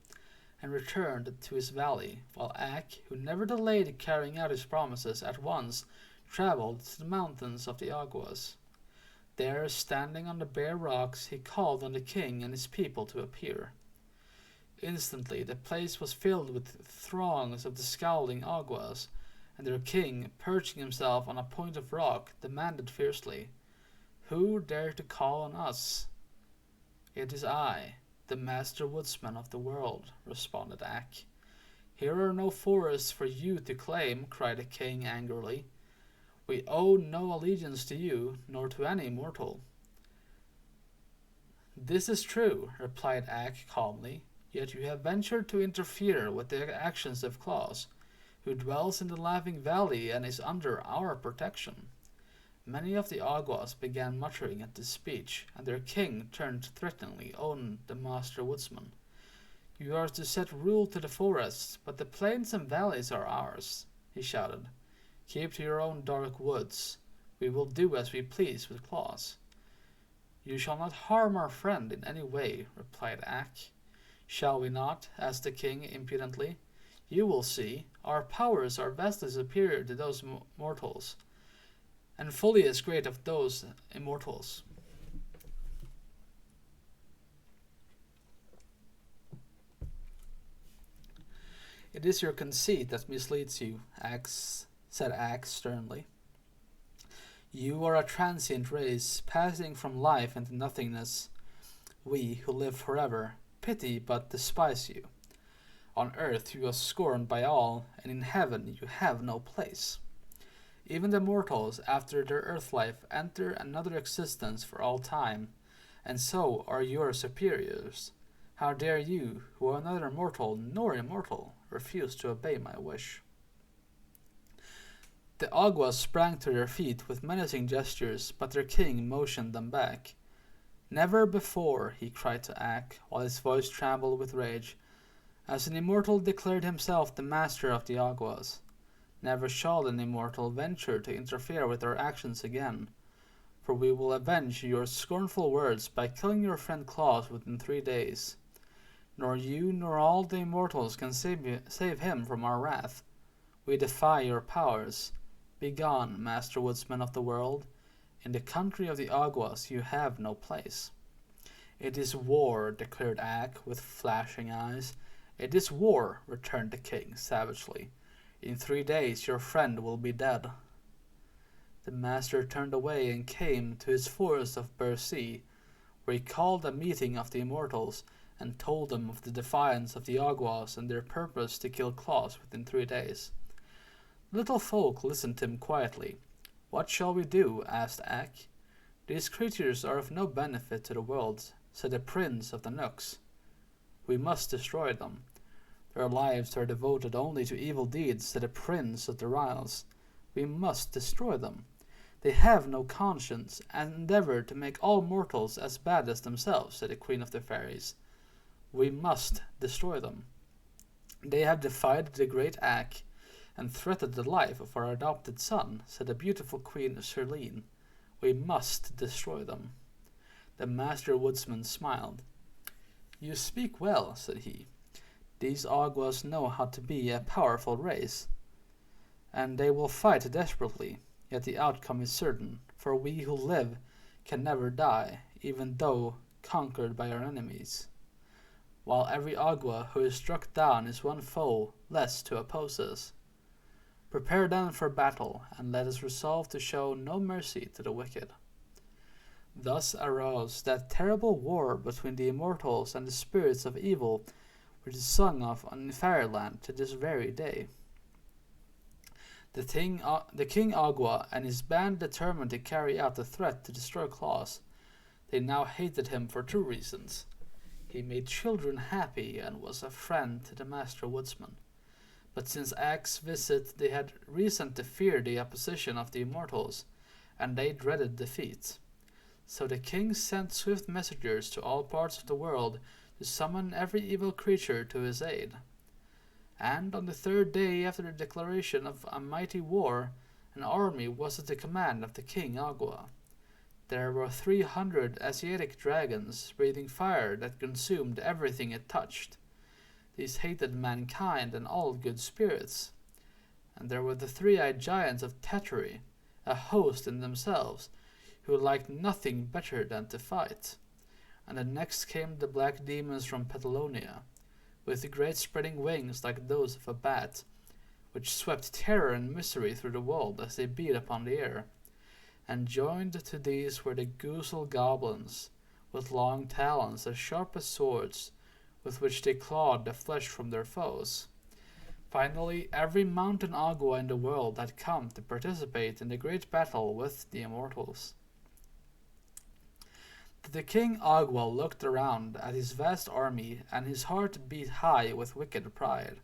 and returned to his valley, while Ak, who never delayed carrying out his promises, at once traveled to the mountains of the Aguas. There, standing on the bare rocks, he called on the king and his people to appear. Instantly the place was filled with throngs of the scowling Aguas, and their king, perching himself on a point of rock, demanded fiercely, "Who dare to call on us?" "It is I, the master woodsman of the world," responded Ak. "Here are no forests for you to claim," cried the king angrily. "We owe no allegiance to you, nor to any mortal." "This is true," replied Ak calmly, "yet you have ventured to interfere with the actions of Claus, who dwells in the Laughing Valley and is under our protection." Many of the Aguas began muttering at this speech, and their king turned threateningly on the master woodsman. "You are to set rule to the forests, but the plains and valleys are ours," he shouted. "Keep to your own dark woods. We will do as we please with Claus." "You shall not harm our friend in any way," replied Ak. "Shall we not?" asked the king impudently. "You will see. Our powers are vastly superior to those mortals, and fully as great as those immortals." "It is your conceit that misleads you," said Ak sternly. "You are a transient race, passing from life into nothingness. We, who live forever, pity but despise you. On earth you are scorned by all, and in heaven you have no place. Even the mortals, after their earth life, enter another existence for all time, and so are your superiors. How dare you, who are neither mortal nor immortal, refuse to obey my wish?" The Aguas sprang to their feet with menacing gestures, but their king motioned them back. "Never before," he cried to Ak, while his voice trembled with rage, "has an immortal declared himself the master of the Aguas. Never shall an immortal venture to interfere with our actions again, for we will avenge your scornful words by killing your friend Claus within 3 days. Nor you nor all the immortals can save him from our wrath. We defy your powers. Begone, Master Woodsman of the world. In the country of the Aguas you have no place. It is war, declared Ak with flashing eyes. It is war, returned the king savagely. In 3 days your friend will be dead. The master turned away and came to his forest of Birby, where he called a meeting of the immortals and told them of the defiance of the Aguas and their purpose to kill Claus within 3 days. The little folk listened to him quietly. What shall we do? Asked Ak. These creatures are of no benefit to the world, said the prince of the Nooks. We must destroy them. Their lives are devoted only to evil deeds, said the prince of the Riles. We must destroy them. They have no conscience, and endeavor to make all mortals as bad as themselves, said the queen of the fairies. We must destroy them. They have defied the great Ak, and threatened the life of our adopted son, said the beautiful queen Serline. We must destroy them. The master woodsman smiled. You speak well, said he. These Aguas know how to be a powerful race, and they will fight desperately, yet the outcome is certain, for we who live can never die, even though conquered by our enemies. While every Agua who is struck down is one foe less to oppose us. Prepare then for battle, and let us resolve to show no mercy to the wicked. Thus arose that terrible war between the immortals and the spirits of evil, which is sung of in Fairyland to this very day. The King Agua and his band determined to carry out the threat to destroy Claus. They now hated him for 2 reasons. He made children happy and was a friend to the Master Woodsman. But since Ak's visit, they had reason to fear the opposition of the immortals, and they dreaded defeat. So the king sent swift messengers to all parts of the world to summon every evil creature to his aid. And on the 3rd day after the declaration of a mighty war, an army was at the command of the King Agua. There were 300 Asiatic dragons breathing fire that consumed everything it touched. These hated mankind and all good spirits. And there were the 3-eyed giants of Tetri, a host in themselves, who liked nothing better than to fight. And then next came the black demons from Petalonia, with great spreading wings like those of a bat, which swept terror and misery through the world as they beat upon the air. And joined to these were the Goosel goblins, with long talons as sharp as swords, with which they clawed the flesh from their foes. Finally, every mountain Agua in the world had come to participate in the great battle with the immortals. The King Agua looked around at his vast army, and his heart beat high with wicked pride,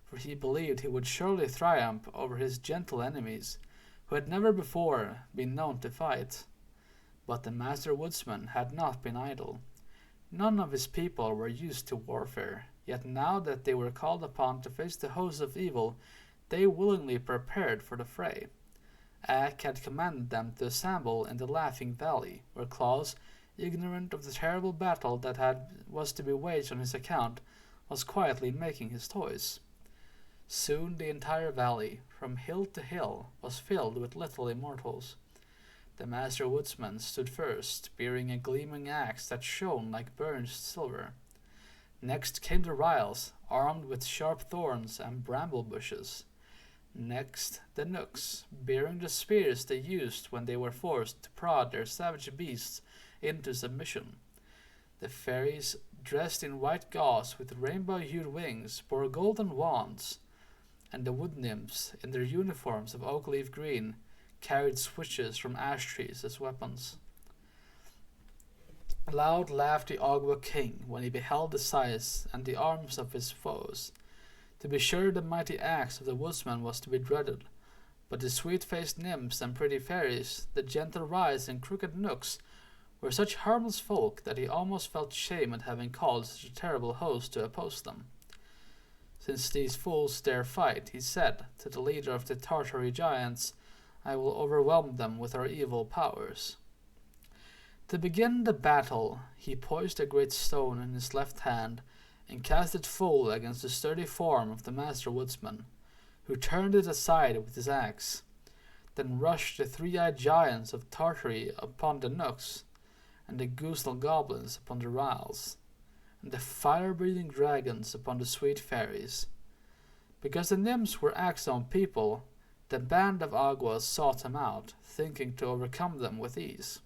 for he believed he would surely triumph over his gentle enemies, who had never before been known to fight. But the Master Woodsman had not been idle. None of his people were used to warfare, yet now that they were called upon to face the hosts of evil, they willingly prepared for the fray. Ak had commanded them to assemble in the Laughing Valley, where Claus, ignorant of the terrible battle that was to be waged on his account, was quietly making his toys. Soon the entire valley, from hill to hill, was filled with little immortals. The Master Woodsman stood first, bearing a gleaming axe that shone like burnished silver. Next came the Riles, armed with sharp thorns and bramble bushes. Next the Nooks, bearing the spears they used when they were forced to prod their savage beasts into submission. The fairies, dressed in white gauze with rainbow-hued wings, bore golden wands, and the wood nymphs, in their uniforms of oak-leaf green, carried switches from ash trees as weapons. Loud laughed the Agua king when he beheld the size and the arms of his foes. To be sure, the mighty axe of the woodsman was to be dreaded, but the sweet-faced nymphs and pretty fairies, the gentle Riles and crooked Nooks, were such harmless folk that he almost felt shame at having called such a terrible host to oppose them. Since these fools dare fight, he said to the leader of the Tartary giants, I will overwhelm them with our evil powers. To begin the battle, he poised a great stone in his left hand and cast it full against the sturdy form of the master woodsman, who turned it aside with his axe. Then rushed the three-eyed giants of Tartary upon the Knooks, and the goosel goblins upon the Ryls, and the fire-breathing dragons upon the sweet fairies. Because the nymphs were Axon people, the band of Aguas sought them out, thinking to overcome them with ease.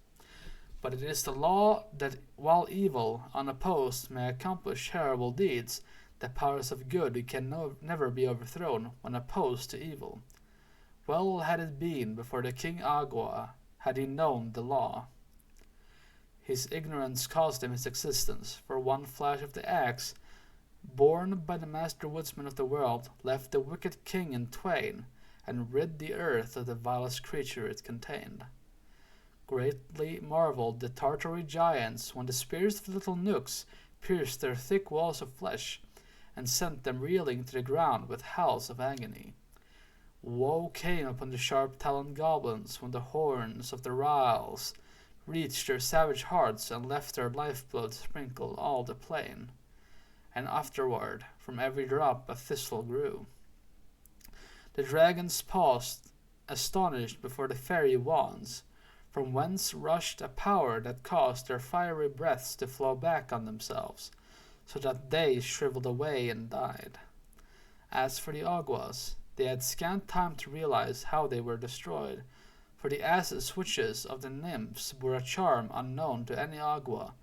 But it is the law that while evil, unopposed, may accomplish terrible deeds, the powers of good can never be overthrown when opposed to evil. Well had it been before the King Agua had he known the law. His ignorance cost him his existence, for one flash of the axe, borne by the master woodsman of the world, left the wicked king in twain, and rid the earth of the vilest creature it contained. Greatly marveled the Tartary giants when the spears of the little Knooks pierced their thick walls of flesh, and sent them reeling to the ground with howls of agony. Woe came upon the sharp-taloned goblins when the horns of the Ryls reached their savage hearts and left their lifeblood sprinkle all the plain. And afterward, from every drop a thistle grew. The dragons paused, astonished before the fairy wands, from whence rushed a power that caused their fiery breaths to flow back on themselves, so that they shriveled away and died. As for the Aguas, they had scant time to realize how they were destroyed, for the asses switches of the nymphs bore a charm unknown to any Agua,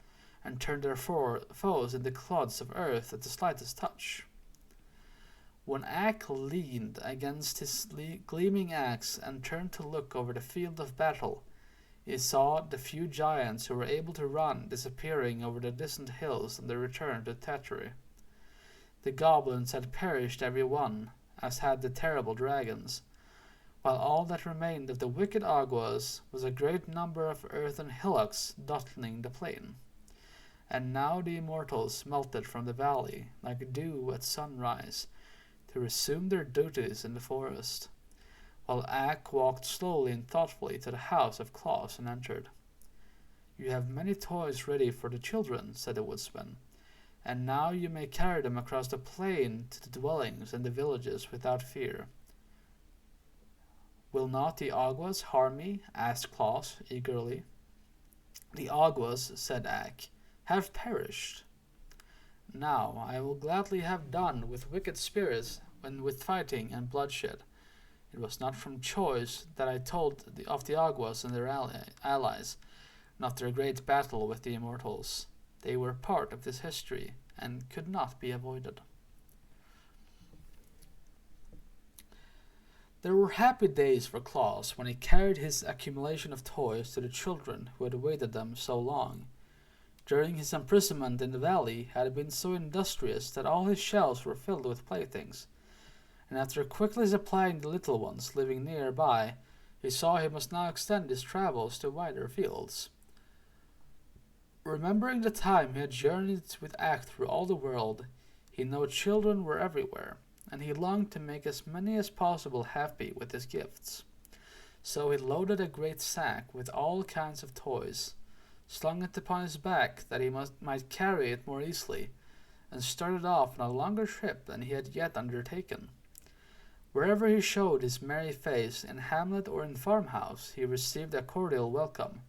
and turned their foes into clods of earth at the slightest touch. When Ak leaned against his gleaming axe and turned to look over the field of battle, he saw the few giants who were able to run disappearing over the distant hills on their return to Tartary. The goblins had perished every one, as had the terrible dragons, while all that remained of the wicked Aguas was a great number of earthen hillocks dotting the plain. And now the immortals melted from the valley like dew at sunrise, to resume their duties in the forest, while Ak walked slowly and thoughtfully to the house of Claus and entered. "You have many toys ready for the children," said the woodsman, "and now you may carry them across the plain to the dwellings and the villages without fear." "Will not the Aguas harm me?" asked Claus eagerly. "The Aguas," said Ak, "have perished. Now I will gladly have done with wicked spirits and with fighting and bloodshed. It was not from choice that I told of the Aguas and their allies, not their great battle with the immortals. They were part of this history, and could not be avoided." There were happy days for Claus when he carried his accumulation of toys to the children who had awaited them so long. During his imprisonment in the valley, he had been so industrious that all his shelves were filled with playthings, and after quickly supplying the little ones living nearby, he saw he must now extend his travels to wider fields. Remembering the time he had journeyed with Ak through all the world, he knew children were everywhere, and he longed to make as many as possible happy with his gifts. So he loaded a great sack with all kinds of toys, slung it upon his back that he might carry it more easily, and started off on a longer trip than he had yet undertaken. Wherever he showed his merry face, in hamlet or in farmhouse, he received a cordial welcome,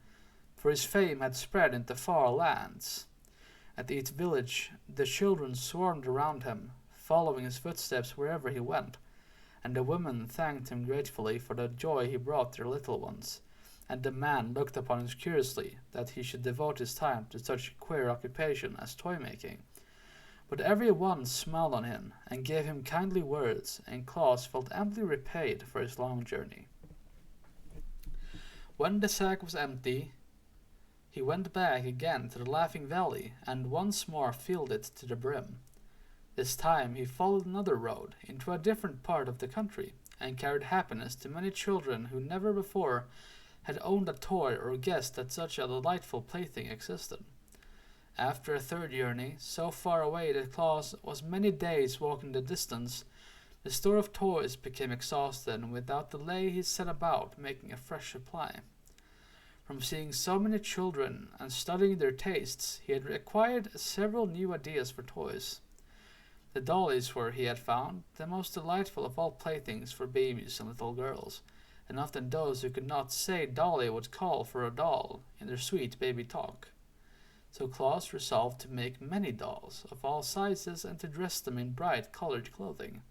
for his fame had spread into far lands. At each village the children swarmed around him, following his footsteps wherever he went, and the women thanked him gratefully for the joy he brought their little ones, and the man looked upon him curiously that he should devote his time to such a queer occupation as toy-making. But every one smiled on him and gave him kindly words, and Claus felt amply repaid for his long journey. When the sack was empty, he went back again to the Laughing Valley and once more filled it to the brim. This time he followed another road into a different part of the country, and carried happiness to many children who never before had owned a toy or guessed that such a delightful plaything existed. After a third journey, so far away that Claus was many days walking the distance, the store of toys became exhausted, and without delay he set about making a fresh supply. From seeing so many children and studying their tastes, he had acquired several new ideas for toys. The dollies were, he had found, the most delightful of all playthings for babies and little girls, and often those who could not say dolly would call for a doll in their sweet baby talk. So Claus resolved to make many dolls of all sizes and to dress them in bright colored clothing.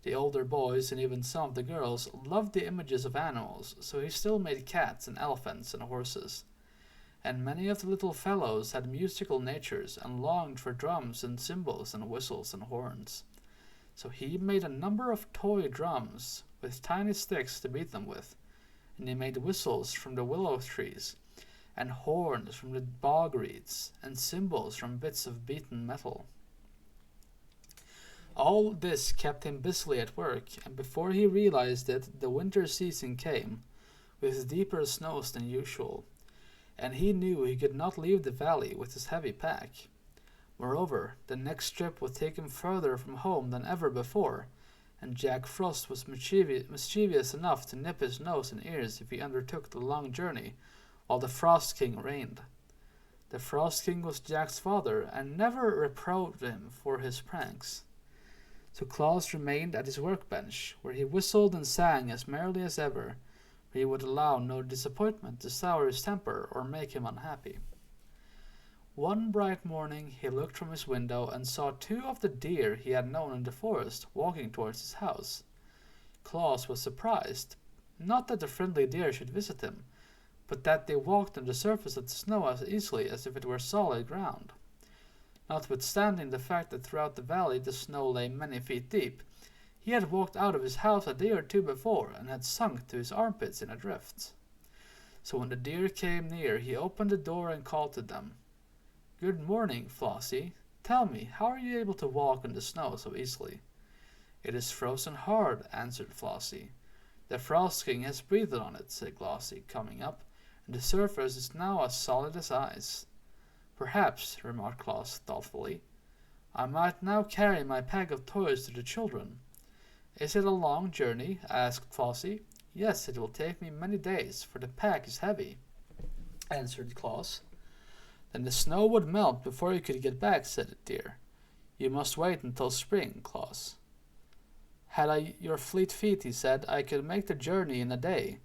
The older boys and even some of the girls loved the images of animals, so he still made cats and elephants and horses. And many of the little fellows had musical natures and longed for drums and cymbals and whistles and horns. So he made a number of toy drums with tiny sticks to beat them with, and he made whistles from the willow trees, and horns from the bog reeds, and cymbals from bits of beaten metal. All this kept him busily at work, and before he realized it, the winter season came, with deeper snows than usual, and he knew he could not leave the valley with his heavy pack. Moreover, the next trip would take him further from home than ever before, and Jack Frost was mischievous enough to nip his nose and ears if he undertook the long journey, while the Frost King reigned. The Frost King was Jack's father, and never reproved him for his pranks. So Claus remained at his workbench, where he whistled and sang as merrily as ever, for he would allow no disappointment to sour his temper or make him unhappy. One bright morning he looked from his window and saw two of the deer he had known in the forest walking towards his house. Claus was surprised, not that the friendly deer should visit him, but that they walked on the surface of the snow as easily as if it were solid ground. Notwithstanding the fact that throughout the valley the snow lay many feet deep, he had walked out of his house a day or two before and had sunk to his armpits in a drift. So when the deer came near, he opened the door and called to them. "Good morning, Flossie. Tell me, how are you able to walk in the snow so easily?" "It is frozen hard," answered Flossie. "The Frost King has breathed on it," said Glossie, coming up, "and the surface is now as solid as ice." "Perhaps," remarked Claus thoughtfully, "I might now carry my pack of toys to the children." "Is it a long journey?" asked Flossie. "Yes, it will take me many days, for the pack is heavy," answered Claus. "Then the snow would melt before you could get back," said the deer. "You must wait until spring, Claus." "Had I your fleet feet," he said, "I could make the journey in a day."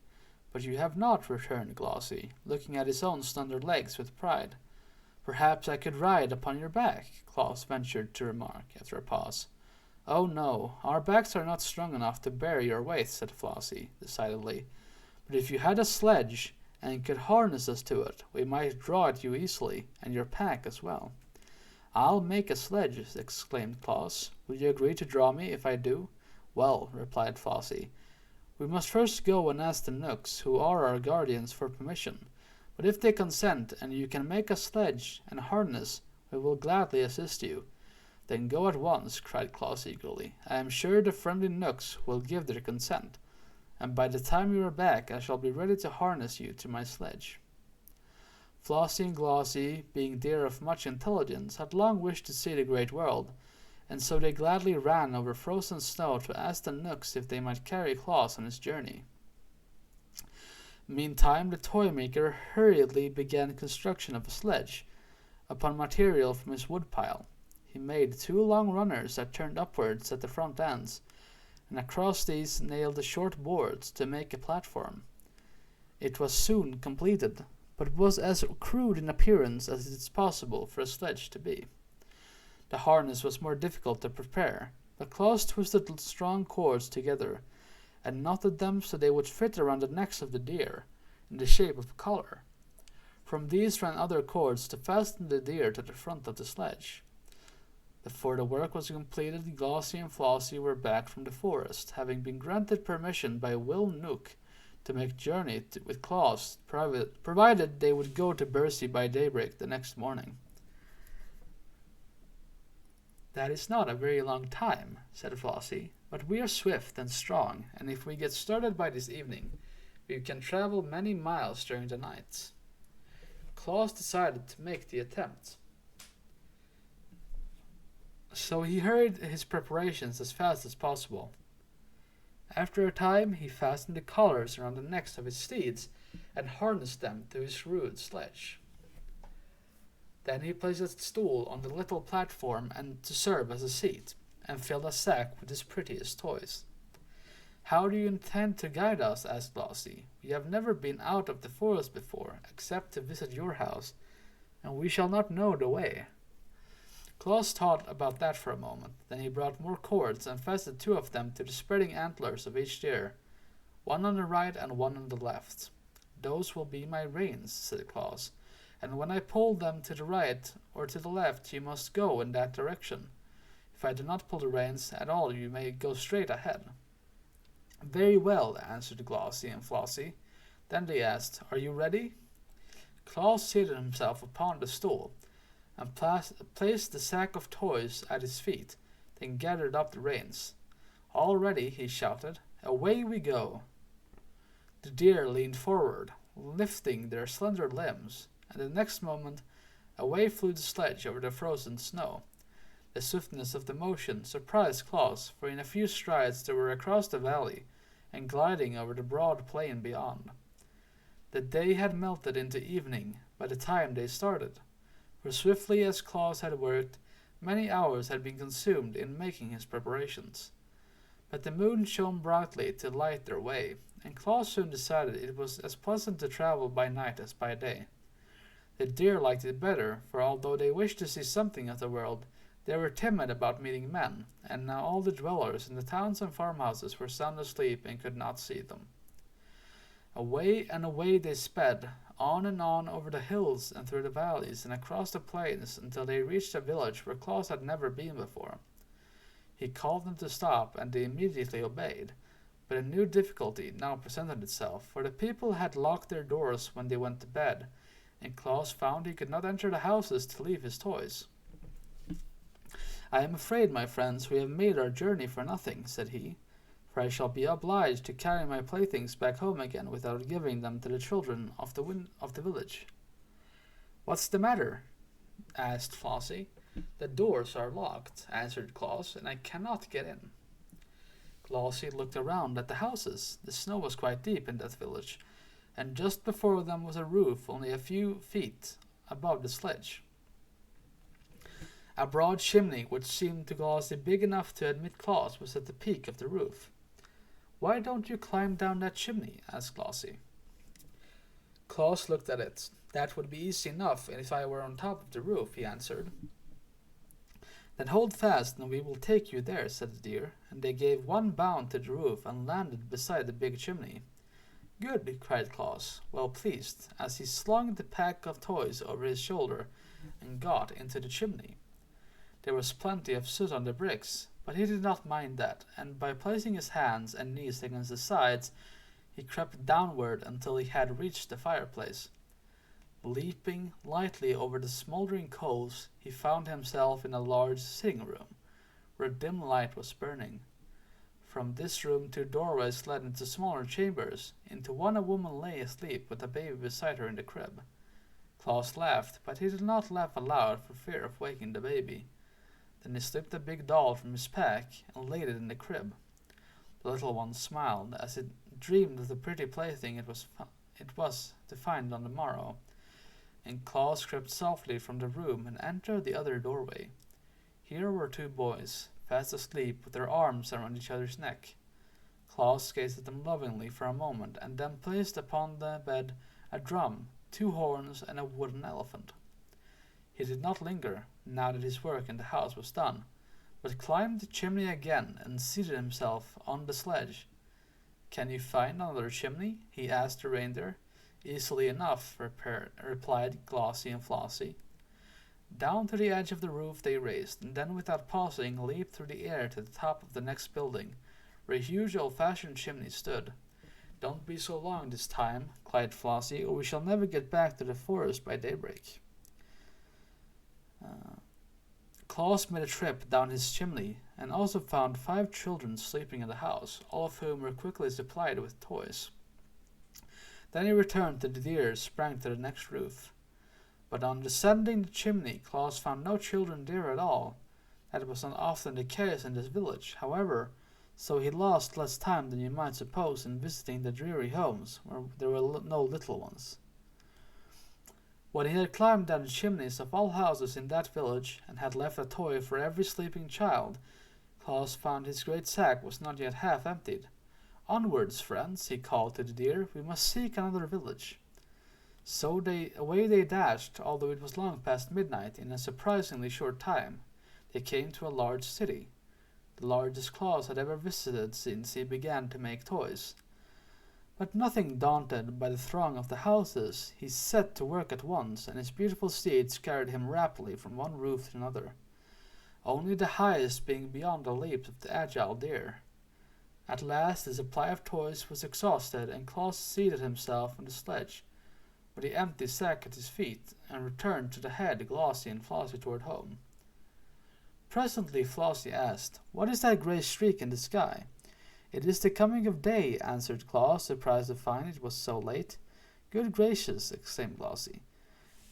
"But you have not," returned Glossie, looking at his own slender legs with pride. "Perhaps I could ride upon your back," Claus ventured to remark, after a pause. "Oh no, our backs are not strong enough to bear your weight," said Flossie, decidedly. "But if you had a sledge, and could harness us to it, we might draw it you easily, and your pack as well." "I'll make a sledge," exclaimed Claus. "Will you agree to draw me if I do?" "Well," replied Flossie, "we must first go and ask the Knooks, who are our guardians, for permission. But if they consent, and you can make a sledge and harness, we will gladly assist you." "Then go at once," cried Claus eagerly. "I am sure the friendly Knooks will give their consent, and by the time you are back I shall be ready to harness you to my sledge." Flossie and Glossie, being deer of much intelligence, had long wished to see the great world, and so they gladly ran over frozen snow to ask the Knooks if they might carry Claus on his journey. Meantime, the toy maker hurriedly began construction of a sledge, upon material from his woodpile. He made 2 long runners that turned upwards at the front ends, and across these nailed the short boards to make a platform. It was soon completed, but was as crude in appearance as it is possible for a sledge to be. The harness was more difficult to prepare, but Claus twisted strong cords together, and knotted them so they would fit around the necks of the deer, in the shape of a collar. From these ran other cords to fasten the deer to the front of the sledge. Before the work was completed, Glossie and Flossie were back from the forest, having been granted permission by Will Nook to make journey with Claus, provided they would go to Birby by daybreak the next morning. "That is not a very long time," said Flossie, "but we are swift and strong, and if we get started by this evening, we can travel many miles during the night." Claus decided to make the attempt. So he hurried his preparations as fast as possible. After a time, he fastened the collars around the necks of his steeds and harnessed them to his rude sledge. Then he placed a stool on the little platform and to serve as a seat, and filled a sack with his prettiest toys. "How do you intend to guide us?" asked Glossie. "We have never been out of the forest before, except to visit your house, and we shall not know the way." Claus thought about that for a moment. Then he brought more cords and fastened two of them to the spreading antlers of each deer, one on the right and one on the left. "Those will be my reins," said Claus, "and when I pull them to the right or to the left, you must go in that direction. If I do not pull the reins at all, you may go straight ahead." "Very well," answered Glossie and Flossie. Then they asked, "Are you ready?" Claus seated himself upon the stool and placed the sack of toys at his feet, then gathered up the reins. "All ready," he shouted. "Away we go!" The deer leaned forward, lifting their slender limbs, and the next moment away flew the sledge over the frozen snow. The swiftness of the motion surprised Claus, for in a few strides they were across the valley and gliding over the broad plain beyond. The day had melted into evening by the time they started, for swiftly as Claus had worked, many hours had been consumed in making his preparations. But the moon shone brightly to light their way, and Claus soon decided it was as pleasant to travel by night as by day. The deer liked it better, for although they wished to see something of the world, they were timid about meeting men, and now all the dwellers in the towns and farmhouses were sound asleep and could not see them. Away and away they sped, on and on over the hills and through the valleys and across the plains until they reached a village where Claus had never been before. He called them to stop, and they immediately obeyed. But a new difficulty now presented itself, for the people had locked their doors when they went to bed, and Claus found he could not enter the houses to leave his toys. "I am afraid, my friends, we have made our journey for nothing," said he, "for I shall be obliged to carry my playthings back home again without giving them to the children of the village." "What's the matter?" asked Flossie. "The doors are locked," answered Claus, "and I cannot get in." Glossie looked around at the houses. The snow was quite deep in that village, and just before them was a roof only a few feet above the sledge. A broad chimney, which seemed to Glossie big enough to admit Claus, was at the peak of the roof. "Why don't you climb down that chimney?" asked Glossie. Claus looked at it. "That would be easy enough if I were on top of the roof," he answered. "Then hold fast and we will take you there," said the deer, and they gave one bound to the roof and landed beside the big chimney. "Good," cried Claus, well pleased, as he slung the pack of toys over his shoulder and got into the chimney. There was plenty of soot on the bricks, but he did not mind that, and by placing his hands and knees against the sides, he crept downward until he had reached the fireplace. Leaping lightly over the smoldering coals, he found himself in a large sitting room, where dim light was burning. From this room two doorways led into smaller chambers. Into one a woman lay asleep with a baby beside her in the crib. Claus laughed, but he did not laugh aloud for fear of waking the baby. Then he slipped a big doll from his pack and laid it in the crib. The little one smiled as it dreamed of the pretty plaything it was to find on the morrow, and Claus crept softly from the room and entered the other doorway. Here were two boys, fast asleep with their arms around each other's neck. Claus gazed at them lovingly for a moment, and then placed upon the bed a drum, two horns, and a wooden elephant. He did not linger, now that his work in the house was done, but climbed the chimney again and seated himself on the sledge. "Can you find another chimney?" he asked the reindeer. "Easily enough," replied Glossie and Flossie. Down to the edge of the roof they raced, and then without pausing leaped through the air to the top of the next building, where a huge old-fashioned chimney stood. "Don't be so long this time," cried Flossie, "or we shall never get back to the forest by daybreak." Claus made a trip down his chimney, and also found 5 children sleeping in the house, all of whom were quickly supplied with toys. Then he returned to the deer and sprang to the next roof. But on descending the chimney, Claus found no children there at all. That was not often the case in this village. However, so he lost less time than you might suppose in visiting the dreary homes where there were no little ones. When he had climbed down the chimneys of all houses in that village, and had left a toy for every sleeping child, Claus found his great sack was not yet half emptied. "Onwards, friends," he called to the deer, "we must seek another village." So away they dashed, although it was long past midnight. In a surprisingly short time they came to a large city, the largest Claus had ever visited since he began to make toys. But nothing daunted by the throng of the houses, he set to work at once, and his beautiful steeds carried him rapidly from one roof to another, only the highest being beyond the leaps of the agile deer. At last the supply of toys was exhausted, and Claus seated himself on the sledge, with the empty sack at his feet, and returned to the head Glossie and Flossie toward home. Presently Flossie asked, "What is that grey streak in the sky?" "It is the coming of day," answered Claus, surprised to find it was so late. "Good gracious!" exclaimed Glossie.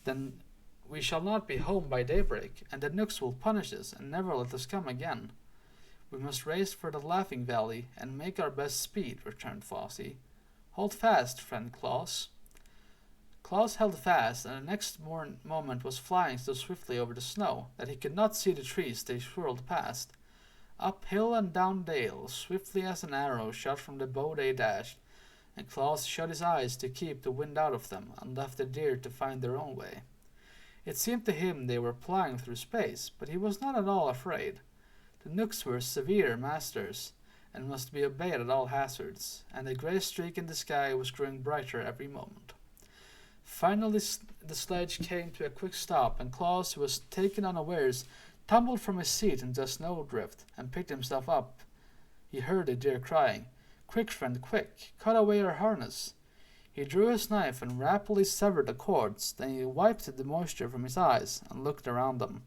"Then we shall not be home by daybreak, and the Knooks will punish us and never let us come again." "We must race for the Laughing Valley and make our best speed," returned Flossie. "Hold fast, friend Claus." Claus held fast, and the next moment was flying so swiftly over the snow that he could not see the trees they swirled past. Up hill and down dale, swiftly as an arrow shot from the bow they dashed, and Claus shut his eyes to keep the wind out of them, and left the deer to find their own way. It seemed to him they were flying through space, but he was not at all afraid. The Knooks were severe masters, and must be obeyed at all hazards, and the grey streak in the sky was growing brighter every moment. Finally the sledge came to a quick stop, and Claus, who was taken unawares, tumbled from his seat into a snowdrift, and picked himself up. He heard the deer crying, "Quick, friend, quick! Cut away our harness!" He drew his knife and rapidly severed the cords. Then he wiped the moisture from his eyes and looked around them.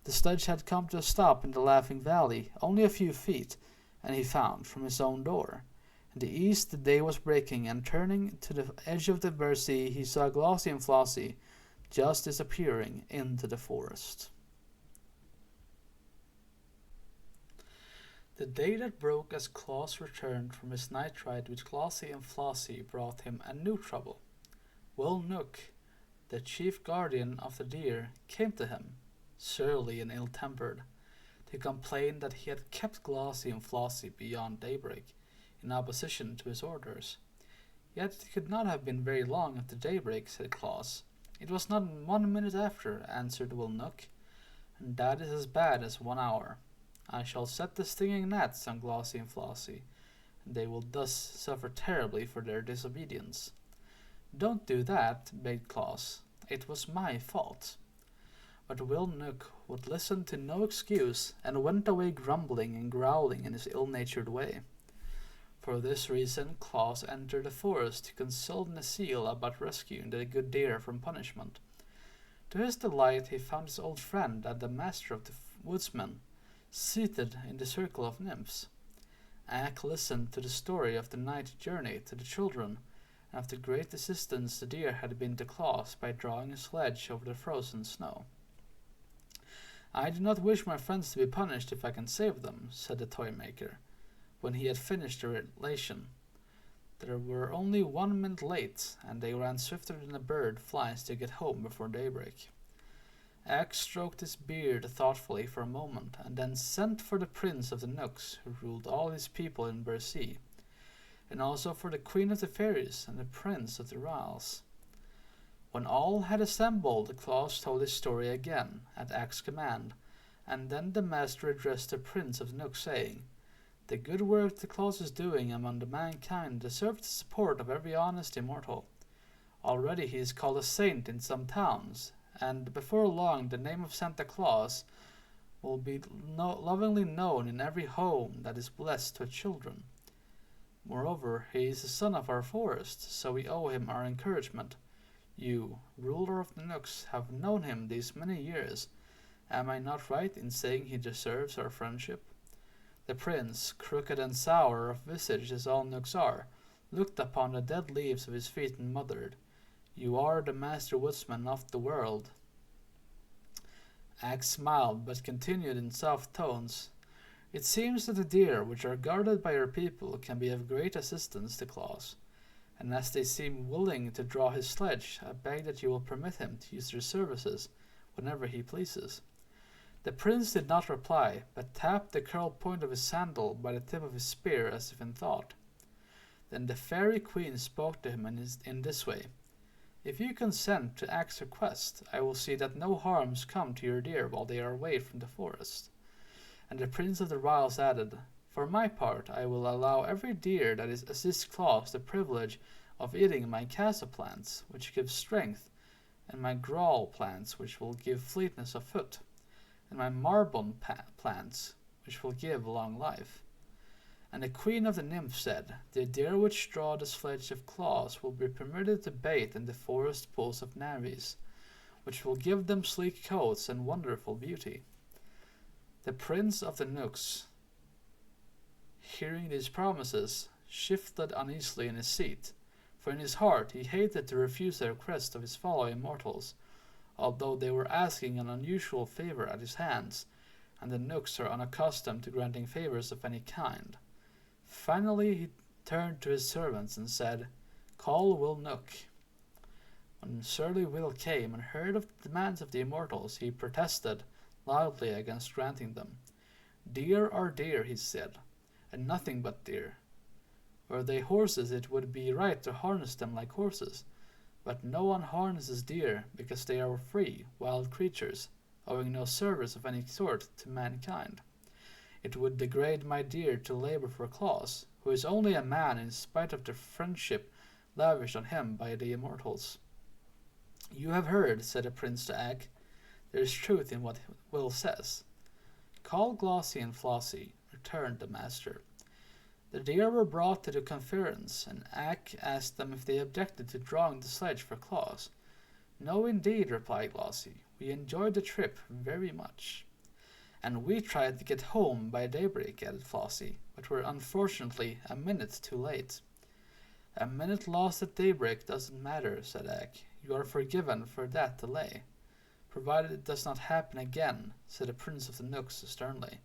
The sledge had come to a stop in the Laughing Valley, only a few feet, and he found, from his own door. In the east the day was breaking, and turning to the edge of the Birby, he saw Glossie and Flossie just disappearing into the forest. The day that broke as Claus returned from his night ride with Glossie and Flossie brought him a new trouble. Will Nook, the chief guardian of the deer, came to him, surly and ill-tempered, to complain that he had kept Glossie and Flossie beyond daybreak, in opposition to his orders. "Yet it could not have been very long after daybreak," said Claus. "It was not 1 minute after," answered Will Nook, "and that is as bad as 1 hour. I shall set the stinging gnats on Glossie and Flossie, and they will thus suffer terribly for their disobedience." "Don't do that," begged Claus. "It was my fault." But Will Nook would listen to no excuse, and went away grumbling and growling in his ill-natured way. For this reason Claus entered the forest to consult Necile about rescuing the good deer from punishment. To his delight he found his old friend and the master of the woodsmen seated in the circle of nymphs. Ak listened to the story of the night journey to the children, and of the great assistance the deer had been to Claus by drawing a sledge over the frozen snow. "I do not wish my friends to be punished if I can save them," said the toy maker, when he had finished the relation. They were only 1 minute late, and they ran swifter than a bird flies to get home before daybreak. Ak stroked his beard thoughtfully for a moment, and then sent for the prince of the Knooks, who ruled all his people in Birby, and also for the queen of the fairies and the prince of the Ryls. When all had assembled, Claus told his story again, at Ak's command, and then the master addressed the prince of the Knooks, saying, "The good work that Claus is doing among the mankind deserves the support of every honest immortal. Already he is called a saint in some towns, and before long the name of Santa Claus will be lovingly known in every home that is blessed with children. Moreover, he is the son of our forest, so we owe him our encouragement. You, ruler of the Knooks, have known him these many years. Am I not right in saying he deserves our friendship?" The prince, crooked and sour of visage as all Knooks are, looked upon the dead leaves of his feet and muttered, "You are the master woodsman of the world." Ak smiled, but continued in soft tones, It seems that the deer which are guarded by your people can be of great assistance to Claus, and as they seem willing to draw his sledge, I beg that you will permit him to use their services whenever he pleases." The prince did not reply, but tapped the curled point of his sandal by the tip of his spear as if in thought. Then the fairy queen spoke to him in this way: "If you consent to Ak's request, I will see that no harms come to your deer while they are away from the forest." And the Prince of the Isles added, "For my part, I will allow every deer that assists Claus the privilege of eating my casa plants, which give strength, and my grawl plants, which will give fleetness of foot, and my marbon plants, which will give long life." And the Queen of the Nymphs said, "The deer which draw the sledge of Claus will be permitted to bathe in the forest pools of Navis, which will give them sleek coats and wonderful beauty." The Prince of the Nooks, hearing these promises, shifted uneasily in his seat, for in his heart he hated to refuse the request of his fellow immortals, although they were asking an unusual favor at his hands, and the Nooks are unaccustomed to granting favors of any kind. Finally he turned to his servants and said, "Call Will Nook." When surly Will came and heard of the demands of the immortals, he protested loudly against granting them. "Deer are deer," he said, "and nothing but deer. Were they horses, it would be right to harness them like horses, but no one harnesses deer because they are free, wild creatures, owing no service of any sort to mankind. It would degrade my deer to labor for Claus, who is only a man in spite of the friendship lavished on him by the immortals." "You have heard," said the prince to Ak. "There is truth in what Will says." "Call Glossie and Flossie," returned the master. The deer were brought to the conference, and Ak asked them if they objected to drawing the sledge for Claus. "No, indeed," replied Glossie. "We enjoyed the trip very much." "And we tried to get home by daybreak," added Flossie, "but were unfortunately a minute too late." "A minute lost at daybreak doesn't matter," said Ak. "You are forgiven for that delay." "Provided it does not happen again," said the Prince of the Nooks sternly.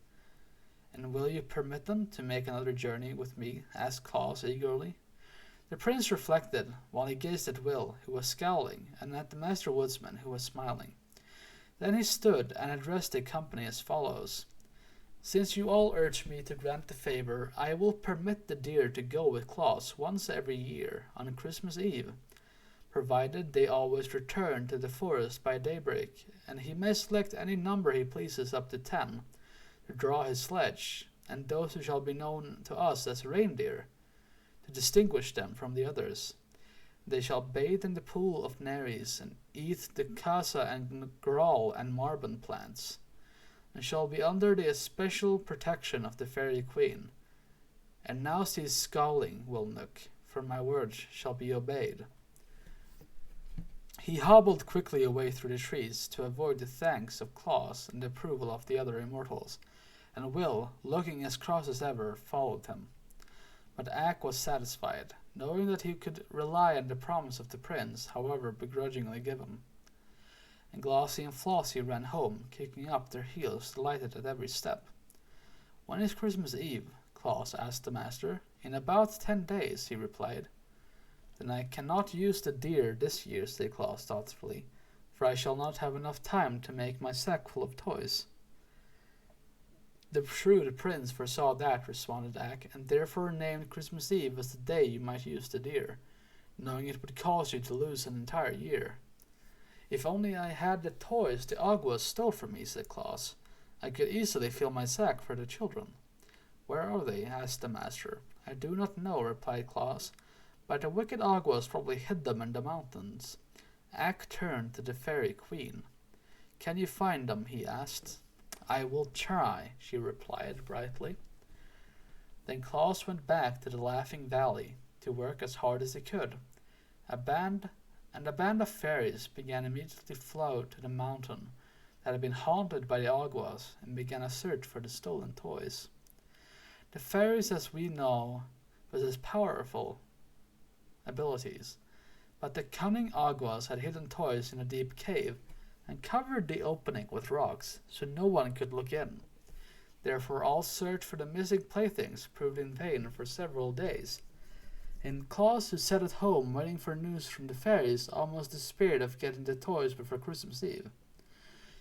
"And will you permit them to make another journey with me?" asked Claus eagerly. The prince reflected, while he gazed at Will, who was scowling, and at the master woodsman, who was smiling. Then he stood and addressed the company as follows: "Since you all urge me to grant the favor, I will permit the deer to go with Claus once every year, on Christmas Eve, provided they always return to the forest by daybreak, and he may select any number he pleases up to 10, to draw his sledge, and those who shall be known to us as reindeer, to distinguish them from the others. They shall bathe in the pool of Neris, and eat the casa and grawl and marbon plants, and shall be under the especial protection of the fairy queen. And now cease scowling, Will Nook, for my words shall be obeyed." He hobbled quickly away through the trees to avoid the thanks of Claus and the approval of the other immortals, and Will, looking as cross as ever, followed him. But Ak was satisfied, knowing that he could rely on the promise of the prince, however begrudgingly given. And Glossie and Flossie ran home, kicking up their heels, delighted at every step. "When is Christmas Eve?" Claus asked the master. "In about 10 days," he replied. "Then I cannot use the deer this year," said Claus thoughtfully, "for I shall not have enough time to make my sack full of toys." "The shrewd prince foresaw that," responded Ak, "and therefore named Christmas Eve as the day you might use the deer, knowing it would cause you to lose an entire year." "If only I had the toys the Aguas stole from me," said Claus, "I could easily fill my sack for the children." "Where are they?" asked the master. "I do not know," replied Claus, "but the wicked Aguas probably hid them in the mountains." Ak turned to the fairy queen. "Can you find them?" he asked. "I will try," she replied brightly. Then Claus went back to the Laughing Valley to work as hard as he could. A band of fairies began immediately to flow to the mountain that had been haunted by the Aguas and began a search for the stolen toys. The fairies, as we know, possess powerful abilities, but the cunning Aguas had hidden toys in a deep cave and covered the opening with rocks so no one could look in. Therefore all search for the missing playthings proved in vain for several days. And Claus, who sat at home waiting for news from the fairies, almost despaired of getting the toys before Christmas Eve.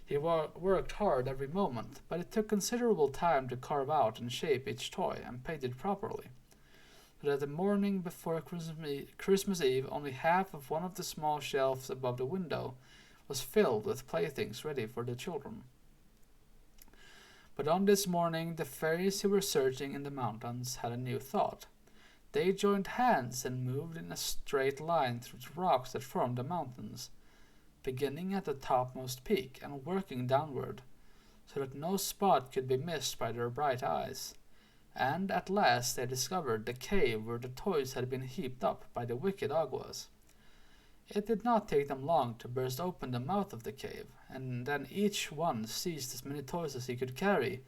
He worked hard every moment, but it took considerable time to carve out and shape each toy and paint it properly, so that the morning before Christmas Eve only half of one of the small shelves above the window was filled with playthings ready for the children. But on this morning the fairies who were searching in the mountains had a new thought. They joined hands and moved in a straight line through the rocks that formed the mountains, beginning at the topmost peak and working downward, so that no spot could be missed by their bright eyes. And at last they discovered the cave where the toys had been heaped up by the wicked Aguas. It did not take them long to burst open the mouth of the cave, and then each one seized as many toys as he could carry,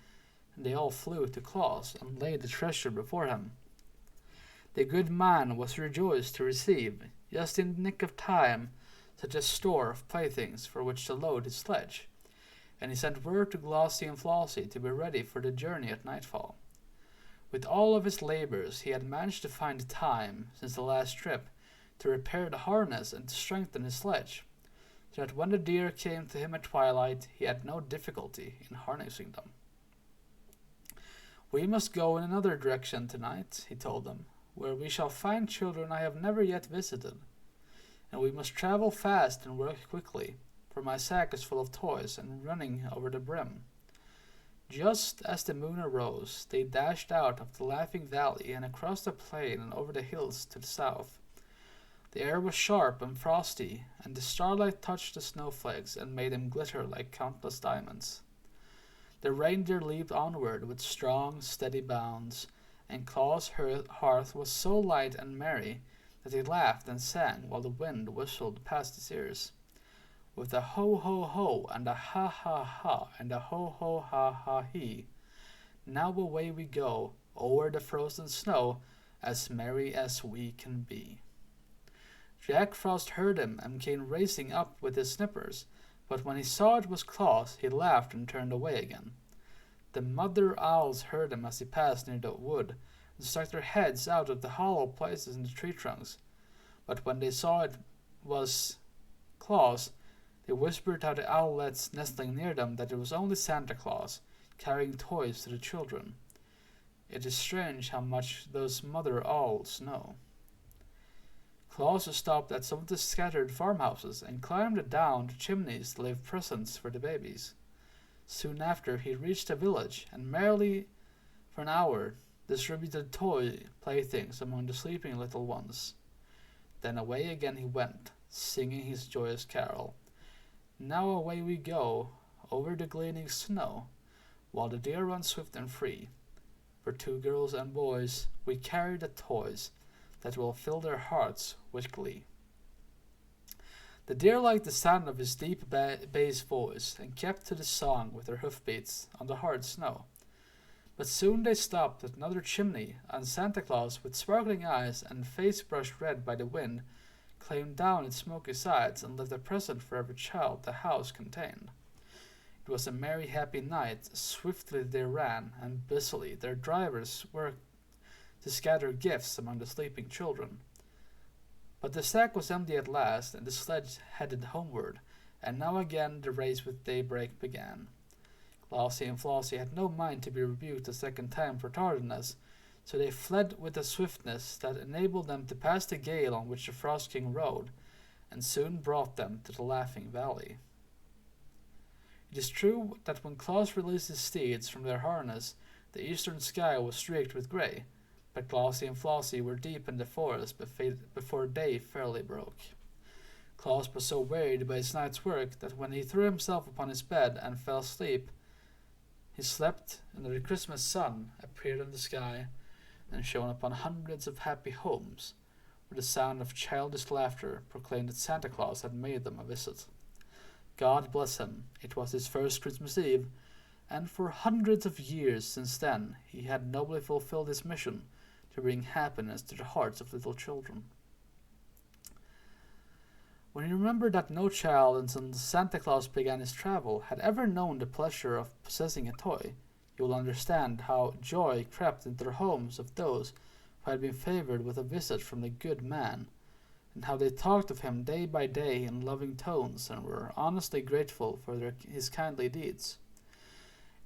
and they all flew to Claus and laid the treasure before him. The good man was rejoiced to receive, just in the nick of time, such a store of playthings for which to load his sledge, and he sent word to Glossie and Flossie to be ready for the journey at nightfall. With all of his labors, he had managed to find time, since the last trip, to repair the harness and to strengthen his sledge, so that when the deer came to him at twilight, he had no difficulty in harnessing them. "We must go in another direction tonight," he told them, "where we shall find children I have never yet visited. And we must travel fast and work quickly, for my sack is full of toys and running over the brim." Just as the moon arose, they dashed out of the Laughing Valley and across the plain and over the hills to the south. The air was sharp and frosty, and the starlight touched the snowflakes and made them glitter like countless diamonds. The reindeer leaped onward with strong, steady bounds, and Claus' hearth was so light and merry that he laughed and sang while the wind whistled past his ears. With a ho ho ho and a ha ha ha and a ho ho ha ha he, now away we go over the frozen snow, as merry as we can be. Jack Frost heard him and came racing up with his snippers, but when he saw it was Claus, he laughed and turned away again. The mother owls heard him as he passed near the wood, and stuck their heads out of the hollow places in the tree trunks. But when they saw it was Claus, they whispered to the owlets nestling near them that it was only Santa Claus, carrying toys to the children. It is strange how much those mother owls know. Claus stopped at some of the scattered farmhouses and climbed down the chimneys to leave presents for the babies. Soon after, he reached a village, and merrily for an hour distributed toy playthings among the sleeping little ones. Then away again he went, singing his joyous carol. Now away we go, over the gleaming snow, while the deer run swift and free. For 2 girls and boys, we carry the toys that will fill their hearts with glee. The deer liked the sound of his deep bass voice and kept to the song with their hoofbeats on the hard snow. But soon they stopped at another chimney, and Santa Claus, with sparkling eyes and face brushed red by the wind, climbed down its smoky sides and left a present for every child the house contained. It was a merry, happy night. Swiftly they ran, and busily their drivers worked to scatter gifts among the sleeping children. But the sack was empty at last, and the sledge headed homeward, and now again the race with daybreak began. Glossie and Flossie had no mind to be rebuked a second time for tardiness, so they fled with a swiftness that enabled them to pass the gale on which the Frost King rode, and soon brought them to the Laughing Valley. It is true that when Claus released his steeds from their harness, the eastern sky was streaked with grey, but Glossie and Flossie were deep in the forest before day fairly broke. Claus was so wearied by his night's work that when he threw himself upon his bed and fell asleep, he slept, and the Christmas sun appeared in the sky and shone upon hundreds of happy homes, where the sound of childish laughter proclaimed that Santa Claus had made them a visit. God bless him, it was his first Christmas Eve, and for hundreds of years since then he had nobly fulfilled his mission to bring happiness to the hearts of little children. When you remember that no child, until Santa Claus began his travel, had ever known the pleasure of possessing a toy, you will understand how joy crept into the homes of those who had been favored with a visit from the good man, and how they talked of him day by day in loving tones and were honestly grateful for his kindly deeds.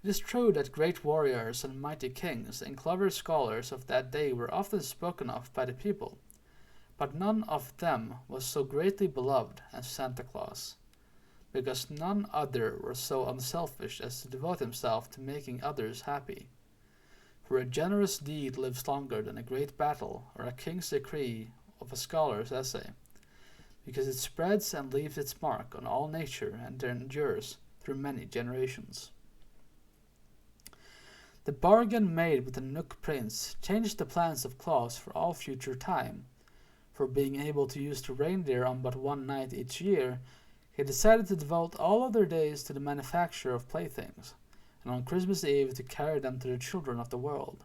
It is true that great warriors and mighty kings and clever scholars of that day were often spoken of by the people, but none of them was so greatly beloved as Santa Claus, because none other was so unselfish as to devote himself to making others happy. For a generous deed lives longer than a great battle or a king's decree of a scholar's essay, because it spreads and leaves its mark on all nature and endures through many generations. The bargain made with the Nook Prince changed the plans of Claus for all future time, for being able to use the reindeer on but one night each year, he decided to devote all other days to the manufacture of playthings, and on Christmas Eve to carry them to the children of the world.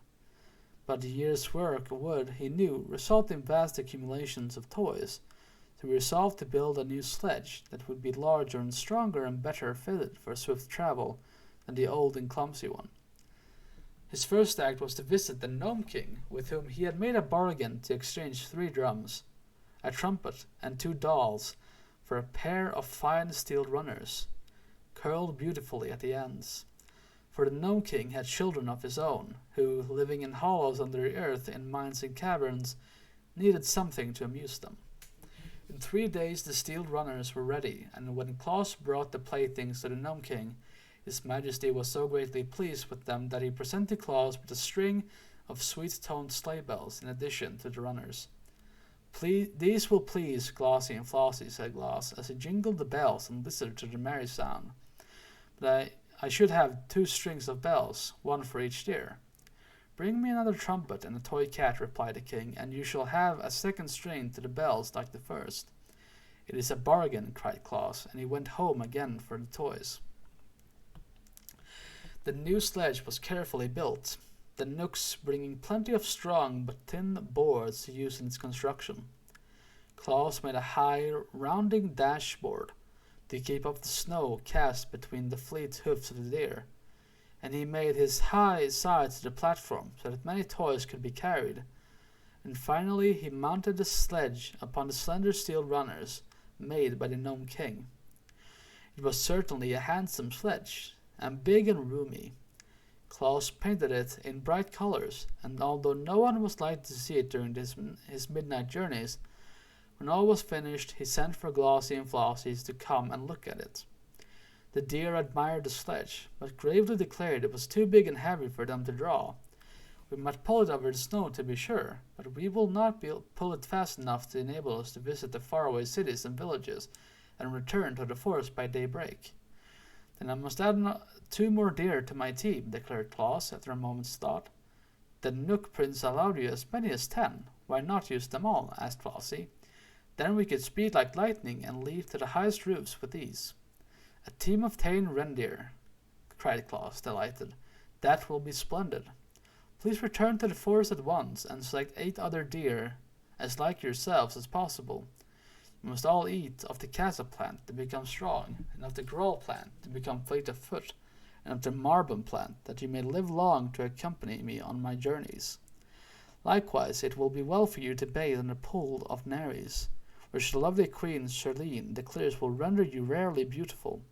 But the year's work would, he knew, result in vast accumulations of toys, so he resolved to build a new sledge that would be larger and stronger and better fitted for swift travel than the old and clumsy one. His first act was to visit the Gnome King, with whom he had made a bargain to exchange 3 drums, a trumpet, and 2 dolls for a pair of fine steel runners, curled beautifully at the ends. For the Gnome King had children of his own, who, living in hollows under the earth in mines and caverns, needed something to amuse them. In 3 days the steel runners were ready, and when Claus brought the playthings to the Gnome King, His Majesty was so greatly pleased with them that he presented Claus with a string of sweet-toned sleigh bells in addition to the runners. These will please Glossie and Flossie, said Claus, as he jingled the bells and listened to the merry sound. But I should have 2 strings of bells, 1 for each deer. Bring me another trumpet and a toy cat, replied the king, and you shall have a 2nd string to the bells like the first. It is a bargain, cried Claus, and he went home again for the toys. The new sledge was carefully built, the Knooks bringing plenty of strong but thin boards to use in its construction. Claus made a high, rounding dashboard to keep up the snow cast between the fleet hoofs of the deer, and he made his high sides to the platform so that many toys could be carried, and finally he mounted the sledge upon the slender steel runners made by the Gnome King. It was certainly a handsome sledge, and big and roomy. Claus painted it in bright colors, and although no one was likely to see it during his midnight journeys, when all was finished he sent for Glossie and Flossie to come and look at it. The deer admired the sledge, but gravely declared it was too big and heavy for them to draw. We might pull it over the snow to be sure, but we will not pull it fast enough to enable us to visit the faraway cities and villages and return to the forest by daybreak. Then I must add 2 more deer to my team, declared Claus after a moment's thought. The Nook Prince allowed you as many as 10. Why not use them all? Asked Flossie. Then we could speed like lightning and leap to the highest roofs with ease. A team of 10 reindeer, cried Claus, delighted. That will be splendid. Please return to the forest at once and select 8 other deer as like yourselves as possible. You must all eat of the casa plant to become strong, and of the grawl plant to become fleet of foot, and of the marbon plant that you may live long to accompany me on my journeys. Likewise, it will be well for you to bathe in the pool of Nereis, which the lovely Queen Charlene declares will render you rarely beautiful.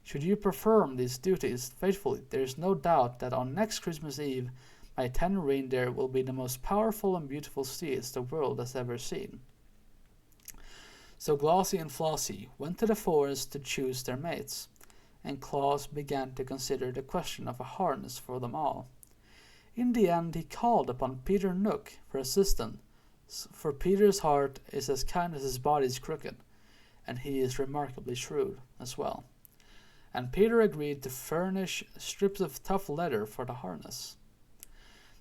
Should you perform these duties faithfully, there is no doubt that on next Christmas Eve my 10 reindeer will be the most powerful and beautiful steeds the world has ever seen. So Glossie and Flossie went to the forest to choose their mates, and Claus began to consider the question of a harness for them all. In the end he called upon Peter Nook for assistance, for Peter's heart is as kind as his body is crooked, and he is remarkably shrewd as well. And Peter agreed to furnish strips of tough leather for the harness.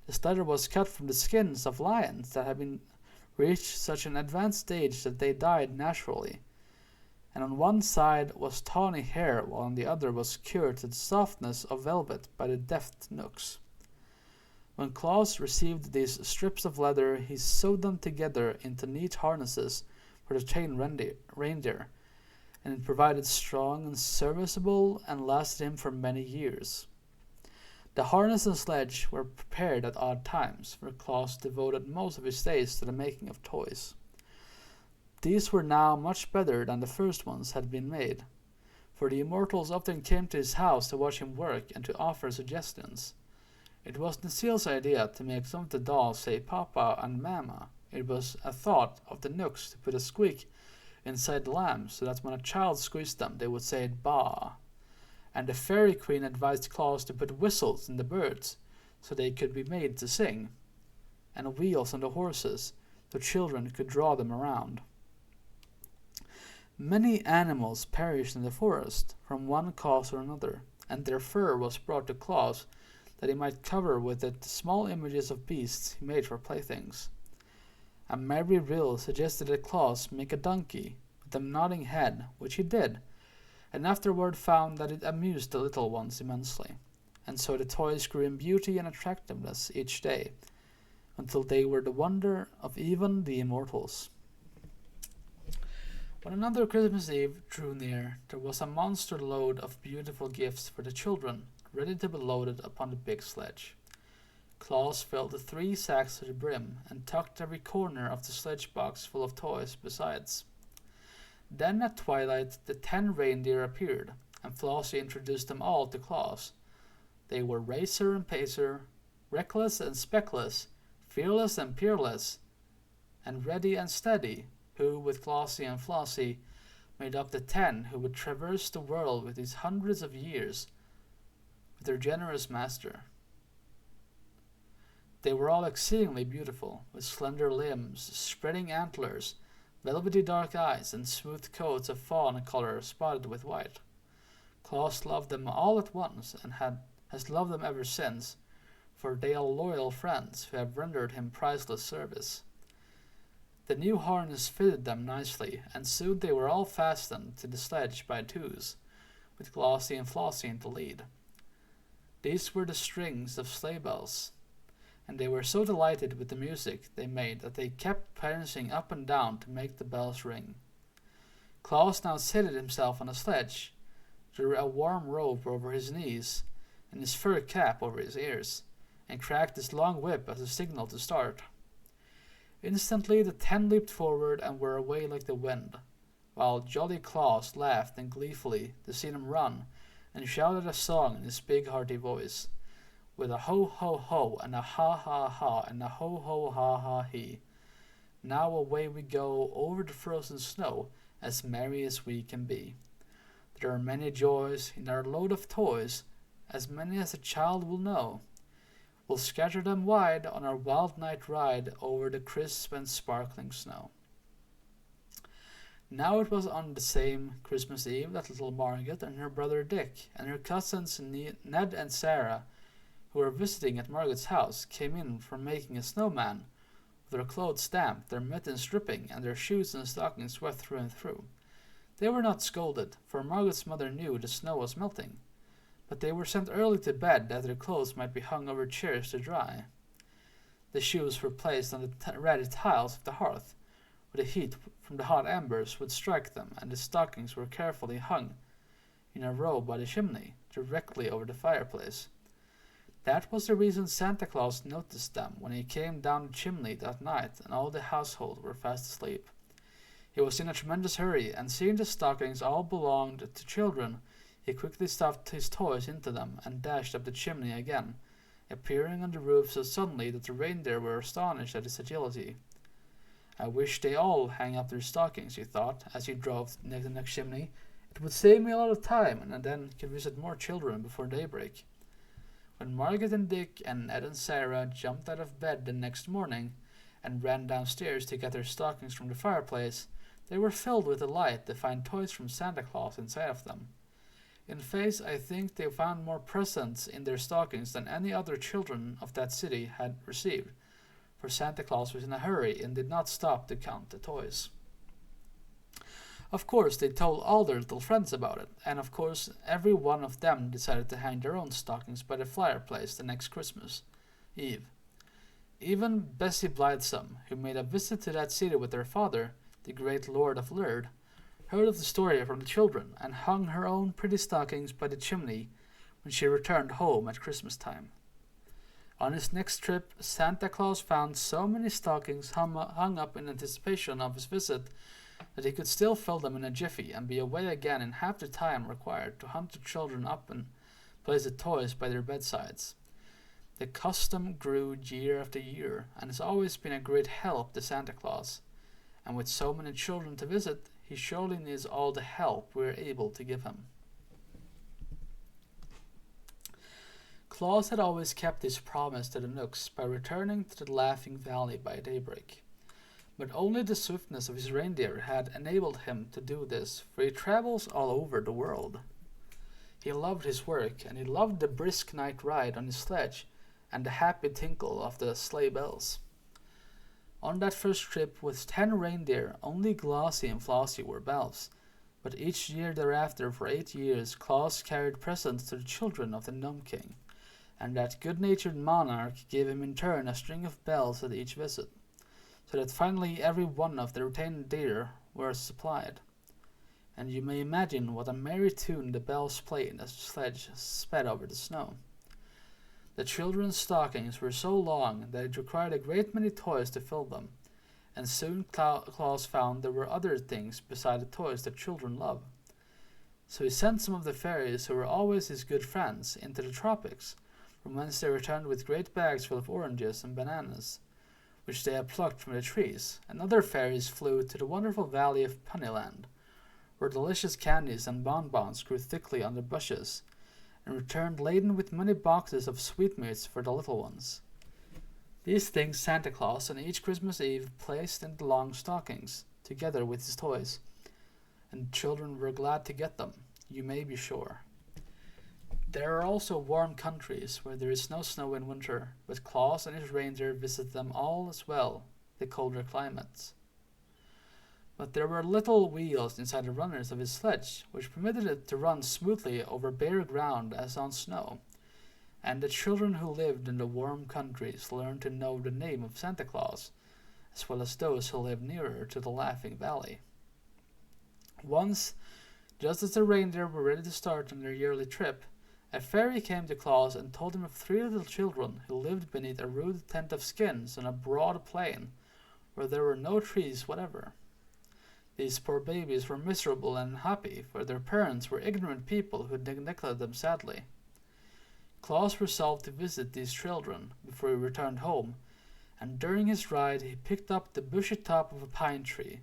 This leather was cut from the skins of lions that had been reached such an advanced stage that they died naturally, and on one side was tawny hair, while on the other was cured to the softness of velvet by the deft Nooks. When Claus received these strips of leather, he sewed them together into neat harnesses for the 10 reindeer, and it provided strong and serviceable and lasted him for many years. The harness and sledge were prepared at odd times, for Claus devoted most of his days to the making of toys. These were now much better than the first ones had been made, for the immortals often came to his house to watch him work and to offer suggestions. It was Necile's idea to make some of the dolls say Papa and Mama. It was a thought of the Nooks to put a squeak inside the lamps so that when a child squeezed them they would say Ba. And the Fairy Queen advised Claus to put whistles in the birds so they could be made to sing, and wheels on the horses so children could draw them around. Many animals perished in the forest from one cause or another, and their fur was brought to Claus that he might cover with it the small images of beasts he made for playthings. A merry rill suggested that Claus make a donkey with a nodding head, which he did, and afterward found that it amused the little ones immensely, and so the toys grew in beauty and attractiveness each day, until they were the wonder of even the immortals. When another Christmas Eve drew near, there was a monster load of beautiful gifts for the children, ready to be loaded upon the big sledge. Claus filled the 3 sacks to the brim, and tucked every corner of the sledge box full of toys besides. Then at twilight the 10 reindeer appeared, and Flossie introduced them all to Claus. They were Racer and Pacer, Reckless and Speckless, Fearless and Peerless, and Ready and Steady, who, with Glossie and Flossie, made up the 10 who would traverse the world with these hundreds of years with their generous master. They were all exceedingly beautiful, with slender limbs, spreading antlers, velvety dark eyes, and smooth coats of fawn color spotted with white. Claus loved them all at once, and has loved them ever since, for they are loyal friends who have rendered him priceless service. The new harness fitted them nicely, and soon they were all fastened to the sledge by 2s, with Glossie and Flossie in the lead. These were the strings of sleigh bells, and they were so delighted with the music they made that they kept prancing up and down to make the bells ring. Claus now seated himself on the sledge, drew a warm robe over his knees, and his fur cap over his ears, and cracked his long whip as a signal to start. Instantly the 10 leaped forward and were away like the wind, while jolly Claus laughed gleefully to see them run, and shouted a song in his big hearty voice, with a ho ho ho and a ha ha ha and a ho ho ha ha he. Now away we go over the frozen snow, as merry as we can be. There are many joys in our load of toys, as many as a child will know. We'll scatter them wide on our wild night ride over the crisp and sparkling snow. Now it was on the same Christmas Eve that little Margaret and her brother Dick and her cousins Ned and Sarah, who were visiting at Margaret's house, came in from making a snowman, with their clothes damp, their mittens dripping, and their shoes and stockings wet through and through. They were not scolded, for Margaret's mother knew the snow was melting, but they were sent early to bed that their clothes might be hung over chairs to dry. The shoes were placed on the ratty tiles of the hearth, where the heat from the hot embers would strike them, and the stockings were carefully hung in a row by the chimney, directly over the fireplace. That was the reason Santa Claus noticed them when he came down the chimney that night and all the household were fast asleep. He was in a tremendous hurry, and seeing the stockings all belonged to children, he quickly stuffed his toys into them and dashed up the chimney again, appearing on the roof so suddenly that the reindeer were astonished at his agility. I wish they all hang up their stockings, he thought, as he drove near the next chimney. It would save me a lot of time, and then could visit more children before daybreak. When Margaret and Dick and Ed and Sarah jumped out of bed the next morning and ran downstairs to get their stockings from the fireplace, they were filled with delight to find toys from Santa Claus inside of them. In fact, I think they found more presents in their stockings than any other children of that city had received, for Santa Claus was in a hurry and did not stop to count the toys. Of course, they told all their little friends about it, and of course every one of them decided to hang their own stockings by the fireplace the next Christmas Eve. Even Bessie Blithesome, who made a visit to that city with her father, the great Lord of Lurd, heard of the story from the children, and hung her own pretty stockings by the chimney when she returned home at Christmas time. On his next trip, Santa Claus found so many stockings hung up in anticipation of his visit that he could still fill them in a jiffy and be away again in half the time required to hunt the children up and place the toys by their bedsides. The custom grew year after year and has always been a great help to Santa Claus, and with so many children to visit, he surely needs all the help we are able to give him. Claus had always kept his promise to the Knooks by returning to the Laughing Valley by daybreak. But only the swiftness of his reindeer had enabled him to do this, for he travels all over the world. He loved his work, and he loved the brisk night ride on his sledge and the happy tinkle of the sleigh bells. On that first trip with 10 reindeer, only Glossie and Flossie were bells, but each year thereafter for 8 years Claus carried presents to the children of the Gnome King, and that good-natured monarch gave him in turn a string of bells at each visit, so that finally every one of the retained deer were supplied. And you may imagine what a merry tune the bells played as the sledge sped over the snow. The children's stockings were so long that it required a great many toys to fill them, and soon Claus found there were other things beside the toys that children love. So he sent some of the fairies, who were always his good friends, into the tropics, from whence they returned with great bags full of oranges and bananas, which they had plucked from the trees, and other fairies flew to the wonderful valley of Punnyland, where delicious candies and bonbons grew thickly on the bushes, and returned laden with many boxes of sweetmeats for the little ones. These things Santa Claus on each Christmas Eve placed in the long stockings, together with his toys, and children were glad to get them, you may be sure. There are also warm countries where there is no snow in winter, but Claus and his reindeer visit them all as well, the colder climates. But there were little wheels inside the runners of his sledge, which permitted it to run smoothly over bare ground as on snow, and the children who lived in the warm countries learned to know the name of Santa Claus, as well as those who lived nearer to the Laughing Valley. Once, just as the reindeer were ready to start on their yearly trip, a fairy came to Claus and told him of 3 little children who lived beneath a rude tent of skins on a broad plain, where there were no trees whatever. These poor babies were miserable and unhappy, for their parents were ignorant people who neglected them sadly. Claus resolved to visit these children before he returned home, and during his ride he picked up the bushy top of a pine tree,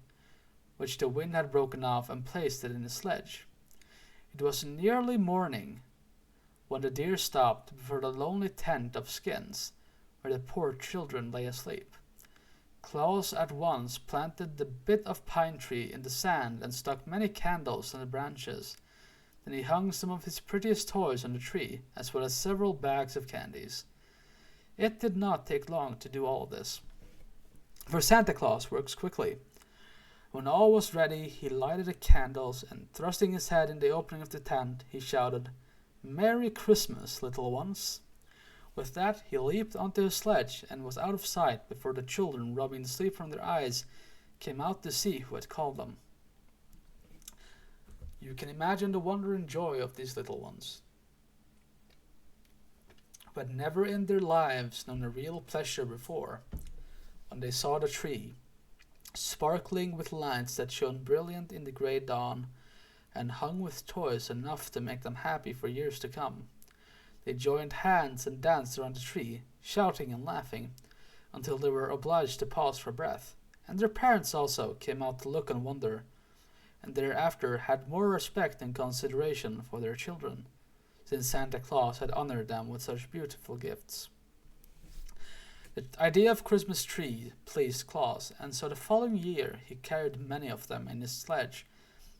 which the wind had broken off, and placed it in his sledge. It was nearly morning when the deer stopped before the lonely tent of skins, where the poor children lay asleep. Claus at once planted the bit of pine tree in the sand and stuck many candles on the branches. Then he hung some of his prettiest toys on the tree, as well as several bags of candies. It did not take long to do all this, for Santa Claus works quickly. When all was ready, he lighted the candles, and thrusting his head in the opening of the tent, he shouted, "Merry Christmas, little ones!" With that, he leaped onto his sledge and was out of sight before the children, rubbing the sleep from their eyes, came out to see who had called them. You can imagine the wonder and joy of these little ones, but never in their lives known a real pleasure before, when they saw the tree, sparkling with lights that shone brilliant in the grey dawn, and hung with toys enough to make them happy for years to come. They joined hands and danced around the tree, shouting and laughing, until they were obliged to pause for breath, and their parents also came out to look and wonder, and thereafter had more respect and consideration for their children, since Santa Claus had honored them with such beautiful gifts. The idea of Christmas tree pleased Claus, and so the following year he carried many of them in his sledge,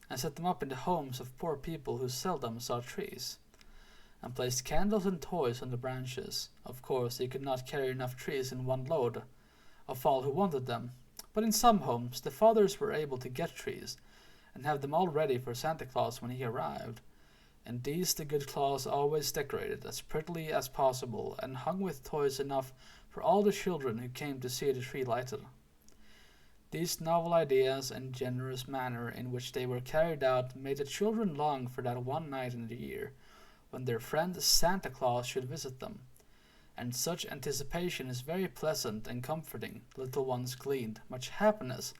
and set them up in the homes of poor people who seldom saw trees, and placed candles and toys on the branches. Of course, he could not carry enough trees in one load of all who wanted them, but in some homes the fathers were able to get trees, and have them all ready for Santa Claus when he arrived, and these the good Claus always decorated as prettily as possible, and hung with toys enough for all the children who came to see the tree lighted. These novel ideas and generous manner in which they were carried out made the children long for that one night in the year, when their friend Santa Claus should visit them. And such anticipation is very pleasant and comforting. Little ones gleaned much happiness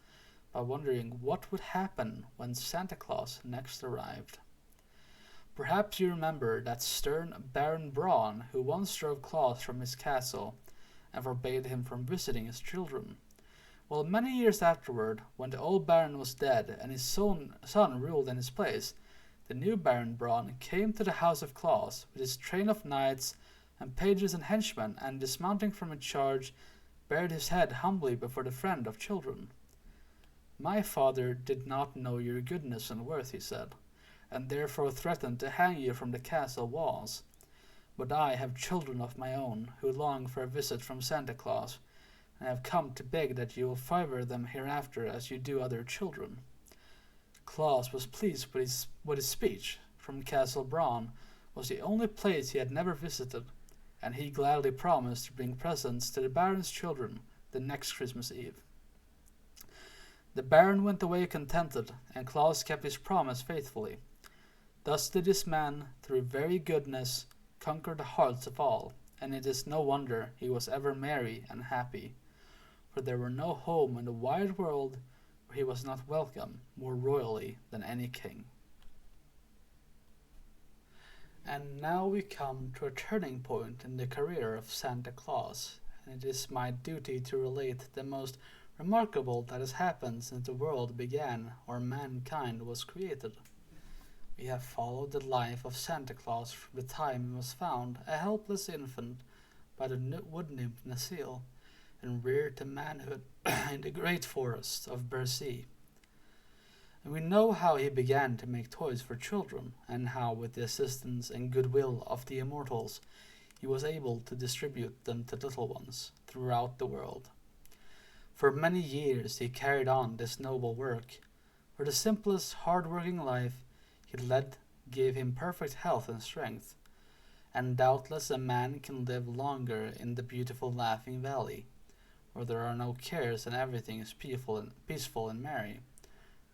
by wondering what would happen when Santa Claus next arrived. Perhaps you remember that stern Baron Braun who once drove Claus from his castle and forbade him from visiting his children. Well, many years afterward, when the old Baron was dead and his son ruled in his place, the new Baron Braun came to the house of Claus with his train of knights and pages and henchmen, and dismounting from his charge, bared his head humbly before the friend of children. "My father did not know your goodness and worth," he said, "and therefore threatened to hang you from the castle walls. But I have children of my own who long for a visit from Santa Claus, and have come to beg that you will favor them hereafter as you do other children." Claus was pleased with his speech, from Castle Braun was the only place he had never visited, and he gladly promised to bring presents to the Baron's children the next Christmas Eve. The Baron went away contented, and Claus kept his promise faithfully. Thus did this man, through very goodness, conquer the hearts of all, and it is no wonder he was ever merry and happy, for there were no home in the wide world where he was not welcome more royally than any king. And now we come to a turning point in the career of Santa Claus, and it is my duty to relate the most remarkable that has happened since the world began or mankind was created. We have followed the life of Santa Claus from the time he was found, a helpless infant, by the wood nymph Necile, and reared to manhood in the great forest of Birby. And we know how he began to make toys for children, and how, with the assistance and goodwill of the immortals, he was able to distribute them to little ones throughout the world. For many years he carried on this noble work, for the simplest, hard-working life he led gave him perfect health and strength, and doubtless a man can live longer in the beautiful Laughing Valley, where there are no cares and everything is peaceful and merry,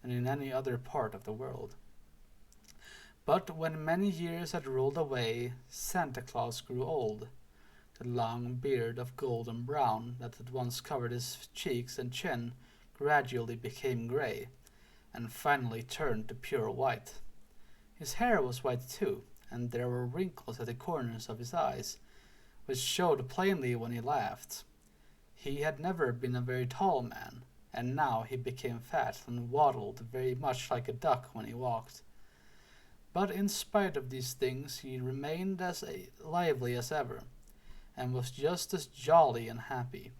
than in any other part of the world. But when many years had rolled away, Santa Claus grew old. The long beard of golden brown that had once covered his cheeks and chin gradually became gray, and finally turned to pure white. His hair was white too, and there were wrinkles at the corners of his eyes, which showed plainly when he laughed. He had never been a very tall man, and now he became fat and waddled very much like a duck when he walked. But in spite of these things he remained as lively as ever, and was just as jolly and happy.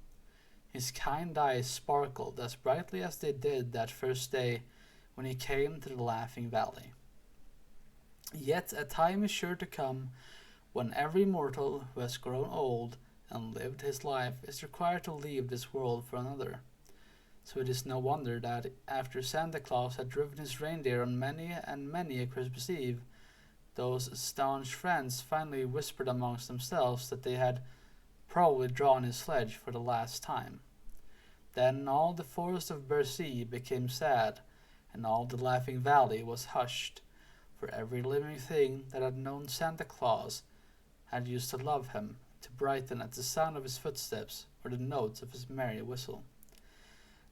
His kind eyes sparkled as brightly as they did that first day when he came to the Laughing Valley. Yet a time is sure to come when every mortal who has grown old and lived his life is required to leave this world for another. So it is no wonder that after Santa Claus had driven his reindeer on many and many a Christmas Eve, those staunch friends finally whispered amongst themselves that they had probably drawn his sledge for the last time. Then all the forest of Birby became sad, and all the Laughing Valley was hushed, for every living thing that had known Santa Claus had used to love him, to brighten at the sound of his footsteps or the notes of his merry whistle.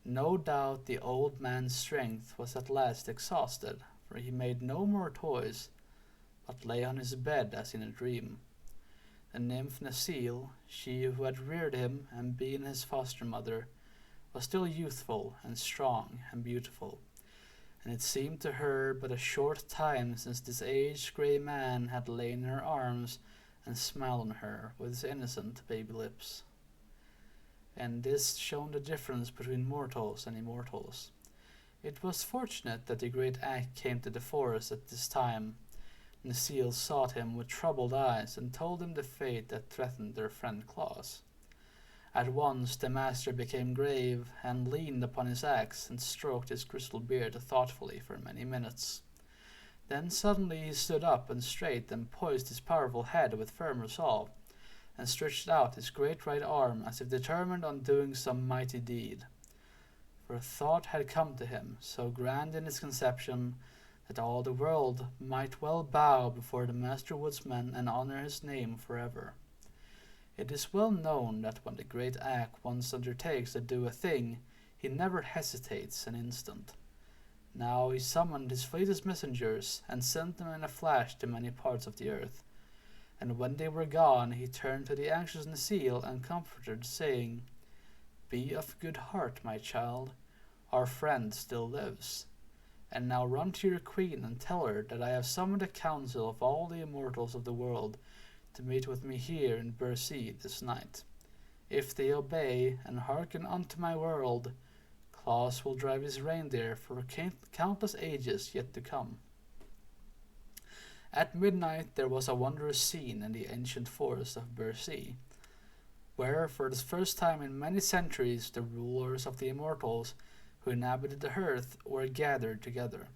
No doubt the old man's strength was at last exhausted, for he made no more toys, but lay on his bed as in a dream. The nymph Necile, she who had reared him and been his foster mother, was still youthful and strong and beautiful, and it seemed to her but a short time since this aged grey man had lain in her arms and smiled on her with his innocent baby lips. And this showed the difference between mortals and immortals. It was fortunate that the great act came to the forest at this time. Necile sought him with troubled eyes and told him the fate that threatened their friend Claus. At once the master became grave and leaned upon his axe and stroked his crystal beard thoughtfully for many minutes. Then suddenly he stood up and straight and poised his powerful head with firm resolve, and stretched out his great right arm as if determined on doing some mighty deed. For a thought had come to him, so grand in its conception, that all the world might well bow before the Master Woodsman and honor his name forever. It is well known that when the great Ak once undertakes to do a thing, he never hesitates an instant. Now he summoned his fleetest messengers and sent them in a flash to many parts of the earth. And when they were gone, he turned to the anxious Nacille and comforted, saying, "Be of good heart, my child. Our friend still lives. And now run to your queen and tell her that I have summoned a council of all the immortals of the world to meet with me here in Birby this night. If they obey and hearken unto my word, Claus will drive his reindeer for countless ages yet to come." At midnight there was a wondrous scene in the ancient forest of Birby, where for the first time in many centuries the rulers of the immortals who inhabited the earth were gathered together.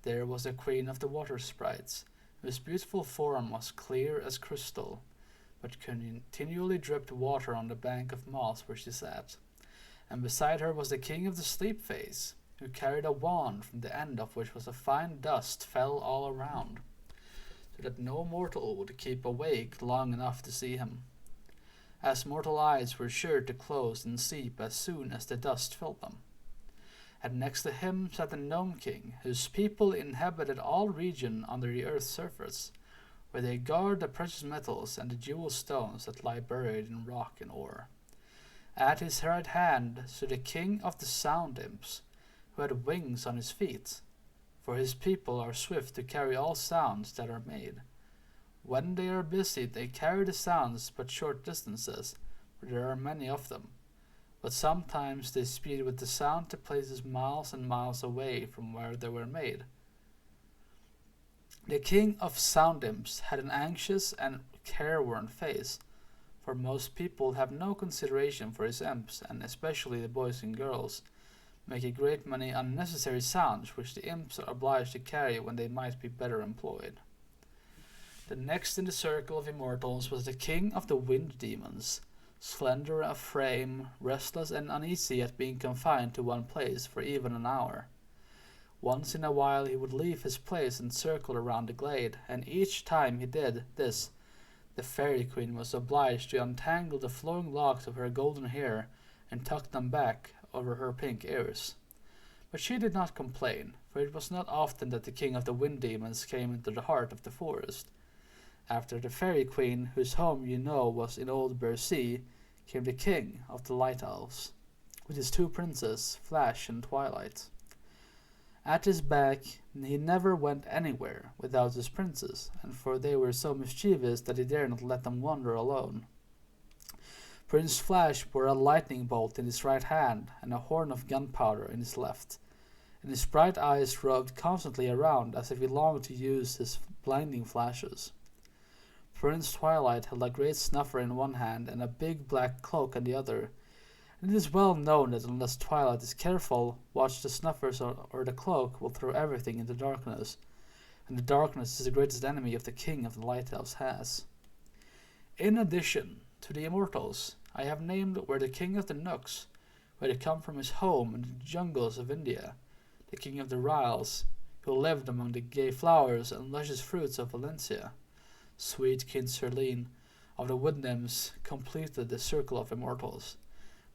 There was the queen of the water sprites, whose beautiful form was clear as crystal, but continually dripped water on the bank of moss where she sat. And beside her was the king of the sleep face, who carried a wand from the end of which was a fine dust fell all around, so that no mortal would keep awake long enough to see him, as mortal eyes were sure to close in sleep as soon as the dust filled them. And next to him sat the Gnome King, whose people inhabited all region under the earth's surface, where they guard the precious metals and the jewel stones that lie buried in rock and ore. At his right hand stood the king of the Sound Imps, who had wings on his feet, for his people are swift to carry all sounds that are made. When they are busy, they carry the sounds but short distances, for there are many of them. But sometimes they speed with the sound to places miles and miles away from where they were made. The king of Sound Imps had an anxious and careworn face, for most people have no consideration for his imps, and especially the boys and girls make a great many unnecessary sounds which the imps are obliged to carry when they might be better employed. The next in the circle of immortals was the king of the wind demons, slender of frame, restless and uneasy at being confined to one place for even an hour. Once in a while he would leave his place and circle around the glade, and each time he did this, the fairy queen was obliged to untangle the flowing locks of her golden hair and tuck them back over her pink ears. But she did not complain, for it was not often that the king of the wind demons came into the heart of the forest. After the fairy queen, whose home you know was in old Birby, came the king of the light elves, with his two princes, Flash and Twilight. At his back he never went anywhere without his princes, and for they were so mischievous that he dared not let them wander alone. Prince Flash bore a lightning bolt in his right hand and a horn of gunpowder in his left, and his bright eyes roved constantly around as if he longed to use his blinding flashes. Prince Twilight held a great snuffer in one hand and a big black cloak in the other, and it is well known that unless Twilight is careful, watch the snuffers or the cloak will throw everything into darkness, and the darkness is the greatest enemy of the king of the Light Elves has. In addition to the immortals, I have named where the king of the Nooks, who had come from his home in the jungles of India, the king of the Ryls, who lived among the gay flowers and luscious fruits of Valencia, sweet King Serene of the wood nymphs completed the circle of immortals.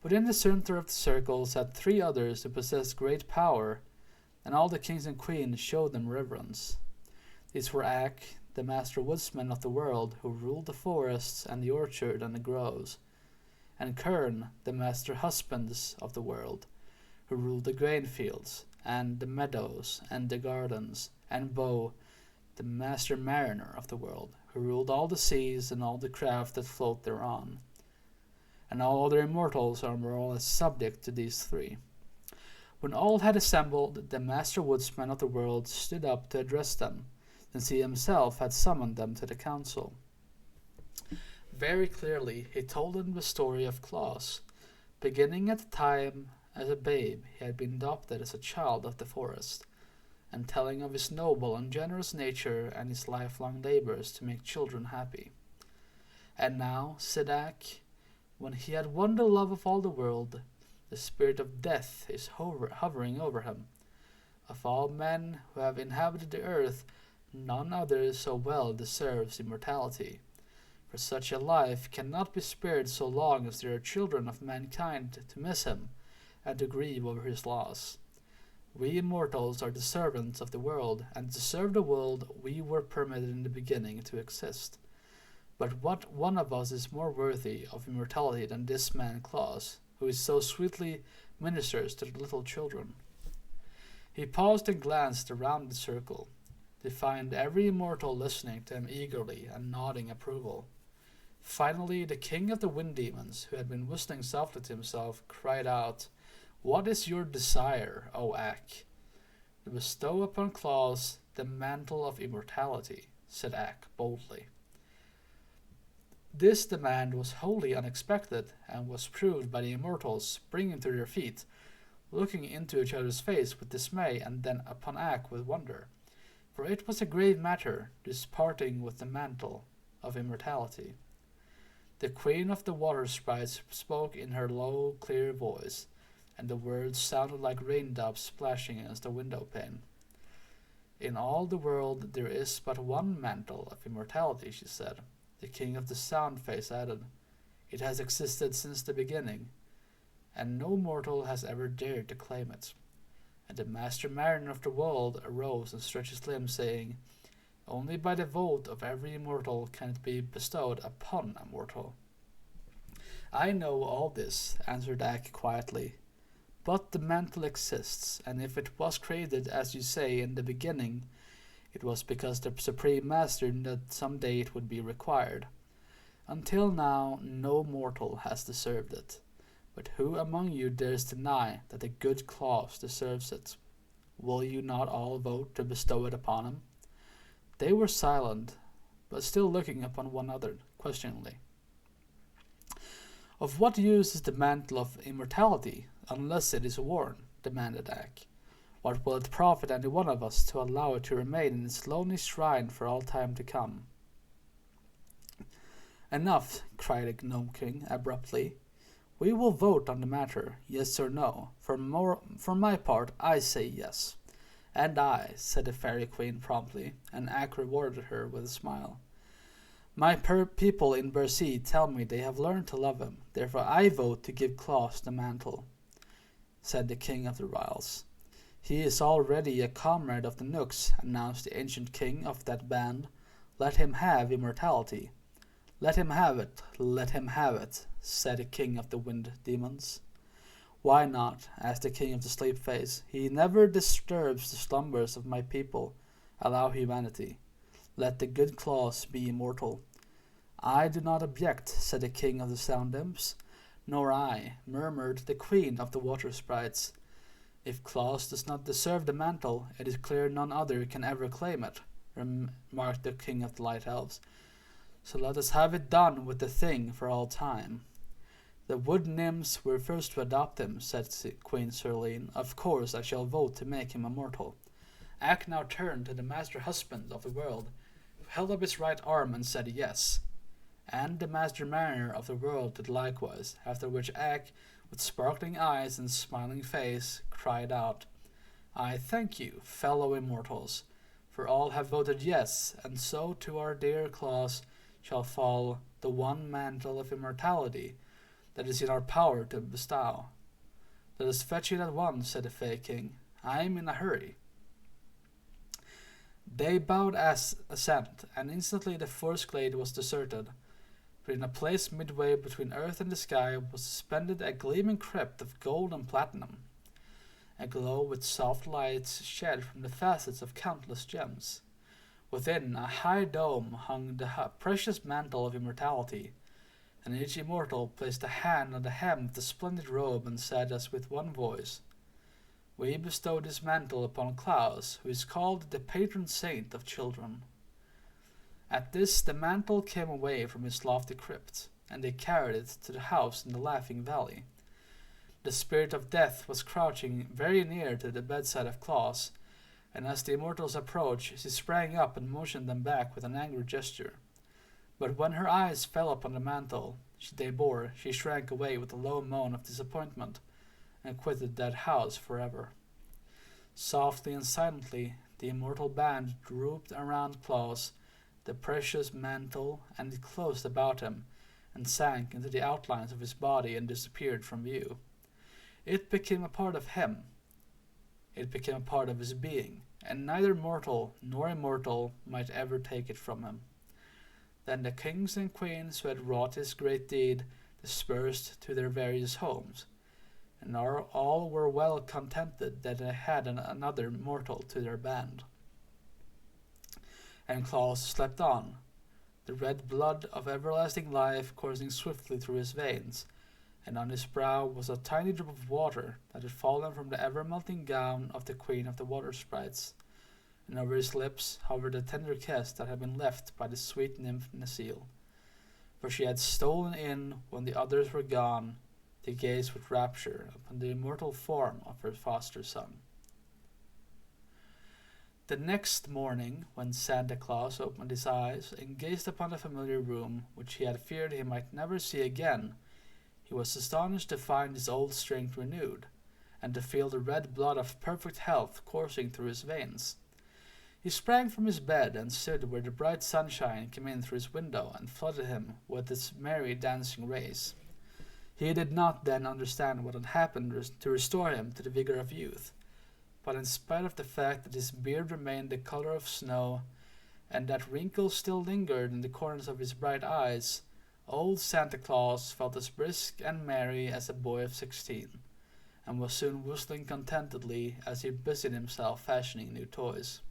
But in the center of the circle sat three others who possessed great power, and all the kings and queens showed them reverence. These were Ak, the master woodsman of the world, who ruled the forests and the orchard and the groves, and Kern, the master husbands of the world, who ruled the grain fields, and the meadows, and the gardens, and Bo, the master mariner of the world, who ruled all the seas and all the craft that float thereon. And all other immortals are more or less subject to these three. When all had assembled, the master woodsman of the world stood up to address them, since he himself had summoned them to the council. Very clearly he told them the story of Claus, beginning at the time as a babe he had been adopted as a child of the forest, and telling of his noble and generous nature and his lifelong labors to make children happy. And now, said Ak, when he had won the love of all the world, the spirit of death is hovering over him. Of all men who have inhabited the earth, none other so well deserves immortality. For such a life cannot be spared so long as there are children of mankind to miss him, and to grieve over his loss. We immortals are the servants of the world, and to serve the world we were permitted in the beginning to exist. But what one of us is more worthy of immortality than this man Claus, who is so sweetly ministers to the little children? He paused and glanced around the circle, to find every immortal listening to him eagerly and nodding approval. Finally, the king of the wind demons, who had been whistling softly to himself, cried out, "What is your desire, O Ak?" "To bestow upon Claus the mantle of immortality," said Ak boldly. This demand was wholly unexpected, and was proved by the immortals springing to their feet, looking into each other's face with dismay, and then upon Ak with wonder. For it was a grave matter, this parting with the mantle of immortality. The queen of the water sprites spoke in her low, clear voice, and the words sounded like raindrops splashing against the window pane. "In all the world there is but one mantle of immortality," she said. The king of the sound face added, "It has existed since the beginning, and no mortal has ever dared to claim it." And the master mariner of the world arose and stretched his limbs, saying, "Only by the vote of every immortal can it be bestowed upon a mortal." "I know all this," answered Ak quietly. "But the mantle exists, and if it was created, as you say, in the beginning, it was because the Supreme Master knew that some day it would be required. Until now, no mortal has deserved it. But who among you dares deny that the good Claus deserves it? Will you not all vote to bestow it upon him?" They were silent, but still looking upon one another questioningly. "Of what use is the mantle of immortality, unless it is worn?" demanded Ak. "What will it profit any one of us to allow it to remain in its lonely shrine for all time to come?" "Enough," cried the Gnome King abruptly. "We will vote on the matter, yes or no. For my part, I say yes." "And I," said the Fairy Queen promptly, and Ak rewarded her with a smile. "My people in Birby tell me they have learned to love him, therefore I vote to give Claus the mantle," said the King of the Ryls. "He is already a comrade of the Knooks," announced the ancient king of that band. "Let him have immortality." "Let him have it, let him have it," said the king of the wind demons. "Why not?" asked the king of the sleep face. "He never disturbs the slumbers of my people. Allow humanity. Let the good Claus be immortal." "I do not object," said the king of the sound imps. "Nor I," murmured the queen of the water sprites. "If Claus does not deserve the mantle, it is clear none other can ever claim it," remarked the king of the light elves. "So let us have it done with the thing for all time." "The wood nymphs were first to adopt him," said Queen Serene. "Of course I shall vote to make him immortal." Ak now turned to the master husband of the world, who held up his right arm and said yes. And the master mariner of the world did likewise, after which Ak, with sparkling eyes and smiling face, cried out, "I thank you, fellow immortals, for all have voted yes, and so to our dear Claus shall fall the one mantle of immortality that is in our power to bestow." "Let us fetch it at once," said the Fey King. "I am in a hurry." They bowed as assent, and instantly the forest glade was deserted. But in a place midway between earth and the sky was suspended a gleaming crypt of gold and platinum, aglow with soft lights shed from the facets of countless gems. Within a high dome hung the precious mantle of immortality, and each immortal placed a hand on the hem of the splendid robe and said as with one voice, "We bestow this mantle upon Claus, who is called the patron saint of children." At this the mantle came away from its lofty crypt, and they carried it to the house in the Laughing Valley. The spirit of death was crouching very near to the bedside of Claus, and as the immortals approached, she sprang up and motioned them back with an angry gesture. But when her eyes fell upon the mantle she shrank away with a low moan of disappointment, and quitted that house forever. Softly and silently, the immortal band drooped around Claus, the precious mantle, and it closed about him, and sank into the outlines of his body and disappeared from view. It became a part of him. It became a part of his being, and neither mortal nor immortal might ever take it from him. Then the kings and queens who had wrought this great deed dispersed to their various homes, and all were well contented that they had another mortal to their band. And Claus slept on, the red blood of everlasting life coursing swiftly through his veins, and on his brow was a tiny drop of water that had fallen from the ever-melting gown of the Queen of the Water Sprites, and over his lips hovered the tender kiss that had been left by the sweet nymph Necile, for she had stolen in when the others were gone to gaze with rapture upon the immortal form of her foster son. The next morning, when Santa Claus opened his eyes and gazed upon the familiar room, which he had feared he might never see again, he was astonished to find his old strength renewed, and to feel the red blood of perfect health coursing through his veins. He sprang from his bed and stood where the bright sunshine came in through his window and flooded him with its merry dancing rays. He did not then understand what had happened to restore him to the vigor of youth, but in spite of the fact that his beard remained the color of snow, and that wrinkles still lingered in the corners of his bright eyes, old Santa Claus felt as brisk and merry as a boy of 16, and was soon whistling contentedly as he busied himself fashioning new toys.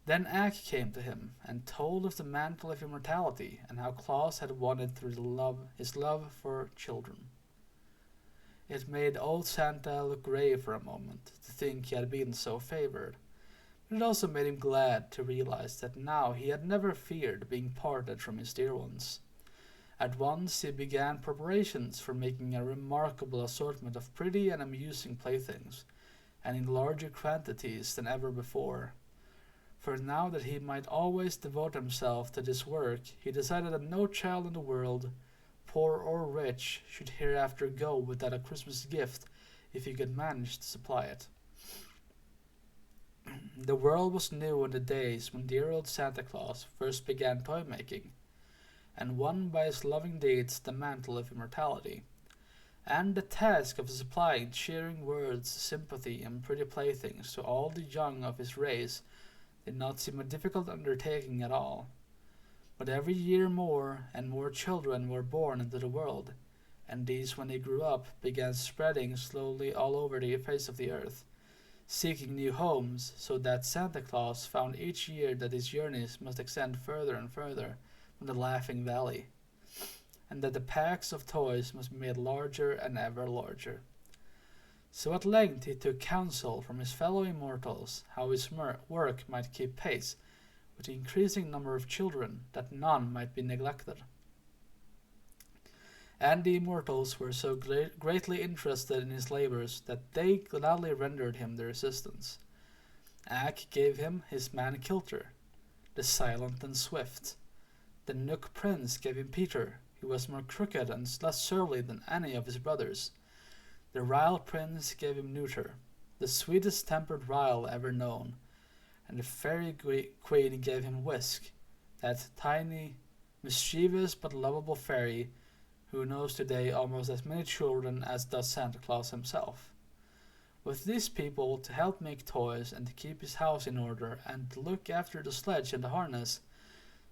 Then Ak came to him and told of the mantle of immortality and how Claus had won it through his love for children. It made old Santa look grave for a moment to think he had been so favored, but it also made him glad to realize that now he had never feared being parted from his dear ones. At once he began preparations for making a remarkable assortment of pretty and amusing playthings, and in larger quantities than ever before. For now that he might always devote himself to this work, he decided that no child in the world, poor or rich, should hereafter go without a Christmas gift if he could manage to supply it. The world was new in the days when dear old Santa Claus first began toy making, and won by his loving deeds the mantle of immortality, and the task of supplying cheering words, sympathy, and pretty playthings to all the young of his race did not seem a difficult undertaking at all. But every year more and more children were born into the world, and these, when they grew up, began spreading slowly all over the face of the earth, seeking new homes, so that Santa Claus found each year that his journeys must extend further and further from the Laughing Valley, and that the packs of toys must be made larger and ever larger. So at length he took counsel from his fellow immortals how his work might keep pace with the increasing number of children, that none might be neglected. And the immortals were so greatly interested in his labors that they gladly rendered him their assistance. Ak gave him his man Kilter, the silent and swift. The Nook Prince gave him Peter, who was more crooked and less surly than any of his brothers. The Ryle Prince gave him Neuter, the sweetest tempered Ryle ever known, and the Fairy Queen gave him Whisk, that tiny, mischievous but lovable fairy who knows today almost as many children as does Santa Claus himself. With these people to help make toys and to keep his house in order and to look after the sledge and the harness,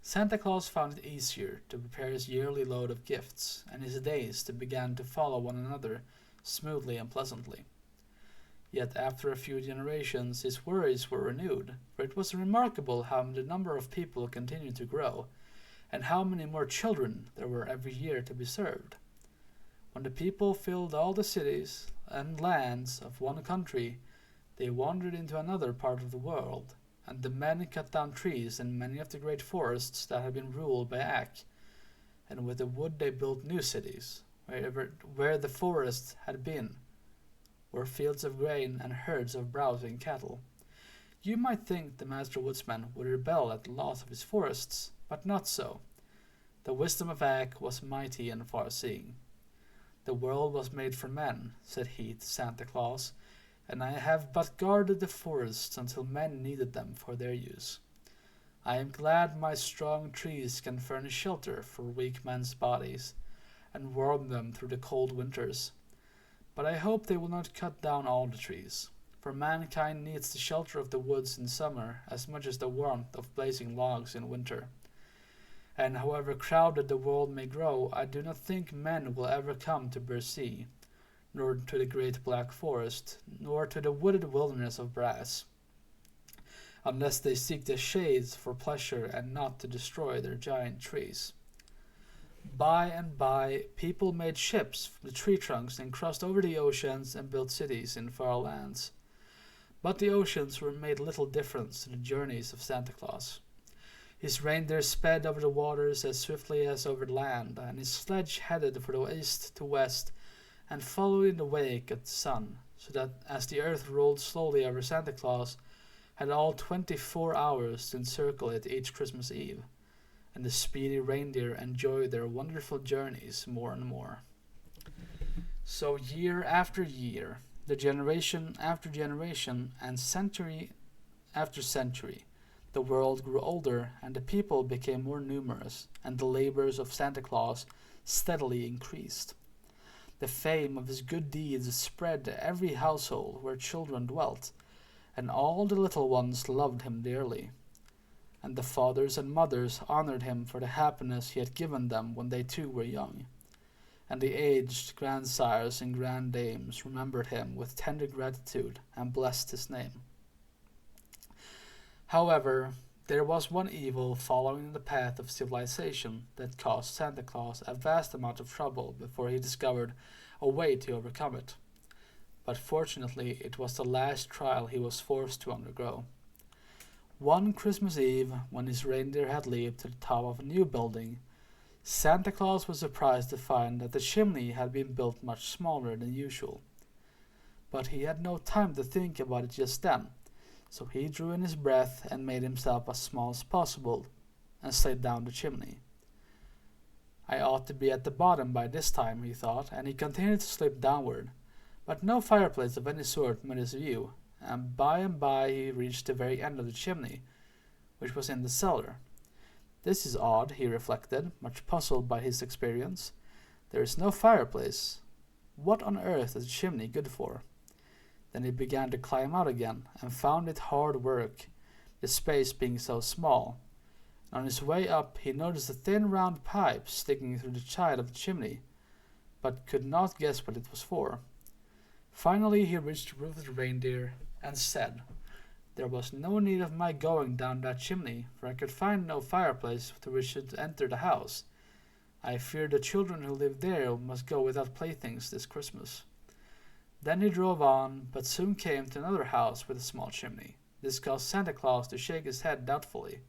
Santa Claus found it easier to prepare his yearly load of gifts, and his days began to follow one another smoothly and pleasantly. Yet after a few generations his worries were renewed, for it was remarkable how the number of people continued to grow, and how many more children there were every year to be served. When the people filled all the cities and lands of one country, they wandered into another part of the world, and the men cut down trees in many of the great forests that had been ruled by Ak, and with the wood they built new cities. Where the forest had been were fields of grain and herds of browsing cattle. You might think the master woodsman would rebel at the loss of his forests, but not so. The wisdom of Ak was mighty and far-seeing. The world was made for men, said he to Santa Claus, and I have but guarded the forests until men needed them for their use. I am glad my strong trees can furnish shelter for weak men's bodies, and warm them through the cold winters. But I hope they will not cut down all the trees, for mankind needs the shelter of the woods in summer as much as the warmth of blazing logs in winter. And however crowded the world may grow, I do not think men will ever come to Birby, nor to the great black forest, nor to the wooded wilderness of brass, unless they seek the shades for pleasure and not to destroy their giant trees. By and by, people made ships from the tree trunks and crossed over the oceans and built cities in far lands. But the oceans were made little difference to the journeys of Santa Claus. His reindeer sped over the waters as swiftly as over the land, and his sledge headed for the east to west and followed in the wake of the sun, so that as the earth rolled slowly over Santa Claus, had all 24 hours to encircle it each Christmas Eve, and the speedy reindeer enjoyed their wonderful journeys more and more. So year after year, the generation after generation, and century after century, the world grew older, and the people became more numerous, and the labors of Santa Claus steadily increased. The fame of his good deeds spread to every household where children dwelt, and all the little ones loved him dearly. And the fathers and mothers honored him for the happiness he had given them when they too were young. And the aged grandsires and granddames remembered him with tender gratitude and blessed his name. However, there was one evil following the path of civilization that caused Santa Claus a vast amount of trouble before he discovered a way to overcome it. But fortunately, it was the last trial he was forced to undergo. One Christmas Eve, when his reindeer had leaped to the top of a new building, Santa Claus was surprised to find that the chimney had been built much smaller than usual. But he had no time to think about it just then, so he drew in his breath and made himself as small as possible and slid down the chimney. I ought to be at the bottom by this time, he thought, and he continued to slip downward, but no fireplace of any sort met his view, and by he reached the very end of the chimney, which was in the cellar. This is odd, he reflected, much puzzled by his experience. There is no fireplace. What on earth is a chimney good for? Then he began to climb out again, and found it hard work, the space being so small. On his way up he noticed a thin round pipe sticking through the side of the chimney, but could not guess what it was for. Finally he reached the roof of the reindeer, and said, "There was no need of my going down that chimney, for I could find no fireplace through which to enter the house. I fear the children who live there must go without playthings this Christmas." Then he drove on, but soon came to another house with a small chimney. This caused Santa Claus to shake his head doubtfully.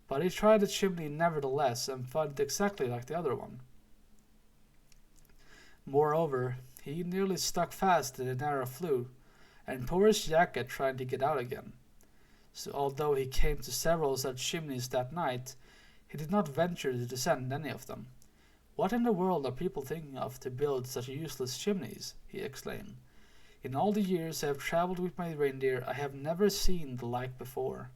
But he tried the chimney nevertheless, and found it exactly like the other one. Moreover, he nearly stuck fast in the narrow flue, and tore his jacket trying to get out again. So although he came to several such chimneys that night, he did not venture to descend any of them. "What in the world are people thinking of to build such useless chimneys?" he exclaimed. "In all the years I have traveled with my reindeer, I have never seen the like before."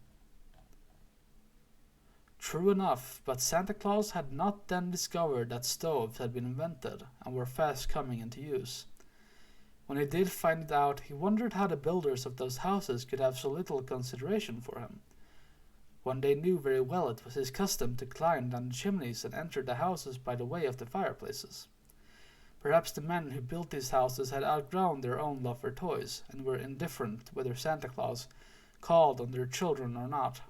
True enough, but Santa Claus had not then discovered that stoves had been invented and were fast coming into use. When he did find it out, he wondered how the builders of those houses could have so little consideration for him, when they knew very well it was his custom to climb down the chimneys and enter the houses by the way of the fireplaces. Perhaps the men who built these houses had outgrown their own love for toys, and were indifferent whether Santa Claus called on their children or not.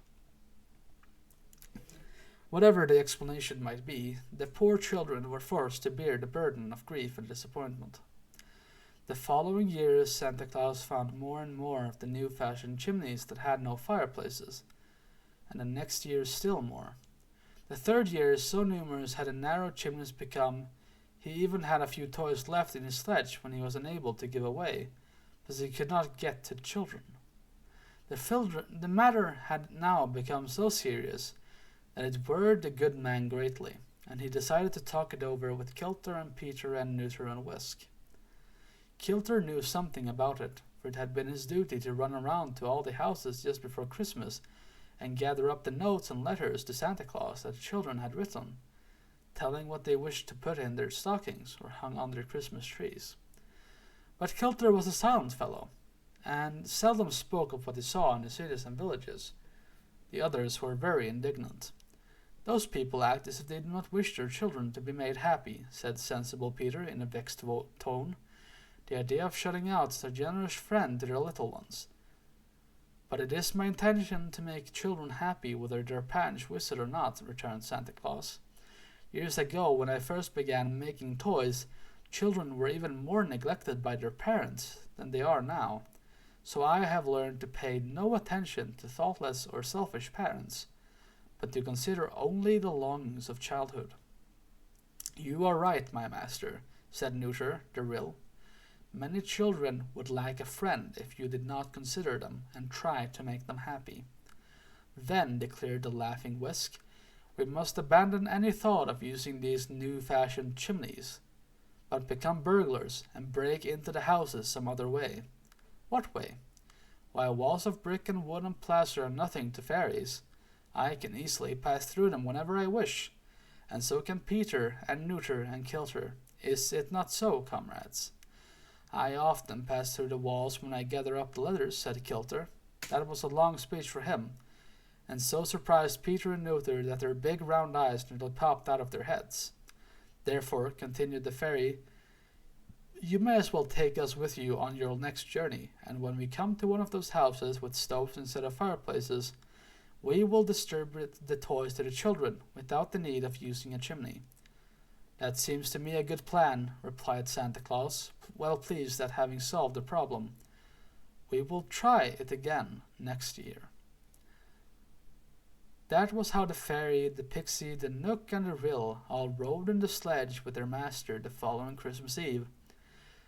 Whatever the explanation might be, the poor children were forced to bear the burden of grief and disappointment. The following years Santa Claus found more and more of the new-fashioned chimneys that had no fireplaces, and the next year still more. The third year, so numerous had the narrow chimneys become, he even had a few toys left in his sledge when he was unable to give away, because he could not get to the children. The matter had now become so serious that it worried the good man greatly, and he decided to talk it over with Kilter and Peter and Neuter and Whisk. Kilter knew something about it, for it had been his duty to run around to all the houses just before Christmas and gather up the notes and letters to Santa Claus that the children had written, telling what they wished to put in their stockings or hung on their Christmas trees. But Kilter was a silent fellow, and seldom spoke of what he saw in the cities and villages. The others were very indignant. "Those people act as if they do not wish their children to be made happy," said sensible Peter in a vexed tone. "The idea of shutting out such a generous friend to their little ones." "But it is my intention to make children happy whether their parents wish it or not," returned Santa Claus. "Years ago, when I first began making toys, children were even more neglected by their parents than they are now, so I have learned to pay no attention to thoughtless or selfish parents, but to consider only the longings of childhood." "You are right, my master," said Neuter, the Rill. "Many children would lack a friend if you did not consider them and try to make them happy." "Then," declared the laughing Whisk, "we must abandon any thought of using these new-fashioned chimneys, but become burglars and break into the houses some other way." "What way?" "Why, walls of brick and wood and plaster are nothing to fairies. I can easily pass through them whenever I wish, and so can Peter and Neuter and Kilter. Is it not so, comrades?" "I often pass through the walls when I gather up the letters," said Kilter. That was a long speech for him, and so surprised Peter and Neuter that their big round eyes nearly popped out of their heads. "Therefore," continued the fairy, "you may as well take us with you on your next journey, and when we come to one of those houses with stoves instead of fireplaces, we will distribute the toys to the children without the need of using a chimney." "That seems to me a good plan," replied Santa Claus, well pleased at having solved the problem. "We will try it again next year." That was how the fairy, the pixie, the Nook, and the Rill all rode in the sledge with their master the following Christmas Eve,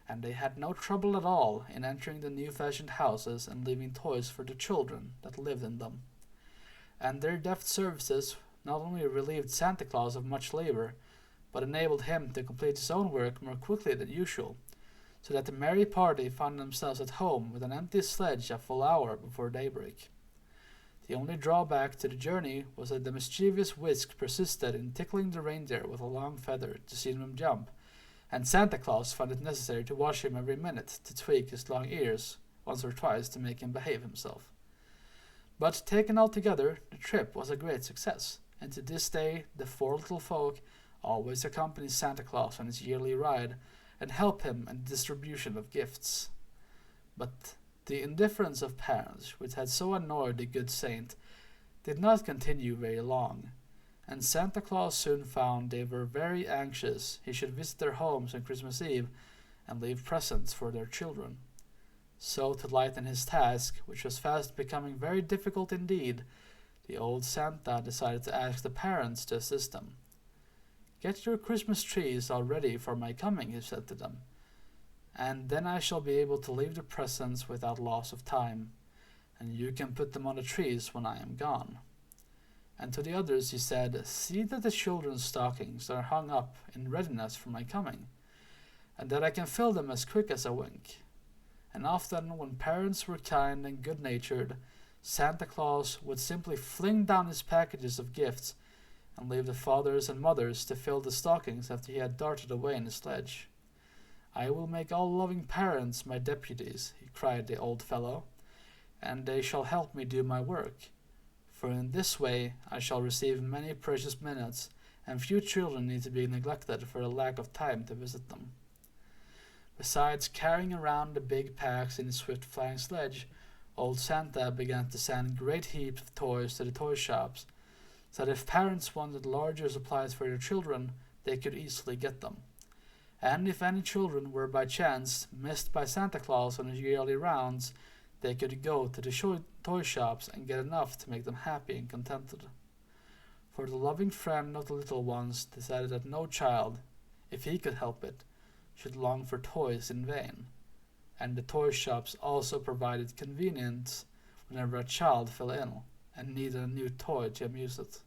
and they had no trouble at all in entering the new-fashioned houses and leaving toys for the children that lived in them. And their deft services not only relieved Santa Claus of much labor, but enabled him to complete his own work more quickly than usual, so that the merry party found themselves at home with an empty sledge a full hour before daybreak. The only drawback to the journey was that the mischievous Whisk persisted in tickling the reindeer with a long feather to see them jump, and Santa Claus found it necessary to watch him every minute to tweak his long ears once or twice to make him behave himself. But taken altogether, the trip was a great success, and to this day the four little folk always accompany Santa Claus on his yearly ride and help him in the distribution of gifts. But the indifference of parents, which had so annoyed the good saint, did not continue very long, and Santa Claus soon found they were very anxious he should visit their homes on Christmas Eve and leave presents for their children. So, to lighten his task, which was fast becoming very difficult indeed, the old Santa decided to ask the parents to assist them. "Get your Christmas trees all ready for my coming," he said to them, "and then I shall be able to leave the presents without loss of time, and you can put them on the trees when I am gone." And to the others he said, "See that the children's stockings are hung up in readiness for my coming, and that I can fill them as quick as a wink." And often, when parents were kind and good-natured, Santa Claus would simply fling down his packages of gifts and leave the fathers and mothers to fill the stockings after he had darted away in his sledge. "I will make all loving parents my deputies," cried the old fellow, "and they shall help me do my work. For in this way I shall receive many precious minutes, and few children need to be neglected for a lack of time to visit them." Besides carrying around the big packs in his swift-flying sledge, old Santa began to send great heaps of toys to the toy shops, so that if parents wanted larger supplies for their children, they could easily get them. And if any children were by chance missed by Santa Claus on his yearly rounds, they could go to the toy shops and get enough to make them happy and contented. For the loving friend of the little ones decided that no child, if he could help it, should long for toys in vain, and the toy shops also provided convenience whenever a child fell ill and needed a new toy to amuse it.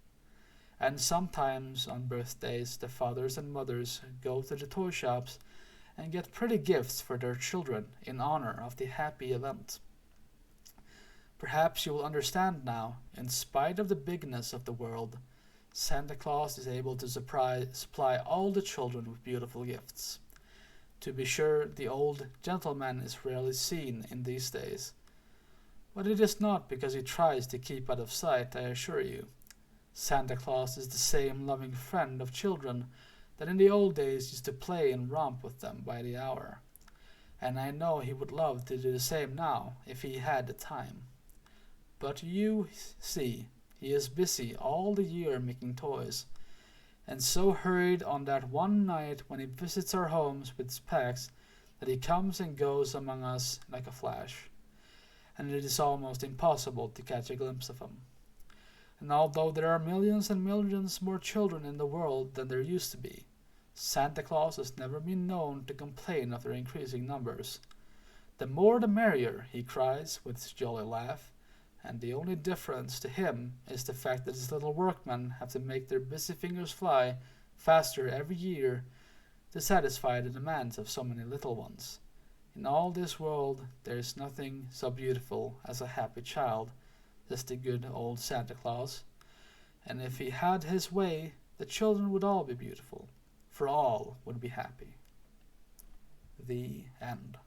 And sometimes on birthdays the fathers and mothers go to the toy shops and get pretty gifts for their children in honor of the happy event. Perhaps you will understand now, in spite of the bigness of the world, Santa Claus is able to supply all the children with beautiful gifts. To be sure, the old gentleman is rarely seen in these days, but it is not because he tries to keep out of sight, I assure you. Santa Claus is the same loving friend of children that in the old days used to play and romp with them by the hour, and I know he would love to do the same now if he had the time. But you see, he is busy all the year making toys, and so hurried on that one night when he visits our homes with his packs that he comes and goes among us like a flash, and it is almost impossible to catch a glimpse of him. And although there are millions and millions more children in the world than there used to be, Santa Claus has never been known to complain of their increasing numbers. The more the merrier, he cries with his jolly laugh, and the only difference to him is the fact that his little workmen have to make their busy fingers fly faster every year to satisfy the demands of so many little ones. In all this world there is nothing so beautiful as a happy child, says the good old Santa Claus, and if he had his way, the children would all be beautiful, for all would be happy. The end.